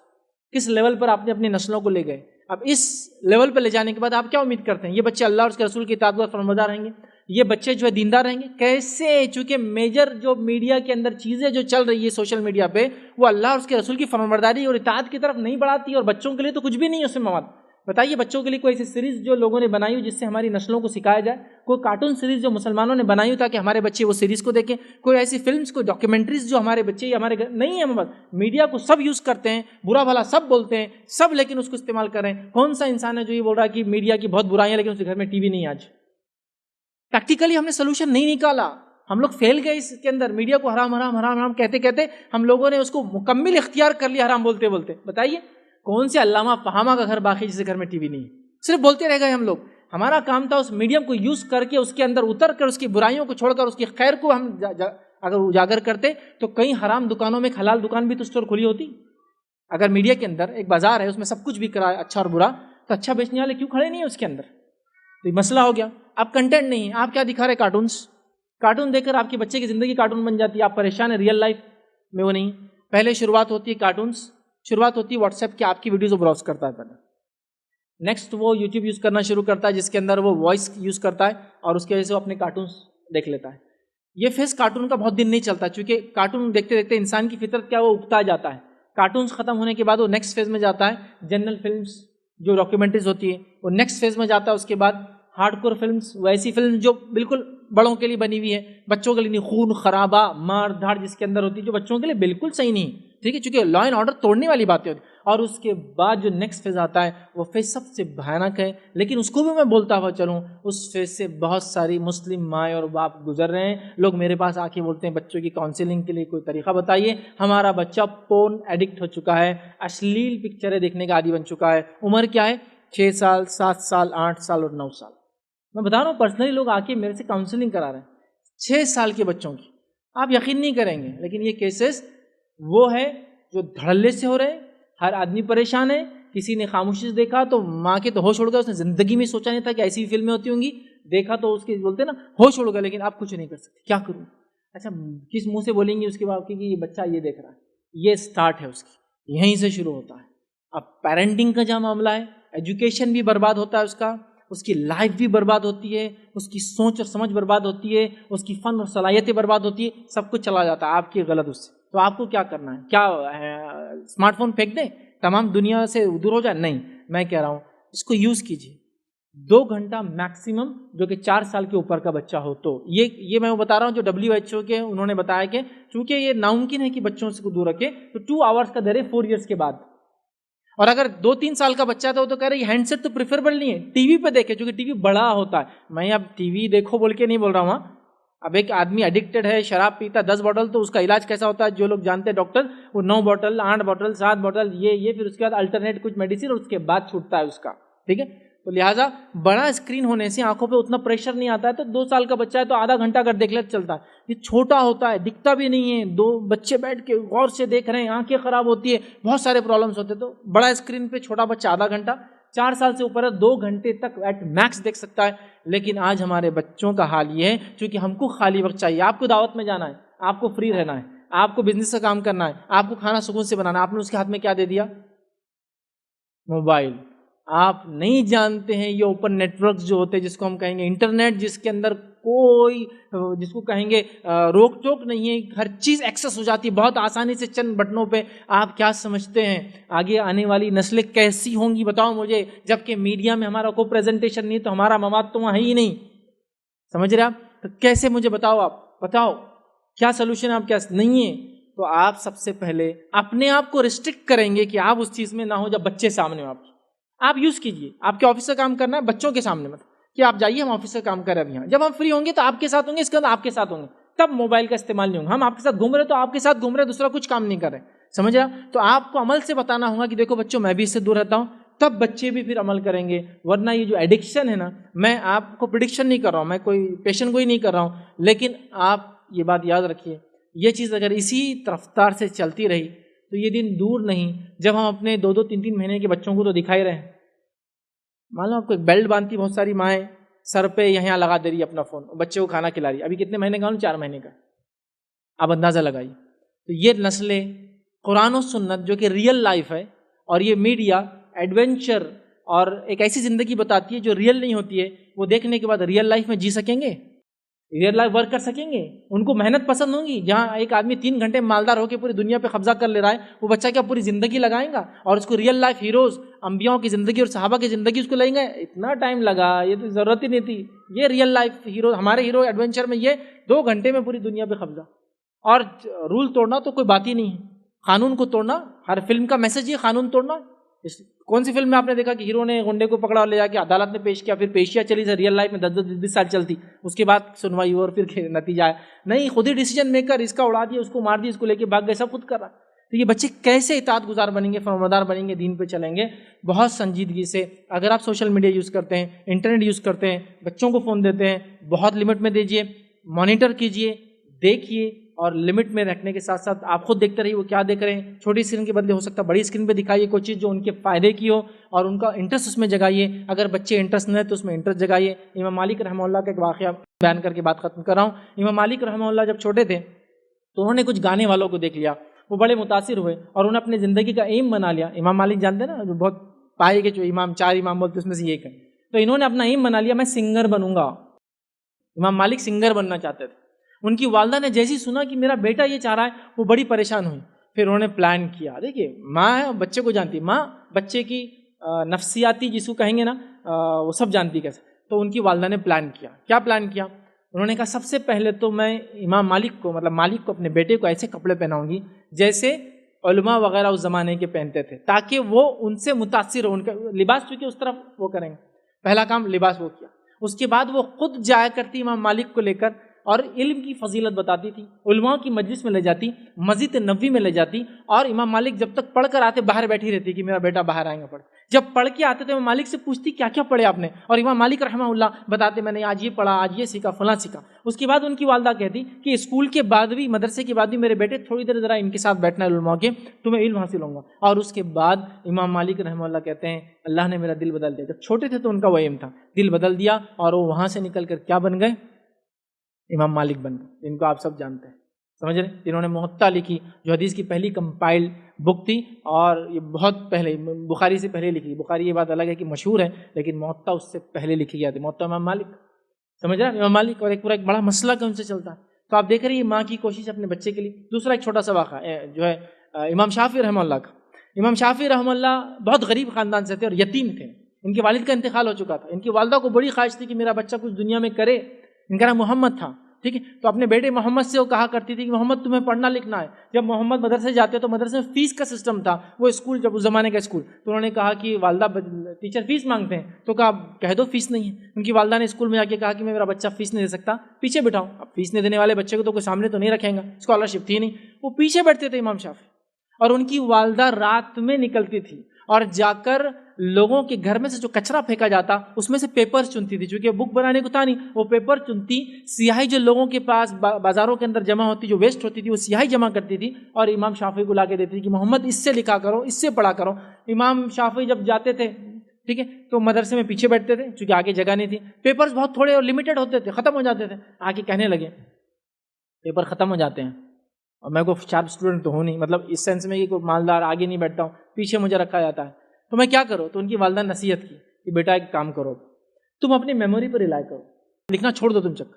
کس لیول پر آپ نے اپنی نسلوں کو لے گئے. اب اس لیول پہ لے جانے کے بعد آپ کیا امید کرتے ہیں یہ بچے اللہ اور اس کے رسول کی اطاعت پر فرمانبردار رہیں گے؟ یہ بچے جو ہے دیندار رہیں گے کیسے؟ چونکہ میجر جو میڈیا کے اندر چیزیں جو چل رہی ہے سوشل میڈیا پہ وہ اللہ اور اس کے رسول کی فرمانبرداری اور اطاعت کی طرف نہیں بڑھاتی, اور بچوں کے لیے تو کچھ بھی نہیں ہے اس میں مواد. بتائیے بچوں کے لیے کوئی ایسی سیریز جو لوگوں نے بنائی ہو جس سے ہماری نسلوں کو سکھایا جائے, کوئی کارٹون سیریز جو مسلمانوں نے بنائی ہو تاکہ ہمارے بچے وہ سیریز کو دیکھیں, کوئی ایسی فلمز کوئی ڈاکیومنٹریز جو ہمارے بچے یا ہمارے نہیں ہے. بس میڈیا کو سب یوز کرتے ہیں, برا بھلا سب بولتے ہیں سب, لیکن اس کو استعمال کر رہے ہیں. کون سا انسان ہے جو یہ بول رہا ہے کہ میڈیا کی بہت برائیاں لیکن اس کے گھر میں ٹی وی نہیں ہے؟ آج پریکٹیکلی ہم نے سولوشن نہیں نکالا, ہم لوگ فیل گئے اس کے اندر. میڈیا کو حرام حرام حرام حرام کہتے کہتے ہم لوگوں نے اس کو مکمل اختیار کر لیا حرام بولتے بولتے. بتائیے کون سے علامہ فہامہ کا گھر باقی جس کے گھر میں ٹی وی نہیں ہے؟ صرف بولتے رہ گئے ہم لوگ. ہمارا کام تھا اس میڈیم کو یوز کر کے اس کے اندر اتر کر اس کی برائیوں کو چھوڑ کر اس کی خیر کو ہم اگر اجاگر کرتے تو کئی حرام دکانوں میں ایک حلال دکان بھی تو اسٹور کھلی ہوتی. اگر میڈیا کے اندر ایک بازار ہے اس میں سب کچھ بک رہا ہے اچھا اور برا, تو اچھا بیچنے والے کیوں کھڑے نہیں ہیں اس کے اندر؟ تو یہ مسئلہ ہو گیا. آپ کنٹینٹ نہیں ہے, آپ کیا دکھا رہے؟ کارٹون دیکھ کر آپ کے بچے کی زندگی کارٹون بن جاتی ہے. آپ پریشان ہیں, ریئل لائف میں وہ نہیں. پہلے شروعات ہوتی ہے کارٹونس, شروعات ہوتی ہے واٹس ایپ کی, آپ کی ویڈیوز براؤز کرتا ہے پہلے. نیکسٹ وہ یوٹیوب یوز کرنا شروع کرتا ہے جس کے اندر وہ وائس یوز کرتا ہے اور اس کی وجہ سے وہ اپنے کارٹونس دیکھ لیتا ہے. یہ فیس کارٹون کا بہت دن نہیں چلتا, چونکہ کارٹون دیکھتے دیکھتے انسان کی فطرت کیا وہ اگتا جاتا ہے. کارٹونس ختم ہونے کے بعد وہ نیکسٹ فیز میں جاتا ہے, جنرل فلمس جو ڈاکیومنٹریز ہوتی ہیں وہ نیکسٹ فیز میں جاتا ہے. اس کے بعد ہارڈ کور فلمس, وہ ایسی فلم جو بالکل بڑوں کے لیے بنی ہوئی ہے, بچوں کے لیے نہیں. خون خرابہ مار دھاڑ جس کے اندر ہوتی ہے جو بچوں کے لیے بالکل صحیح نہیں, ٹھیک ہے, چونکہ لا اینڈ آرڈر توڑنے والی باتیں ہوتی. اور اس کے بعد جو نیکسٹ فیز آتا ہے وہ فیز سب سے بھیانک ہے, لیکن اس کو بھی میں بولتا ہوا چلوں اس فیز سے بہت ساری مسلم مائیں اور باپ گزر رہے ہیں. لوگ میرے پاس آ کے بولتے ہیں بچوں کی کاؤنسلنگ کے لیے کوئی طریقہ بتائیے. ہمارا بچہ پورن ایڈکٹ ہو چکا ہے, اشلیل پکچریں دیکھنے کا عادی بن چکا ہے. عمر کیا ہے؟ 6 سال 7 سال 8 سال اور 9 سال. میں بتا رہا ہوں پرسنلی لوگ آ کے میرے سے کاؤنسلنگ کرا رہے ہیں 6 سال کے بچوں کی. آپ یقین نہیں کریں گے لیکن یہ کیسز وہ ہے جو دھڑلے سے ہو رہے ہیں. ہر آدمی پریشان ہے. کسی نے خاموشی سے دیکھا تو ماں کے تو ہوش اڑ گیا, اس نے زندگی میں سوچا نہیں تھا کہ ایسی فلمیں ہوتی ہوں گی. دیکھا تو اس کے بولتے نا ہوش اڑ گیا, لیکن آپ کچھ نہیں کر سکتے. کیا کروں؟ اچھا کس منہ سے بولیں گے اس کے بعد کہ یہ بچہ یہ دیکھ رہا ہے؟ یہ سٹارٹ ہے اس کی, یہیں سے شروع ہوتا ہے. اب پیرنٹنگ کا جہاں معاملہ ہے, ایجوکیشن بھی برباد ہوتا ہے اس کی لائف بھی برباد ہوتی ہے, اس کی سوچ اور سمجھ برباد ہوتی ہے, اس کی فن اور صلاحیتیں برباد ہوتی ہے, سب کچھ چلا جاتا ہے آپ کی غلط اس سے. تو آپ کو کیا کرنا ہے؟ کیا اسمارٹ فون پھینک دیں, تمام دنیا سے دور ہو جائے؟ نہیں, میں کہہ رہا ہوں اس کو یوز کیجیے 2 گھنٹہ میکسیمم, جو کہ 4 سال کے اوپر کا بچہ ہو تو. یہ میں بتا رہا ہوں جو WHO کے انہوں نے بتایا کہ چونکہ یہ ناممکن ہے کہ بچوں سے کو دور رکھے, تو 2 آورس کا دے رہے 4 ایئرس کے بعد. اور اگر 2-3 سال کا بچہ تھا وہ تو کہہ رہے ہینڈ سیٹ تو پریفریبل نہیں ہے, ٹی وی پہ دیکھے, چونکہ ٹی وی بڑا ہوتا ہے. میں اب ٹی وی دیکھو بول کے نہیں بول رہا ہوں. اب ایک آدمی ایڈکٹڈ ہے, شراب پیتا 10 بوٹل, تو اس کا علاج کیسا ہوتا ہے جو لوگ جانتے ہیں ڈاکٹر, وہ 9 بوٹل 8 بوٹل 7 بوٹل یہ پھر اس کے بعد الٹرنیٹ کچھ میڈیسن, اور اس کے بعد چھوٹتا ہے اس کا, ٹھیک ہے. تو لہٰذا بڑا اسکرین ہونے سے آنکھوں پہ اتنا پریشر نہیں آتا ہے. تو 2 سال کا بچہ ہے تو آدھا گھنٹہ اگر دیکھ لے چلتا ہے. یہ چھوٹا ہوتا ہے، دکھتا بھی نہیں ہے، 2 بچے بیٹھ کے غور سے دیکھ رہے ہیں، آنکھیں خراب ہوتی ہے، بہت سارے پرابلمس ہوتے ہیں. تو بڑا اسکرین پہ چھوٹا بچہ آدھا گھنٹہ، 4 سال سے اوپر ہے 2 گھنٹے تک ایٹ میکس دیکھ سکتا ہے. لیکن آج ہمارے بچوں کا حال یہ ہے، چونکہ ہم کو خالی وقت چاہیے. آپ کو دعوت میں جانا ہے، آپ کو فری رہنا ہے، آپ کو بزنس کا کام کرنا ہے، آپ کو کھانا سکون سے بنانا ہے، آپ نے اس کے ہاتھ میں کیا دے دیا؟ موبائل. آپ نہیں جانتے ہیں یہ اوپن نیٹورکس جو ہوتے ہیں، جس کو ہم کہیں گے انٹرنیٹ، جس کے اندر کوئی جس کو کہیں گے روک ٹوک نہیں ہے، ہر چیز ایکسیس ہو جاتی ہے بہت آسانی سے چند بٹنوں پہ. آپ کیا سمجھتے ہیں آگے آنے والی نسلیں کیسی ہوں گی؟ بتاؤ مجھے. جبکہ میڈیا میں ہمارا کوئی پریزنٹیشن نہیں تو ہمارا مواد تو وہاں ہے ہی نہیں. سمجھ رہے آپ؟ تو کیسے مجھے بتاؤ، آپ بتاؤ کیا سلوشن آپ کیا نہیں ہے. تو آپ سب سے پہلے اپنے آپ کو ریسٹرکٹ کریں گے کہ آپ اس چیز میں نہ ہو جب بچے سامنے ہو. آپ یوز کیجئے. آپ کے آفس کا کام کرنا ہے بچوں کے سامنے مت کہ آپ جائیے ہم آفس کا کام کریں اب یہاں. جب ہم فری ہوں گے تو آپ کے ساتھ ہوں گے، اس کے بعد آپ کے ساتھ ہوں گے، تب موبائل کا استعمال نہیں ہوگا. ہم آپ کے ساتھ گھوم رہے تو آپ کے ساتھ گھوم رہے، دوسرا کچھ کام نہیں کر رہے. سمجھ رہا؟ تو آپ کو عمل سے بتانا ہوگا کہ دیکھو بچوں میں بھی اس سے دور رہتا ہوں، تب بچے بھی پھر عمل کریں گے. ورنہ یہ جو ایڈکشن ہے نا، میں آپ کو پریڈکشن نہیں کر رہا ہوں، میں کوئی پیشن گوئی نہیں کر رہا ہوں، لیکن آپ یہ بات یاد رکھیے، یہ چیز اگر اسی رفتار سے چلتی رہی تو یہ دن دور نہیں جب ہم اپنے 2-2 3-3 مہینے کے بچوں کو تو دکھا ہی رہے ہیں. مان لو آپ کو ایک بیلٹ باندھتی بہت ساری مائیں، سر پہ یہاں لگا دے رہی ہے اپنا فون، بچے کو کھانا کھلا رہی ہے. ابھی کتنے مہینے کا؟ 4 مہینے کا. آپ اندازہ لگائیے. تو یہ نسلیں قرآن و سنت جو کہ ریئل لائف ہے، اور یہ میڈیا ایڈونچر اور ایک ایسی زندگی بتاتی ہے جو ریئل نہیں ہوتی ہے، وہ دیکھنے کے بعد ریئل لائف میں جی سکیں گے، ریئل لائف ورک کر سکیں گے. ان کو محنت پسند ہوگی. جہاں ایک آدمی 3 گھنٹے مالدار ہو کے پوری دنیا پہ قبضہ کر لے رہا ہے، وہ بچہ کیا پوری زندگی لگائیں گا؟ اور اس کو ریئل لائف ہیروز، انبیاءوں کی زندگی اور صحابہ کی زندگی اس کو لیں گے. اتنا ٹائم لگا، یہ تو ضرورت ہی نہیں تھی. یہ ریئل لائف ہیرو، ہمارے ہیرو ایڈونچر میں یہ 2 گھنٹے میں پوری دنیا پہ قبضہ. اور رول توڑنا تو کوئی بات ہی نہیں ہے. قانون کو توڑنا، ہر فلم کا میسج یہ قانون توڑنا. کون سی فلم میں آپ نے دیکھا کہ ہیرو نے گنڈے کو پکڑا اور لے جا کے عدالت میں پیش کیا، پھر پیشیاں چلی سے ریئل لائف میں 10-10 سال چلتی، اس کے بعد سنوائی اور پھر نتیجہ ہے نہیں، خود ہی ڈیسیجن میکر، اس کا اڑا دیا، اس کو مار دیا، اس کو لے کے بھاگ گئے، سب خود کر رہا. تو یہ بچے کیسے اطاعت گزار بنیں گے، فرمانبردار بنیں گے، دین پہ چلیں گے؟ بہت سنجیدگی سے. اگر آپ سوشل میڈیا یوز کرتے ہیں، انٹرنیٹ یوز کرتے ہیں، بچوں کو فون دیتے ہیں، بہت لمٹ میں دیجیے، مانیٹر کیجیے، دیکھیے، اور لمٹ میں رکھنے کے ساتھ ساتھ آپ خود دیکھتے رہیے وہ کیا دیکھ رہے ہیں. چھوٹی اسکرین کے بدلے ہو سکتا ہے بڑی اسکرین پہ دکھائیے کوئی چیز جو ان کے فائدے کی ہو، اور ان کا انٹرسٹ اس میں جگائیے. اگر بچے انٹرسٹ نہ ہے تو اس میں انٹرسٹ جگائیے. امام مالک رحمہ اللہ کا ایک واقعہ بیان کر کے بات ختم کر رہا ہوں. امام مالک رحمہ اللہ جب چھوٹے تھے تو انہوں نے کچھ گانے والوں کو دیکھ لیا، وہ بڑے متاثر ہوئے اور انہوں نے اپنی زندگی کا ایم بنا لیا. امام مالک جانتے ہیں نا، جو بہت پائے کے جو امام 4 امام بولتے اس میں سے ایک ہے. تو انہوں نے اپنا ایم بنا لیا، میں سنگر بنوں گا. امام مالک سنگر بننا چاہتے تھے. ان کی والدہ نے جیسی سنا کہ میرا بیٹا یہ چاہ رہا ہے، وہ بڑی پریشان ہوئی. پھر انہوں نے پلان کیا. دیکھیے ماں ہے، بچے کو جانتی، ماں بچے کی نفسیاتی جس کو کہیں گے نا وہ سب جانتی کیسے. تو ان کی والدہ نے پلان کیا. کیا پلان کیا؟ انہوں نے کہا سب سے پہلے تو میں امام مالک کو، مطلب مالک کو، اپنے بیٹے کو ایسے کپڑے پہناؤں گی جیسے علماء وغیرہ اس زمانے کے پہنتے تھے، تاکہ وہ ان سے متاثر ہو. ان کا لباس چونکہ اس طرف وہ کریں گے، پہلا کام لباس وہ کیا. اس کے بعد وہ خود جایا کرتی امام مالک کو لے کر اور علم کی فضیلت بتاتی تھی، علماء کی مجلس میں لے جاتی، مسجد نبوی میں لے جاتی. اور امام مالک جب تک پڑھ کر آتے باہر بیٹھی رہتی کہ میرا بیٹا باہر آئیں گا پڑھ. جب پڑھ کے آتے تو امام مالک سے پوچھتی کیا کیا پڑھے آپ نے، اور امام مالک رحمہ اللہ بتاتے میں نے آج یہ پڑھا، آج یہ سیکھا، فلاں سیکھا. اس کے بعد ان کی والدہ کہتی کہ اسکول کے بعد بھی، مدرسے کے بعد بھی میرے بیٹے تھوڑی دیر ذرا ان کے ساتھ بیٹھنا ہے علماء کے، تمہیں علم حاصل ہوں گا. اور اس کے بعد امام مالک رحمہ اللہ کہتے ہیں اللہ نے میرا دل بدل دیا. جب چھوٹے تھے تو ان کا وہ ایم تھا، دل بدل دیا اور وہ وہاں سے نکل کر کیا بن گئے؟ امام مالک بن گئے، جن کو آپ سب جانتے ہیں. سمجھ رہے؟ جنہوں نے موطا لکھی، جو حدیث کی پہلی کمپائلڈ بک تھی، اور یہ بہت پہلے بخاری سے پہلے لکھی. بخاری یہ بات الگ ہے کہ مشہور ہے، لیکن موطا اس سے پہلے لکھی گئی تھی. موطا امام مالک. سمجھ رہے؟ امام مالک اور ایک بڑا مسلک ان سے چلتا ہے. تو آپ دیکھ رہے ہیں ماں کی کوشش اپنے بچے کے لیے. دوسرا ایک چھوٹا سا واقعہ جو ہے امام شافعی رحمہ اللہ کا. امام شافعی رحمہ اللہ بہت غریب خاندان سے تھے اور یتیم تھے. ان کے والد کا انتقال ہو چکا تھا. ان کی والدہ کو بڑی خواہش تھی کہ میرا بچہ کچھ دنیا میں کرے. ان کا نام محمد تھا، ٹھیک ہے. تو اپنے بیٹے محمد سے وہ کہا کرتی تھی کہ محمد تمہیں پڑھنا لکھنا ہے. جب محمد مدرسے جاتے تو مدرسے میں فیس کا سسٹم تھا، وہ اسکول جب اس زمانے کا اسکول. تو انہوں نے کہا کہ والدہ ٹیچر فیس مانگتے ہیں، تو کہا کہہ دو فیس نہیں ہے. ان کی والدہ نے اسکول میں جا کے کہا کہ میں میرا بچہ فیس نہیں دے سکتا، پیچھے بٹھاؤ. اب فیس نہیں دینے والے بچے کو تو کوئی سامنے تو نہیں رکھیں گا، اسکالرشپ تھی نہیں. وہ پیچھے بیٹھتے تھے امام شافعی، اور ان کی والدہ رات میں نکلتی تھی اور جا کر لوگوں کے گھر میں سے جو کچرا پھینکا جاتا اس میں سے پیپرز چنتی تھی، چونکہ بک بنانے کو تھا نہیں، وہ پیپر چنتی، سیاہی جو لوگوں کے پاس بازاروں کے اندر جمع ہوتی، جو ویسٹ ہوتی تھی، وہ سیاہی جمع کرتی تھی اور امام شافعی کو لا کے دیتی تھی کہ محمد اس سے لکھا کرو، اس سے پڑھا کرو۔ امام شافعی جب جاتے تھے ٹھیک ہے تو مدرسے میں پیچھے بیٹھتے تھے، چونکہ آگے جگہ نہیں تھی، پیپرز بہت تھوڑے اور لمیٹڈ ہوتے تھے، ختم ہو جاتے تھے، آگے کہنے لگے پیپر ختم ہو جاتے ہیں اور میں کوئی شارپ اسٹوڈنٹ تو ہوں نہیں، مطلب اس سینس میں کہ کوئی مالدار آگے نہیں بیٹھتا ہوں، پیچھے مجھے رکھا جاتا ہے، تو میں کیا کروں؟ تو ان کی والدہ نے نصیحت کی کہ بیٹا ایک کام کرو، تم اپنی میموری پر ریلائی کرو، لکھنا چھوڑ دو تم چک۔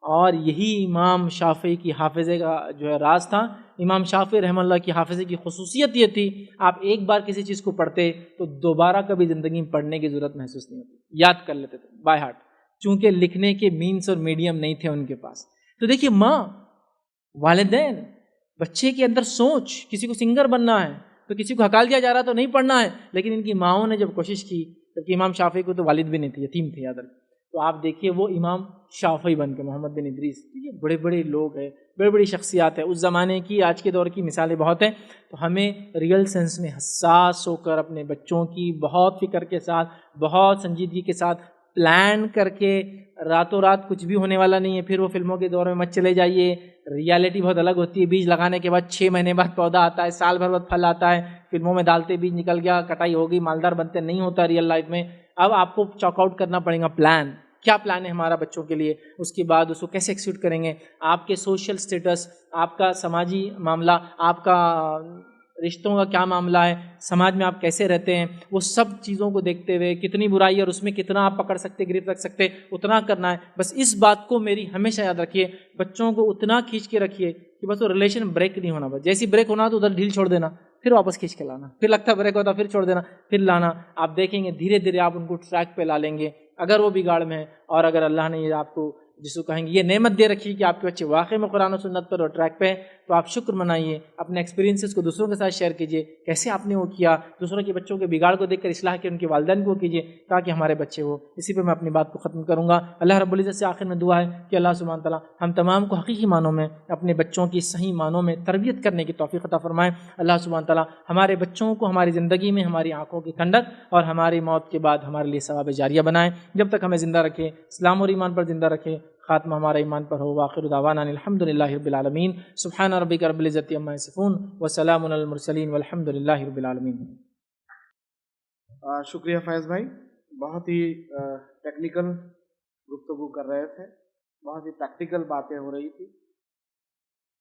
اور یہی امام شافعی کی حافظے کا جو ہے راز تھا۔ امام شافعی رحمہ اللہ کی حافظے کی خصوصیت یہ تھی، آپ ایک بار کسی چیز کو پڑھتے تو دوبارہ کبھی زندگی میں پڑھنے کی ضرورت محسوس نہیں ہوتی، یاد کر لیتے تھے بائی ہارٹ، چونکہ لکھنے کے مینس اور میڈیم نہیں تھے ان کے پاس۔ تو دیکھیے ماں، والدین، بچے کے اندر سوچ، کسی کو سنگر بننا ہے تو کسی کو ہکال دیا جا رہا تو نہیں پڑھنا ہے، لیکن ان کی ماؤں نے جب کوشش کی، جبکہ امام شافعی کو تو والد بھی نہیں تھے، یتیم تھے یاد رکھیں، تو آپ دیکھیے وہ امام شافعی بن کے محمد بن ادریس، یہ بڑے بڑے لوگ ہیں، بڑے بڑی شخصیات ہیں اس زمانے کی، آج کے دور کی مثالیں بہت ہیں۔ تو ہمیں ریئل سینس میں حساس ہو کر اپنے بچوں کی بہت فکر کے ساتھ، بہت سنجیدگی کے ساتھ پلان کر کے، راتوں رات کچھ بھی ہونے والا نہیں ہے، پھر وہ فلموں کے دور میں مت چلے جائیے، ریالٹی بہت الگ ہوتی ہے، بیج لگانے کے بعد 6 مہینے بعد پودا آتا ہے، سال بھر بعد پھل آتا ہے، فلموں میں ڈالتے بیج نکل گیا، کٹائی ہو گئی، مالدار بنتے، نہیں ہوتا ریئل لائف میں۔ اب آپ کو چاک آؤٹ کرنا پڑے گا، پلان کیا پلان ہے ہمارا بچوں کے لیے، اس کے بعد اس کو کیسے ایکسیکیوٹ کریں گے، آپ کے سوشل سٹیٹس، آپ کا سماجی معاملہ، آپ کا رشتوں کا کیا معاملہ ہے، سماج میں آپ کیسے رہتے ہیں، وہ سب چیزوں کو دیکھتے ہوئے کتنی برائی اور اس میں کتنا آپ پکڑ سکتے، گرفت رکھ سکتے، اتنا کرنا ہے۔ بس اس بات کو میری ہمیشہ یاد رکھیے، بچوں کو اتنا کھینچ کے رکھیے کہ بس وہ ریلیشن بریک نہیں ہونا، بس جیسی بریک ہونا تو ادھر ڈھیل چھوڑ دینا، پھر واپس کھینچ کے لانا، پھر لگتا بریک ہوتا پھر چھوڑ دینا، پھر لانا۔ آپ دیکھیں گے دھیرے دھیرے آپ ان کو ٹریک پہ لا لیں گے، اگر وہ بگاڑ میں ہے، اور اگر اللہ نے یہ آپ کو جس کو کہیں گے یہ نعمت دے رکھی کہ آپ کے بچے واقعی میں قرآن و سنت پر اور ٹریک پہ ہیں، تو آپ شکر منائیے، اپنے ایکسپیرینسز کو دوسروں کے ساتھ شیئر کیجیے، کیسے آپ نے وہ کیا، دوسروں کے بچوں کے بگاڑ کو دیکھ کر اصلاح کے ان کے والدین کو کیجیے تاکہ ہمارے بچے ہو۔ اسی پہ میں اپنی بات کو ختم کروں گا۔ اللہ رب العزت سے آخر میں دعا ہے کہ اللہ سبحانہ تعالیٰ ہم تمام کو حقیقی معنوں میں اپنے بچوں کی صحیح معنوں میں تربیت کرنے کی توفیق عطا فرمائے۔ اللہ سبحانہ تعالیٰ ہمارے بچوں کو ہماری زندگی میں ہماری آنکھوں کی ٹھنڈک اور ہماری موت کے بعد ہمارے لیے ثواب جاریہ بنائے، جب تک ہمیں زندہ رکھے، اسلام اور ایمان پر زندہ رکھے، خاتمہ ہمارا ایمان پر ہو۔ وآخر دعوانا الحمد للہ رب العالمین۔ سبحان ربک رب العزت عما یصفون وسلام علی المرسلین والحمد للہ رب العالمین۔ شکریہ فیض بھائی، بہت ہی ٹیکنیکل گفتگو کر رہے تھے، بہت ہی پریکٹیکل باتیں ہو رہی تھی۔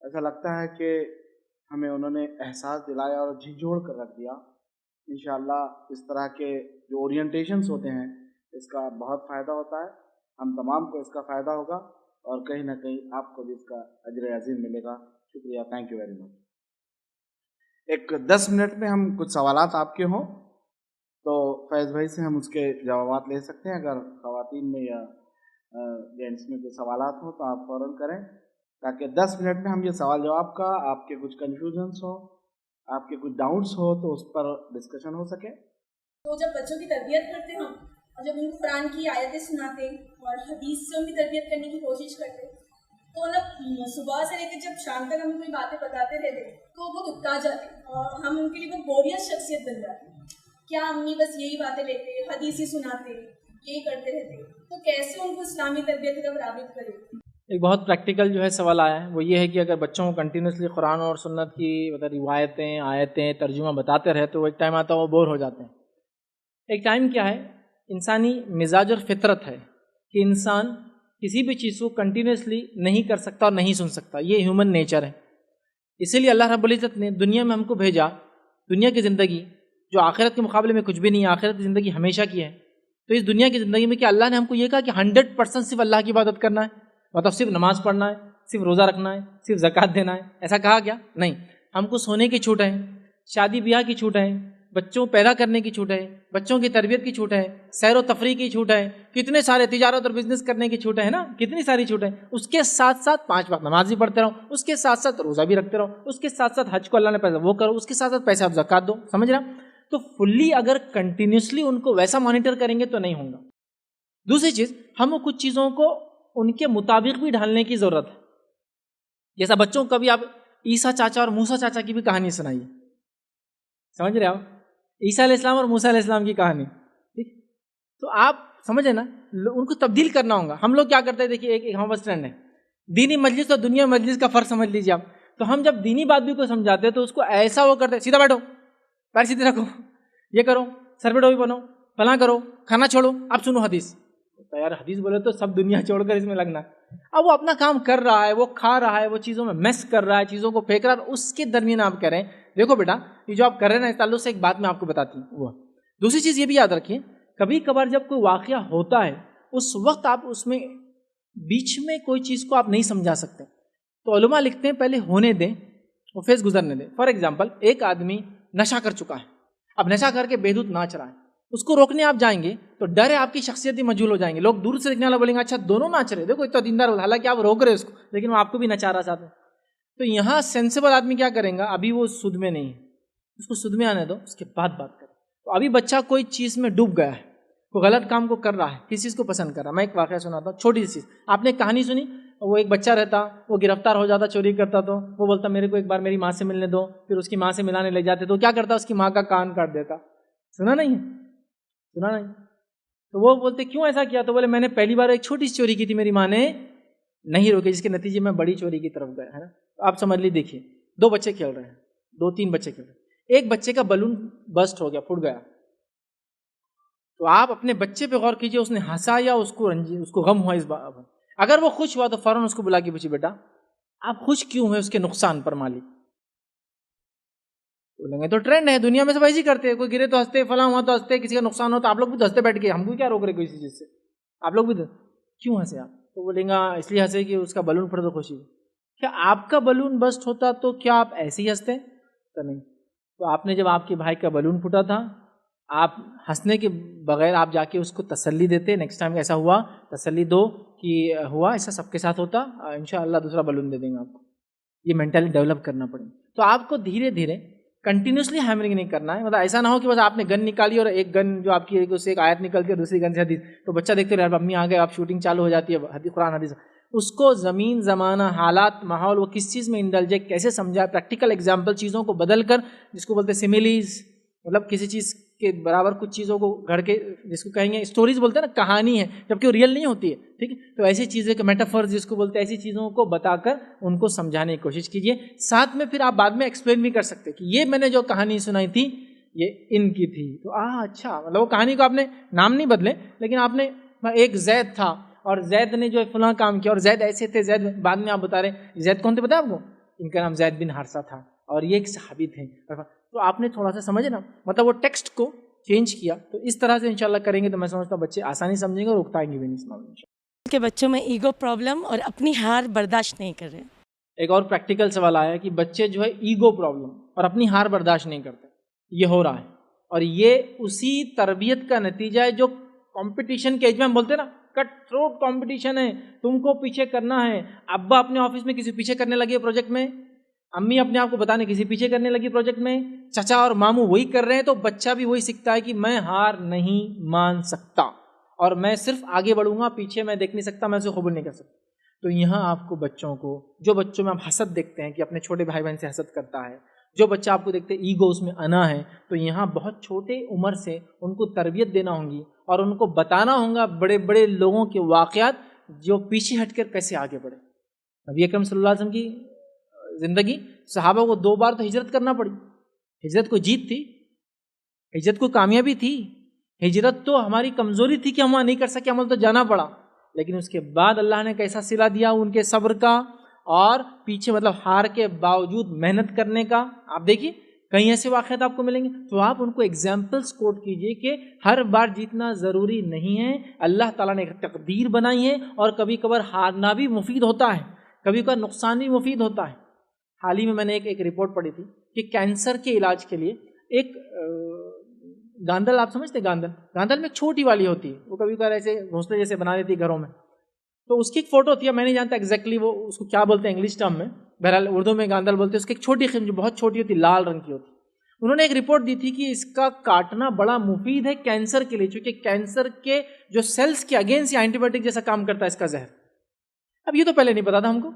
ایسا لگتا ہے کہ ہمیں انہوں نے احساس دلایا اور جھنجھوڑ کر رکھ دیا۔ انشاءاللہ اس طرح کے جو اورینٹیشنز ہوتے ہیں اس کا بہت فائدہ ہوتا ہے، ہم تمام کو اس کا فائدہ ہوگا اور کہیں نہ کہیں آپ کو بھی اس کا اجر عظیم ملے گا۔ شکریہ، تھینک یو ویری مچ۔ ایک 10 منٹ میں ہم کچھ سوالات آپ کے ہوں تو فیض بھائی سے ہم اس کے جوابات لے سکتے ہیں۔ اگر خواتین میں یا جینٹس میں کوئی سوالات ہوں تو آپ فوراً کریں تاکہ 10 منٹ میں ہم یہ سوال جواب کا، آپ کے کچھ کنفیوژنس ہوں، آپ کے کچھ ڈاؤٹس ہو تو اس پر ڈسکشن ہو سکے۔ تو جب بچوں کی تربیت کرتے ہیں اور جب ان کو قرآن کی آیتیں سناتے اور حدیث سے ان کی تربیت کرنے کی کوشش کرتے تو مطلب صبح سے لے کے جب شام تک ہم کوئی باتیں بتاتے رہتے تو وہ اکتا جاتے اور ہم ان کے لیے وہ بوریس شخصیت بن جاتے۔ کیا امی بس یہی باتیں لیتے، حدیث ہی سناتے، یہی کرتے رہتے، تو کیسے ان کو اسلامی تربیت کی طرف راغب کرے؟ ایک بہت پریکٹیکل جو ہے سوال آیا ہے، وہ یہ ہے کہ اگر بچوں کو کنٹینیوسلی قرآن اور سنت کی مطلب روایتیں، آیتیں، ترجمہ بتاتے رہے تو ایک ٹائم آتا ہے وہ بور ہو جاتے ہیں۔ ایک ٹائم کیا ہے، انسانی مزاج اور فطرت ہے کہ انسان کسی بھی چیز کو کنٹینیوسلی نہیں کر سکتا اور نہیں سن سکتا، یہ ہیومن نیچر ہے۔ اسی لیے اللہ رب العزت نے دنیا میں ہم کو بھیجا، دنیا کی زندگی جو آخرت کے مقابلے میں کچھ بھی نہیں ہے، آخرت کی زندگی ہمیشہ کی ہے، تو اس دنیا کی زندگی میں کیا اللہ نے ہم کو یہ کہا کہ 100% صرف اللہ کی عبادت کرنا ہے، مطلب صرف نماز پڑھنا ہے، صرف روزہ رکھنا ہے، صرف زکوٰۃ دینا ہے، ایسا کہا کیا؟ نہیں، ہم کو سونے کی چھوٹ ہے، شادی بیاہ کی چھوٹ ہے، بچوں پیدا کرنے کی چھوٹ ہے، بچوں کی تربیت کی چھوٹ ہے، سیر و تفریح کی چھوٹ ہے، کتنے سارے تجارت اور بزنس کرنے کی چھوٹ ہے نا، کتنی ساری چھوٹ ہے۔ اس کے ساتھ ساتھ 5 وقت نماز بھی پڑھتے رہو، اس کے ساتھ ساتھ روزہ بھی رکھتے رہو، اس کے ساتھ ساتھ حج کو اللہ نے پیسہ وہ کرو، اس کے ساتھ ساتھ پیسہ آپ زکوٰۃ دو، سمجھ رہا؟ تو فلی اگر کنٹینیوسلی ان کو ویسا مانیٹر کریں گے تو نہیں ہوگا۔ دوسری چیز، ہم کچھ چیزوں کو ان کے مطابق بھی ڈھالنے کی ضرورت ہے۔ جیسا بچوں کو کبھی آپ عیسیٰ چاچا اور موسیٰ چاچا کی بھی کہانی سنائیے، سمجھ رہے آپ؟ عیسیٰ علیہ السلام اور موسیٰ علیہ السلام کی کہانی. ٹھیک, تو آپ سمجھے نا, ان کو تبدیل کرنا ہوگا. ہم لوگ کیا کرتے ہیں, دیکھیے ایک ہمارا اسٹینڈ ہے, دینی مجلس اور دنیا مجلس کا فرق سمجھ لیجیے آپ. تو ہم جب دینی بات بھی کو سمجھاتے ہیں تو اس کو ایسا وہ کرتے ہیں, سیدھا بیٹھو, پیر سیدھے رکھو, یہ کرو, سر پہ ٹوپی بنو, فلاں کرو, کھانا چھوڑو, اب سنو حدیث. تو یار حدیث بولے تو سب دنیا چھوڑ کر اس میں لگنا. اب وہ اپنا کام کر رہا ہے, وہ کھا رہا ہے, وہ چیزوں میں میس کر رہا ہے, چیزوں کو پھینک رہا ہے, اس کے درمیان آپ کہہ رہے ہیں دیکھو بیٹا یہ جو آپ کر رہے ہیں نا, اس تعلق سے ایک بات میں آپ کو بتاتی ہوں. وہ دوسری چیز یہ بھی یاد رکھیے, کبھی کبھار جب کوئی واقعہ ہوتا ہے اس وقت آپ اس میں بیچ میں کوئی چیز کو آپ نہیں سمجھا سکتے, تو علماء لکھتے ہیں پہلے ہونے دیں, وہ فیض گزرنے دیں. فار ایگزامپل ایک آدمی نشہ کر چکا ہے, اب نشہ کر کے بےدود ناچ رہا ہے, اس کو روکنے آپ جائیں گے تو ڈر ہے آپ کی شخصیت ہی مجہول ہو جائیں گے. لوگ دور سے دیکھنے والا بولیں گے اچھا دونوں ناچ رہے, دیکھو اتنا دیندار, حالانکہ آپ روک رہے اس کو, لیکن وہ آپ کو بھی نچا رہا ساتھ میں. تو یہاں سینسیبل آدمی کیا کریں گا, ابھی وہ سود میں نہیں ہے, اس کو سود میں آنے دو, اس کے بعد بات کریں. تو ابھی بچہ کوئی چیز میں ڈوب گیا ہے, کوئی غلط کام کو کر رہا ہے, کسی چیز کو پسند کر رہا ہے. میں ایک واقعہ سناتا ہوں, چھوٹی سی چیز. آپ نے ایک کہانی سنی, وہ ایک بچہ رہتا, وہ گرفتار ہو جاتا, چوری کرتا, تو وہ بولتا میرے کو ایک بار میری ماں سے ملنے دو, پھر اس کی ماں سے ملانے لے جاتے, تو کیا کرتا, اس کی ماں کا کان کاٹ دیتا. سنا نہیں ہے, سنا نہیں. تو وہ بولتے کیوں ایسا کیا, تو بولے میں نے پہلی بار ایک چھوٹی سی چوری کی تھی, میری ماں نے نہیں روکی, جس کے نتیجے میں بڑی چوری کی طرف گیا ہے نا. تو آپ سمجھ لی, دیکھیے 2 بچے کھیل رہے ہیں, 2-3 بچے کھیل رہے ہیں, ایک بچے کا بلون بسٹ ہو گیا, پھٹ گیا. تو آپ اپنے بچے پہ غور کیجیے, اس نے ہنسا یا اس کو غم ہوا اس بات. اگر وہ خوش ہوا تو فوراً اس کو بلا کے پوچھیے بیٹا آپ خوش کیوں ہیں اس کے نقصان پر مالک. بولیں گے تو ٹرینڈ ہے, دنیا میں سب ایسے ہی کرتے ہیں, کوئی گرے تو ہنستے, فلاں ہوا تو ہنستے, کسی کا نقصان ہو تو آپ لوگ بھی تو ہنستے بیٹھ کے, ہم کو کیا روک رہے کوئی چیز سے, آپ لوگ بھی تو کیوں ہنسے آپ. تو بولیں گا اس لیے ہنسے کہ اس کا بلون پھٹا تو خوشی. کیا آپ کا بلون بسٹ ہوتا تو کیا آپ ایسے ہی ہنستے؟ تو نہیں. تو آپ نے جب آپ کے بھائی کا بلون پھٹا تھا, آپ ہنسنے کے بغیر آپ جا کے اس کو تسلی دیتے, نیکسٹ ٹائم ایسا ہوا تسلی دو کہ ہوا ایسا سب کے ساتھ ہوتا, انشاءاللہ دوسرا بلون دے دیں گے آپ کو. یہ مینٹلی ڈیولپ کرنا پڑے. تو آپ کو دھیرے دھیرے کنٹینیوسلی ہیمرنگ نہیں کرنا ہے. مطلب ایسا نہ ہو کہ بس آپ نے گن نکالی اور ایک گن جو آپ کی اس سے ایک آیت نکلتی ہے, دوسری گن سے حدیث, تو بچہ دیکھتے رہے امی آ گئے, آپ شوٹنگ چالو ہو جاتی ہے حدیث قرآن حدیث. اس کو زمین زمانہ حالات ماحول وہ کس چیز میں انڈلجے کیسے سمجھا, پریکٹیکل ایگزامپل چیزوں کو بدل کر, جس کو بولتے ہیں سیمیلیز, مطلب کسی چیز کے برابر کچھ چیزوں کو گھڑ کے, جس کو کہیں گے اسٹوریز بولتے ہیں نا, کہانی ہے جبکہ وہ ریئل نہیں ہوتی ہے. ٹھیک ہے, تو ایسی چیزیں کہ میٹافرز جس کو بولتے ہیں, ایسی چیزوں کو بتا کر ان کو سمجھانے کی کوشش کیجیے. ساتھ میں پھر آپ بعد میں ایکسپلین بھی کر سکتے کہ یہ میں نے جو کہانی سنائی تھی یہ ان کی تھی. تو اچھا, مطلب وہ کہانی کو آپ نے نام نہیں بدلے, لیکن آپ نے ایک زید تھا اور زید نے جو فلاں کام کیا, اور زید ایسے تھے, زید بعد میں آپ بتا رہے ہیں زید کون تھے پتہ ہے آپ کو, ان کا نام زید بن حارثہ تھا اور یہ ایک صحابی تھے. تو آپ نے تھوڑا سا سمجھے نا, مطلب وہ ٹیکسٹ کو چینج کیا. تو اس طرح سے انشاءاللہ کریں گے تو میں سمجھتا ہوں بچے آسانی سمجھیں گے اور اکتائیں گے بھی نہیں اس معاملے میں. کے بچوں میں ایگو پرابلم اور اپنی ہار برداشت نہیں کر رہے. ایک اور پریکٹیکل سوال آیا کہ بچے جو ہے ایگو پرابلم اور اپنی ہار برداشت نہیں کرتے, یہ ہو رہا ہے, اور یہ اسی تربیت کا نتیجہ ہے جو کمپٹیشن کے ایج میں ہم بولتے ہیں نا, کٹ تھروٹ کمپٹیشن ہے, تم کو پیچھے کرنا ہے. ابا اپنے آفس میں کسی پیچھے کرنے لگے پروجیکٹ میں, امی اپنے آپ کو بتانے کسی پیچھے کرنے لگی پروجیکٹ میں, چچا اور ماموں وہی کر رہے ہیں, تو بچہ بھی وہی سیکھتا ہے کہ میں ہار نہیں مان سکتا اور میں صرف آگے بڑھوں گا, پیچھے میں دیکھ نہیں سکتا, میں اسے قبول نہیں کر سکتا. تو یہاں آپ کو بچوں کو, جو بچوں میں آپ حسد دیکھتے ہیں کہ اپنے چھوٹے بھائی بہن سے حسد کرتا ہے, جو بچہ آپ کو دیکھتے ہیں ایگو اس میں انا ہے, تو یہاں بہت چھوٹے عمر سے ان کو تربیت دینا ہوگی اور ان کو بتانا ہوگا بڑے بڑے لوگوں کے واقعات جو پیچھے ہٹ کر کیسے آگے بڑھے. نبی اکرم صلی اللہ علیہ وسلم کی زندگی, صحابہ کو 2 بار تو ہجرت کرنا پڑی. ہجرت کو جیت تھی, ہجرت کو کامیابی تھی. ہجرت تو ہماری کمزوری تھی کہ ہم وہاں نہیں کر سکے, عمل تو جانا پڑا, لیکن اس کے بعد اللہ نے کیسا صلہ دیا ان کے صبر کا اور پیچھے مطلب ہار کے باوجود محنت کرنے کا. آپ دیکھیے کئی ایسے واقعات آپ کو ملیں گے, تو آپ ان کو ایگزامپلس کوٹ کیجئے کہ ہر بار جیتنا ضروری نہیں ہے, اللہ تعالیٰ نے ایک تقدیر بنائی ہے اور کبھی کبھار ہارنا بھی مفید ہوتا ہے, کبھی کبھار نقصان بھی مفید ہوتا ہے. حال ہی میں نے ایک رپورٹ پڑھی تھی کہ کینسر کے علاج کے لیے ایک گاندل, آپ سمجھتے گاندل میں ایک چھوٹی والی ہوتی ہے, وہ کبھی کبھار ایسے گھونسلے جیسے بنا دیتی ہے گھروں میں, تو اس کی ایک فوٹو تھی. میں نہیں جانتا ایگزیکٹلی وہ اس کو کیا بولتے ہیں انگلش ٹرم میں, بہرحال اردو میں گاندل بولتے ہیں. اس کی ایک چھوٹی قسم جو بہت چھوٹی ہوتی, لال رنگ کی ہوتی. انہوں نے ایک رپورٹ دی تھی کہ اس کا کاٹنا بڑا مفید ہے کینسر کے لیے, چونکہ کینسر کے جو سیلز کے اگینسٹ اینٹی بایوٹک جیسا کام کرتا ہے اس کا زہر. اب یہ تو پہلے نہیں پتا تھا ہم کو,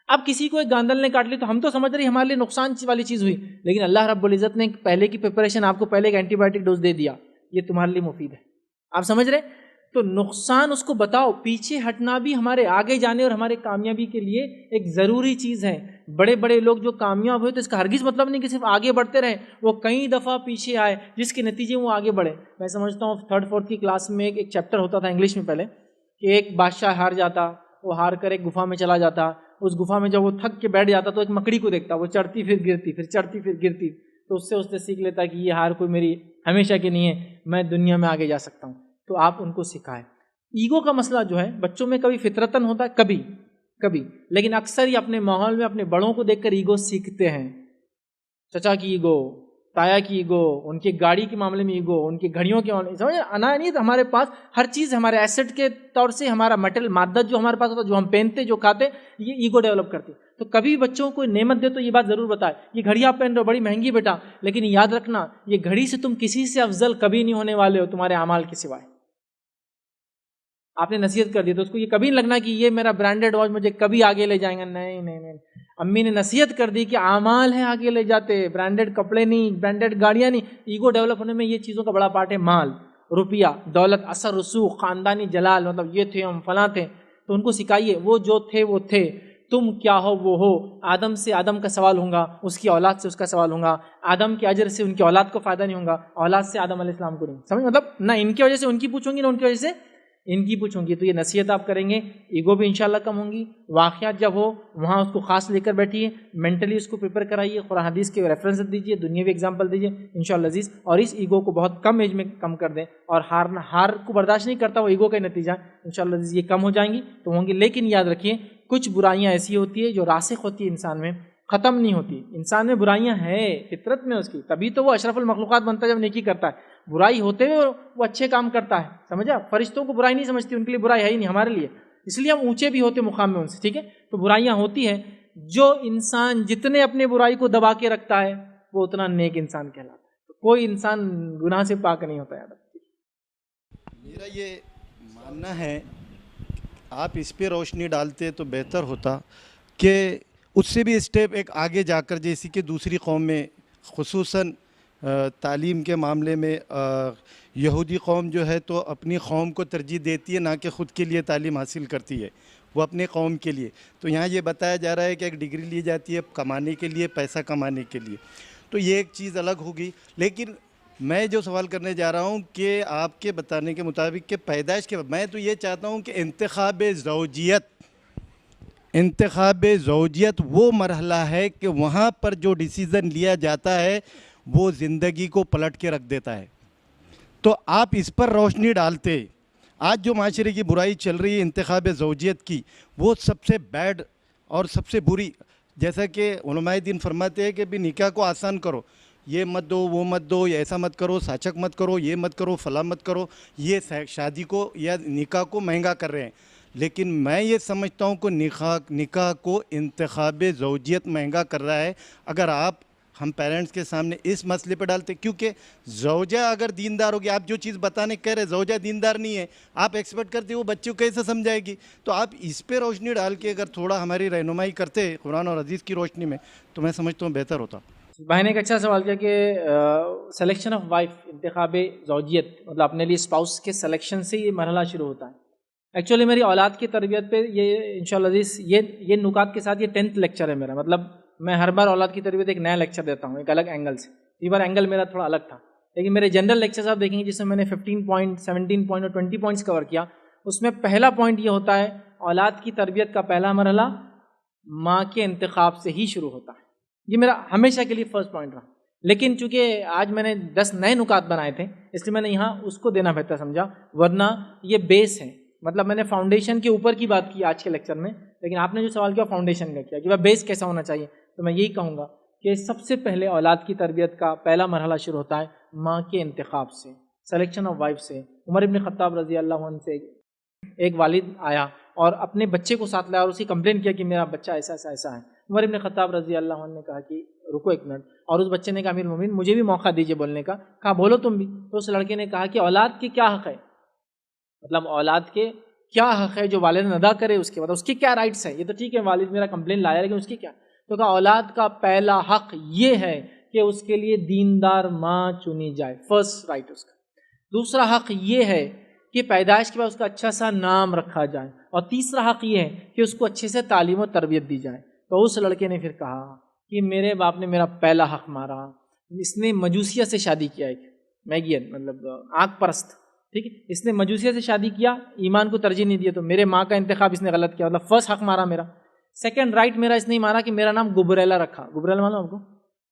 اب کسی کو ایک گاندل نے کاٹ لی تو ہم تو سمجھ رہے ہیں ہمارے لیے نقصان والی چیز ہوئی، لیکن اللہ رب العزت نے پہلے کی پریپریشن آپ کو پہلے ایک اینٹی بایوٹک ڈوز دے دیا، یہ تمہارے لیے مفید ہے. آپ سمجھ رہے؟ تو نقصان اس کو بتاؤ. پیچھے ہٹنا بھی ہمارے آگے جانے اور ہمارے کامیابی کے لیے ایک ضروری چیز ہے. بڑے بڑے لوگ جو کامیاب ہوئے تو اس کا ہرگز مطلب نہیں کہ صرف آگے بڑھتے رہے، وہ کئی دفعہ پیچھے آئے جس کے نتیجے وہ آگے بڑھے. میں سمجھتا ہوں 3rd 4th کی کلاس میں ایک چیپٹر ہوتا تھا انگلش میں پہلے، کہ ایک بادشاہ ہار جاتا، وہ ہار کر ایک گفا میں چلا جاتا. اس گفا میں جب وہ تھک کے بیٹھ جاتا تو ایک مکڑی کو دیکھتا، وہ چڑھتی پھر گرتی، پھر چڑھتی پھر گرتی. تو اس سے سیکھ لیتا کہ یہ ہار کوئی میری ہمیشہ کی نہیں ہے، میں دنیا میں آگے جا سکتا ہوں. تو آپ ان کو سکھائیں. ایگو کا مسئلہ جو ہے بچوں میں کبھی فطرتاً ہوتا ہے، کبھی، لیکن اکثر یہ اپنے ماحول میں اپنے بڑوں کو دیکھ کر ایگو سیکھتے ہیں. چچا کی ایگو، تایا کی ایگو، ان کی گاڑی کے معاملے میں ایگو، ان کی گھڑیوں کے معاملے میں، سمجھ انا نہیں تو ہمارے پاس ہر چیز ہمارے ایسٹ کے طور سے ہمارا مٹیریل مادہ جو ہمارے پاس ہوتا، جو ہم پہنتے جو کھاتے، یہ ایگو ڈیولپ کرتی. تو کبھی بچوں کو نعمت دے تو یہ بات ضرور بتائے، یہ گھڑی آپ پہن رہے ہو بڑی مہنگی بیٹا، لیکن یاد رکھنا یہ گھڑی سے تم کسی سے افضل کبھی نہیں ہونے والے ہو تمہارے اعمال کے سوائے. آپ نے نصیحت کر دی تو اس کو یہ کبھی نہیں لگنا کہ یہ میرا برانڈیڈ واچ مجھے کبھی آگے لے جائیں گا. نہیں، امی نے نصیحت کر دی کہ اعمال ہیں آگے لے جاتے، برانڈیڈ کپڑے نہیں، برانڈیڈ گاڑیاں نہیں. ایگو ڈیولپ ہونے میں یہ چیزوں کا بڑا پارٹ ہے. مال، روپیہ، دولت، اثر رسوخ، خاندانی جلال، مطلب یہ تھے ہم فلاں تھے. تو ان کو سکھائیے وہ جو تھے وہ تھے، تم کیا ہو وہ ہو. آدم سے آدم کا سوال ہوگا، اس کی اولاد سے اس کا سوال ہوگا. آدم کے اجر سے ان کی اولاد کو فائدہ نہیں ہوگا، اولاد سے آدم علیہ السلام کو نہیں. سمجھ مطلب نہ ان کی وجہ سے ان کی پوچھوں گی، نہ ان کی وجہ سے ان کی پوچھوں گی. تو یہ نصیحت آپ کریں گے، ایگو بھی انشاءاللہ کم ہوں گی. واقعات جب ہو وہاں اس کو خاص لے کر بیٹھیے، مینٹلی اس کو پریپیئر کرائیے، قرآن حدیث کے ریفرنس دیجیے، دنیاوی ایگزامپل دیجیے انشاءاللہ عزیز. اور اس ایگو کو بہت کم ایج میں کم کر دیں. اور ہار کو برداشت نہیں کرتا وہ ایگو کا نتیجہ انشاءاللہ عزیز یہ کم ہو جائیں گی تو ہوں گی. لیکن یاد رکھیے کچھ برائیاں ایسی ہوتی ہے جو راسخ ہوتی ہے انسان میں، ختم نہیں ہوتی. انسان میں برائیاں ہیں فطرت میں اس کی، تبھی تو وہ اشرف المخلوقات بنتا ہے جب نیکی کرتا ہے. برائی ہوتے ہوئے وہ اچھے کام کرتا ہے. سمجھا؟ فرشتوں کو برائی نہیں سمجھتی، ان کے لیے برائی ہے ہی نہیں، ہمارے لیے اس لیے ہم اونچے بھی ہوتے مقام میں ان سے. ٹھیک ہے؟ تو برائیاں ہوتی ہیں. جو انسان جتنے اپنے برائی کو دبا کے رکھتا ہے وہ اتنا نیک انسان کہلاتا ہے. تو کوئی انسان گناہ سے پاک نہیں ہوتا. یاد میرا یہ ماننا ہے آپ اس پہ روشنی ڈالتے تو بہتر ہوتا کہ اس سے بھی اسٹیپ ایک آگے جا کر، جیسے کہ دوسری قوم میں خصوصاً تعلیم کے معاملے میں یہودی قوم جو ہے تو اپنی قوم کو ترجیح دیتی ہے، نہ کہ خود کے لیے تعلیم حاصل کرتی ہے، وہ اپنے قوم کے لیے. تو یہاں یہ بتایا جا رہا ہے کہ ایک ڈگری لی جاتی ہے کمانے کے لیے، پیسہ کمانے کے لیے. تو یہ ایک چیز الگ ہوگی. لیکن میں جو سوال کرنے جا رہا ہوں کہ آپ کے بتانے کے مطابق کہ پیدائش کے میں تو یہ چاہتا ہوں کہ انتخاب زوجیت وہ مرحلہ ہے کہ وہاں پر جو ڈیسیزن لیا جاتا ہے وہ زندگی کو پلٹ کے رکھ دیتا ہے. تو آپ اس پر روشنی ڈالتے. آج جو معاشرے کی برائی چل رہی ہے انتخاب زوجیت کی، وہ سب سے بیڈ اور سب سے بری. جیسا کہ علماء دین فرماتے ہیں کہ بھی نکاح کو آسان کرو، یہ مت دو وہ مت دو، یا ایسا مت کرو، ساچک مت کرو، یہ مت کرو، فلاں مت کرو. یہ شادی کو یا نکاح کو مہنگا کر رہے ہیں. لیکن میں یہ سمجھتا ہوں کہ نکاح کو انتخاب زوجیت مہنگا کر رہا ہے. اگر آپ ہم پیرنٹس کے سامنے اس مسئلے پہ ڈالتے، کیونکہ زوجہ اگر دیندار ہوگی، آپ جو چیز بتانے کہہ رہے زوجہ دیندار نہیں ہے، آپ ایکسپیکٹ کرتے وہ بچوں کو کیسے سمجھائے گی؟ تو آپ اس پہ روشنی ڈال کے اگر تھوڑا ہماری رہنمائی کرتے قرآن اور حدیث کی روشنی میں، تو میں سمجھتا ہوں بہتر ہوتا. بھائی نے ایک اچھا سوال کیا کہ سلیکشن آف وائف، انتخاب زوجیت، مطلب اپنے لیے اسپاؤس کے سلیکشن سے یہ مرحلہ شروع ہوتا ہے. ایکچولی میری اولاد کی تربیت پہ یہ انشاءاللہ عزیز یہ نکات کے ساتھ یہ 10th لیکچر ہے میرا. مطلب میں ہر بار اولاد کی تربیت ایک نیا لیکچر دیتا ہوں ایک الگ اینگل سے. یہ بار اینگل میرا تھوڑا الگ تھا، لیکن میرے جنرل لیکچرز آپ دیکھیں گے جس میں نے 15 پوائنٹ 17 پوائنٹ اور 20 پوائنٹس کور کیا. اس میں پہلا پوائنٹ یہ ہوتا ہے اولاد کی تربیت کا پہلا مرحلہ ماں کے انتخاب سے ہی شروع ہوتا ہے. یہ میرا ہمیشہ کے لیے فرسٹ پوائنٹ رہا. لیکن چونکہ آج میں نے 10 نئے نکات بنائے تھے اس لیے میں نے یہاں اس کو دینا بہتر سمجھا، ورنہ یہ بیس ہے. مطلب میں نے فاؤنڈیشن کے اوپر کی بات کی آج کے لیکچر میں، لیکن آپ نے جو سوال کیا فاؤنڈیشن کا کیا کہ بیس کیسا ہونا چاہیے. تو میں یہی کہوں گا کہ سب سے پہلے اولاد کی تربیت کا پہلا مرحلہ شروع ہوتا ہے ماں کے انتخاب سے، سلیکشن آف وائف سے. عمر ابن خطاب رضی اللہ عنہ سے ایک والد آیا اور اپنے بچے کو ساتھ لایا اور اسی کمپلین کیا کہ میرا بچہ ایسا ایسا ایسا ہے. عمر ابن خطاب رضی اللہ عنہ نے کہا کہ رکو ایک منٹ، اور اس بچے نے کہا امیر المومنین مجھے بھی موقع دیجیے بولنے کا. کہا بولو تم بھی. تو اس لڑکے نے کہا کہ اولاد کے کیا حق ہے، مطلب اولاد کے کیا حق ہے جو والدین ادا کرے اس کے بعد اس کے کیا رائٹس ہیں. یہ تو ٹھیک ہے والد میرا کمپلین لایا لیکن اس کی کیا. تو کہا اولاد کا پہلا حق یہ ہے کہ اس کے لیے دیندار ماں چنی جائے، فرسٹ رائٹ اس کا. دوسرا حق یہ ہے کہ پیدائش کے بعد اس کا اچھا سا نام رکھا جائے، اور تیسرا حق یہ ہے کہ اس کو اچھے سے تعلیم و تربیت دی جائے. تو اس لڑکے نے پھر کہا کہ میرے باپ نے میرا پہلا حق مارا. اس نے مجوسیہ سے شادی کیا، ایک میگین مطلب آنکھ پرست، ٹھیک ہے، اس نے مجوسیہ سے شادی کیا، ایمان کو ترجیح نہیں دیا، تو میرے ماں کا انتخاب اس نے غلط کیا، مطلب فرسٹ حق مارا میرا. سیکنڈ رائٹ میرا اس نے مارا کہ میرا نام گبریلا رکھا. گبریلا معلوم آپ کو؟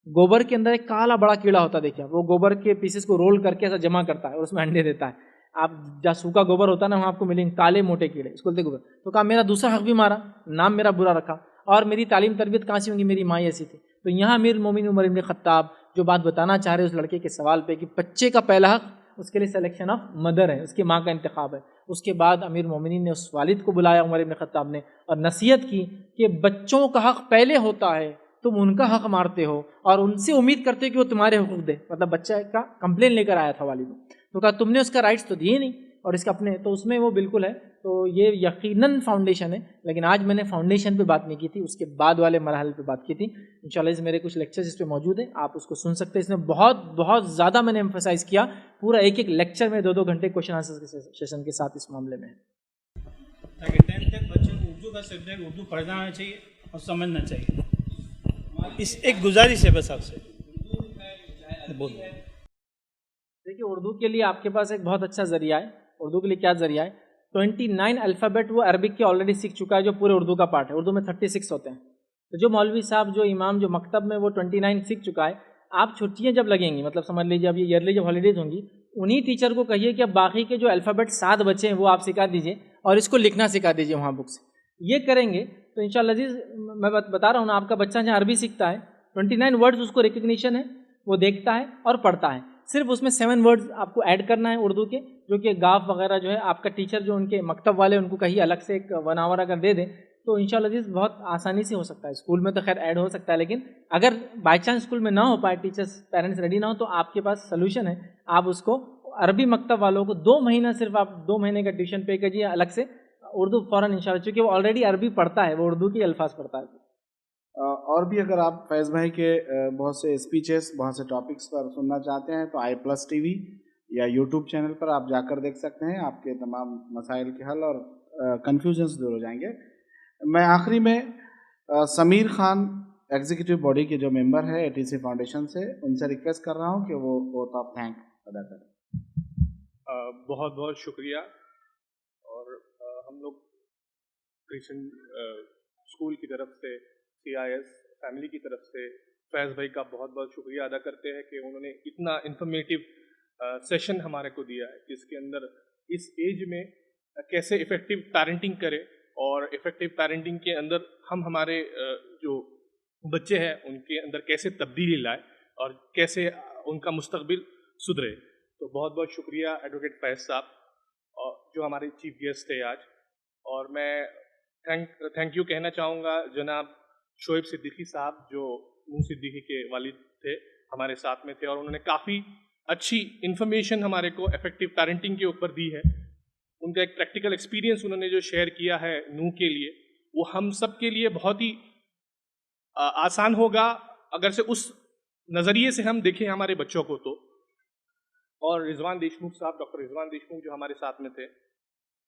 گوبر کے اندر ایک کالا بڑا کیڑا ہوتا ہے، دیکھیں وہ گوبر کے پیسز کو رول کر کے ایسا جمع کرتا ہے اور اس میں انڈے دیتا ہے. آپ جہاں سوکھا گوبر ہوتا ہے نا وہاں آپ کو ملیں گے کالے موٹے کیڑے، اس کو بولتے گوبر. تو کہا میرا دوسرا حق بھی مارا، نام میرا برا رکھا، اور میری تعلیم تربیت کہاں سے ہوں گی، میری ماں ایسی تھی. تو یہاں امیر المومنین عمر بن خطاب جو بات بتانا چاہ رہے اس لڑکے کے سوال پہ کہ بچے کا پہلا حق اس کے لیے سلیکشن آف مدر ہے، اس کی ماں کا انتخاب ہے. اس کے بعد امیر المومنین نے اس والد کو بلایا عمر بن خطاب نے اور نصیحت کی کہ بچوں کا حق پہلے ہوتا ہے، تم ان کا حق مارتے ہو اور ان سے امید کرتے ہو کہ وہ تمہارے حقوق دے. مطلب بچہ کا کمپلین لے کر آیا تھا والد، تو کہا تم نے اس کا رائٹس تو دیے نہیں اور اس کا اپنے، تو اس میں وہ بالکل ہے. تو یہ یقیناً فاؤنڈیشن ہے، لیکن آج میں نے فاؤنڈیشن پہ بات نہیں کی تھی، اس کے بعد والے مرحلے پہ بات کی تھی. انشاءاللہ میرے کچھ لیکچرز اس پہ موجود ہیں، آپ اس کو سن سکتے ہیں. اس میں بہت زیادہ میں نے ایمفسائز کیا، پورا ایک لیکچر میں 2 گھنٹے کوشچن آنسر کے سیشن کے ساتھ اس معاملے میں. تاکہ 10th تک بچوں کو اردو کا سبجیکٹ اردو پڑھنا آنا چاہیے اور سمجھنا چاہیے. اس ایک گزارش ہے بس آپ سے. دیکھیے اردو کے لیے آپ کے پاس ایک بہت اچھا ذریعہ ہے. اردو کے لیے کیا ذریعہ ہے؟ 29 الفابیٹ وہ عربک کے آلریڈی سیکھ چکا ہے جو پورے اردو کا پارٹ ہے. اردو میں 36 ہوتے ہیں. تو جو مولوی صاحب جو امام جو مکتب میں وہ 29 سیکھ چکا ہے. آپ چھٹیاں جب لگیں گی، مطلب سمجھ لیجیے اب یہ ایئرلی جب ہالیڈیز ہوں گی، انہی ٹیچر کو کہیے کہ اب باقی کے جو الفابیٹ 7 بچے ہیں وہ آپ سکھا دیجیے اور اس کو لکھنا سکھا دیجیے وہاں بک سے. یہ کریں گے تو انشاءاللہ عزیز میں بتا رہا ہوں نا، آپ کا بچہ جہاں عربی سیکھتا ہے 29 ورڈز اس کو ریکگنیشن ہے، وہ دیکھتا ہے اور پڑھتا ہے. صرف اس میں 7 ورڈز آپ کو ایڈ کرنا ہے اردو کے، جو کہ گاف وغیرہ جو ہے آپ کا ٹیچر جو ان کے مکتب والے ان کو کہیں الگ سے ایک 1 آور اگر دے دیں تو انشاءاللہ عزیز بہت آسانی سے ہو سکتا ہے. اسکول میں تو خیر ایڈ ہو سکتا ہے، لیکن اگر بائی چانس اسکول میں نہ ہو پائے، ٹیچرس پیرنٹس ریڈی نہ ہو، تو آپ کے پاس سلوشن ہے. آپ اس کو عربی مکتب والوں کو 2 مہینہ صرف آپ 2 مہینے کا ٹیوشن پے کیجیے الگ سے، اردو فوراً انشاءاللہ، چونکہ وہ آلریڈی عربی پڑھتا ہے، وہ اردو کے الفاظ پڑھتا ہے. اور بھی اگر آپ فیض بھائی کے بہت سے اسپیچز بہت سے ٹاپکس پر سننا چاہتے ہیں تو i+ TV یا یوٹیوب چینل پر آپ جا کر دیکھ سکتے ہیں. آپ کے تمام مسائل کے حل اور کنفیوژنس دور ہو جائیں گے. میں آخری میں سمیر خان ایگزیکٹو باڈی کے جو ممبر ہے ATC فاؤنڈیشن سے، ان سے ریکویسٹ کر رہا ہوں کہ وہ ووٹ آف تھینک ادا کریں. بہت بہت شکریہ. اور ہم لوگ کرسچن اسکول کی طرف سے، CIS فیملی کی طرف سے فیض بھائی کا بہت بہت شکریہ ادا کرتے ہیں کہ انہوں نے اتنا انفارمیٹیو سیشن ہمارے کو دیا ہے، جس کے اندر اس ایج میں کیسے افیکٹو پیرنٹنگ کرے اور افیکٹو پیرنٹنگ کے اندر ہم ہمارے جو بچے ہیں ان کے اندر کیسے تبدیلی لائے اور کیسے ان کا مستقبل سدھرے. تو بہت بہت شکریہ ایڈوکیٹ فیض صاحب جو ہمارے چیف گیسٹ تھے آج. اور میں تھینک یو کہنا چاہوں گا جناب شعیب صدیقی صاحب جو نور صدیقی کے والد تھے، ہمارے ساتھ میں تھے اور انہوں نے کافی اچھی انفارمیشن ہمارے کو افیکٹو پیرنٹنگ کے اوپر دی ہے. ان کا ایک پریکٹیکل ایکسپیرینس انہوں نے جو شیئر کیا ہے نو کے لیے، وہ ہم سب کے لیے بہت ہی آسان ہوگا اگر سے اس نظریے سے ہم دیکھیں ہمارے بچوں کو. تو اور رضوان دیشمکھ صاحب، ڈاکٹر رضوان دیشمکھ جو ہمارے ساتھ میں تھے،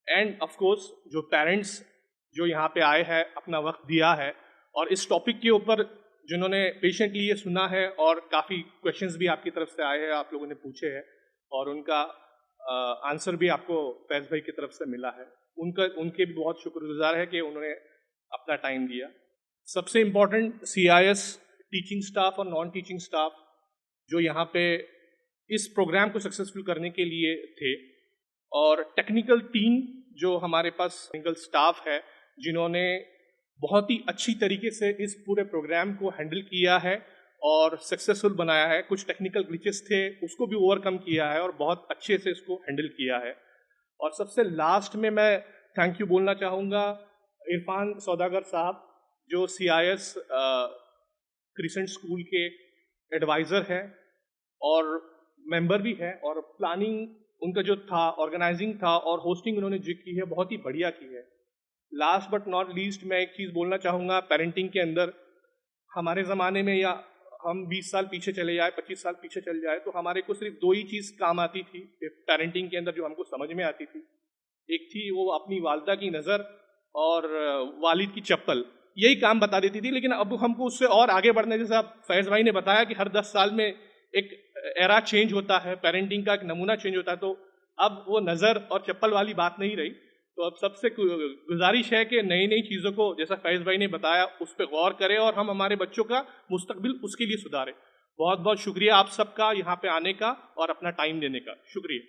اینڈ آف کورس جو پیرنٹس جو یہاں پہ آئے ہیں، اپنا وقت دیا ہے اور اس ٹاپک کے اوپر جنہوں نے پیشنٹلی یہ سنا ہے، اور کافی کویشچنز بھی آپ کی طرف سے آئے ہیں، آپ لوگوں نے پوچھے ہیں اور ان کا آنسر بھی آپ کو فیض بھائی کی طرف سے ملا ہے. ان کے بھی بہت شکر گزار ہے کہ انہوں نے اپنا ٹائم دیا. سب سے امپورٹنٹ CIS ٹیچنگ سٹاف اور نان ٹیچنگ سٹاف جو یہاں پہ اس پروگرام کو سکسیزفل کرنے کے لیے تھے، اور ٹیکنیکل ٹیم جو ہمارے پاس ٹیکنیکل سٹاف ہے جنہوں نے بہت ہی اچھی طریقے سے اس پورے پروگرام کو ہینڈل کیا ہے اور سکسیزفل بنایا ہے. کچھ ٹیکنیکل گلیچز تھے اس کو بھی اوور کم کیا ہے اور بہت اچھے سے اس کو ہینڈل کیا ہے. اور سب سے لاسٹ میں تھینک یو بولنا چاہوں گا عرفان سوداگر صاحب جو CIS کرسنٹ اسکول کے ایڈوائزر ہیں اور ممبر بھی ہیں اور پلاننگ ان کا جو تھا آرگنائزنگ تھا اور ہوسٹنگ انہوں نے جو کی ہے بہت ہی بڑھیا کی ہے. لاسٹ بٹ ناٹ لیسٹ میں ایک چیز بولنا چاہوں گا پیرنٹنگ کے اندر. ہمارے زمانے میں یا ہم 20 سال پیچھے چلے جائے 25 سال پیچھے چل جائے تو ہمارے کو صرف 2 ہی چیز کام آتی تھی پیرنٹنگ کے اندر جو ہم کو سمجھ میں آتی تھی. ایک تھی وہ اپنی والدہ کی نظر اور والد کی چپل, یہی کام بتا دیتی تھی. لیکن اب ہم کو اس سے اور آگے بڑھنے, جیسا فیض بھائی نے بتایا کہ ہر 10 سال میں ایک ایرا چینج ہوتا ہے, پیرنٹنگ کا ایک نمونہ چینج ہوتا ہے, تو اب وہ نظر اور چپل والی بات نہیں رہی. تو اب سب سے گزارش ہے کہ نئی نئی چیزوں کو جیسا فیض بھائی نے بتایا اس پہ غور کریں اور ہم ہمارے بچوں کا مستقبل اس کے لیے سدھاریں. بہت بہت شکریہ آپ سب کا یہاں پہ آنے کا اور اپنا ٹائم دینے کا. شکریہ.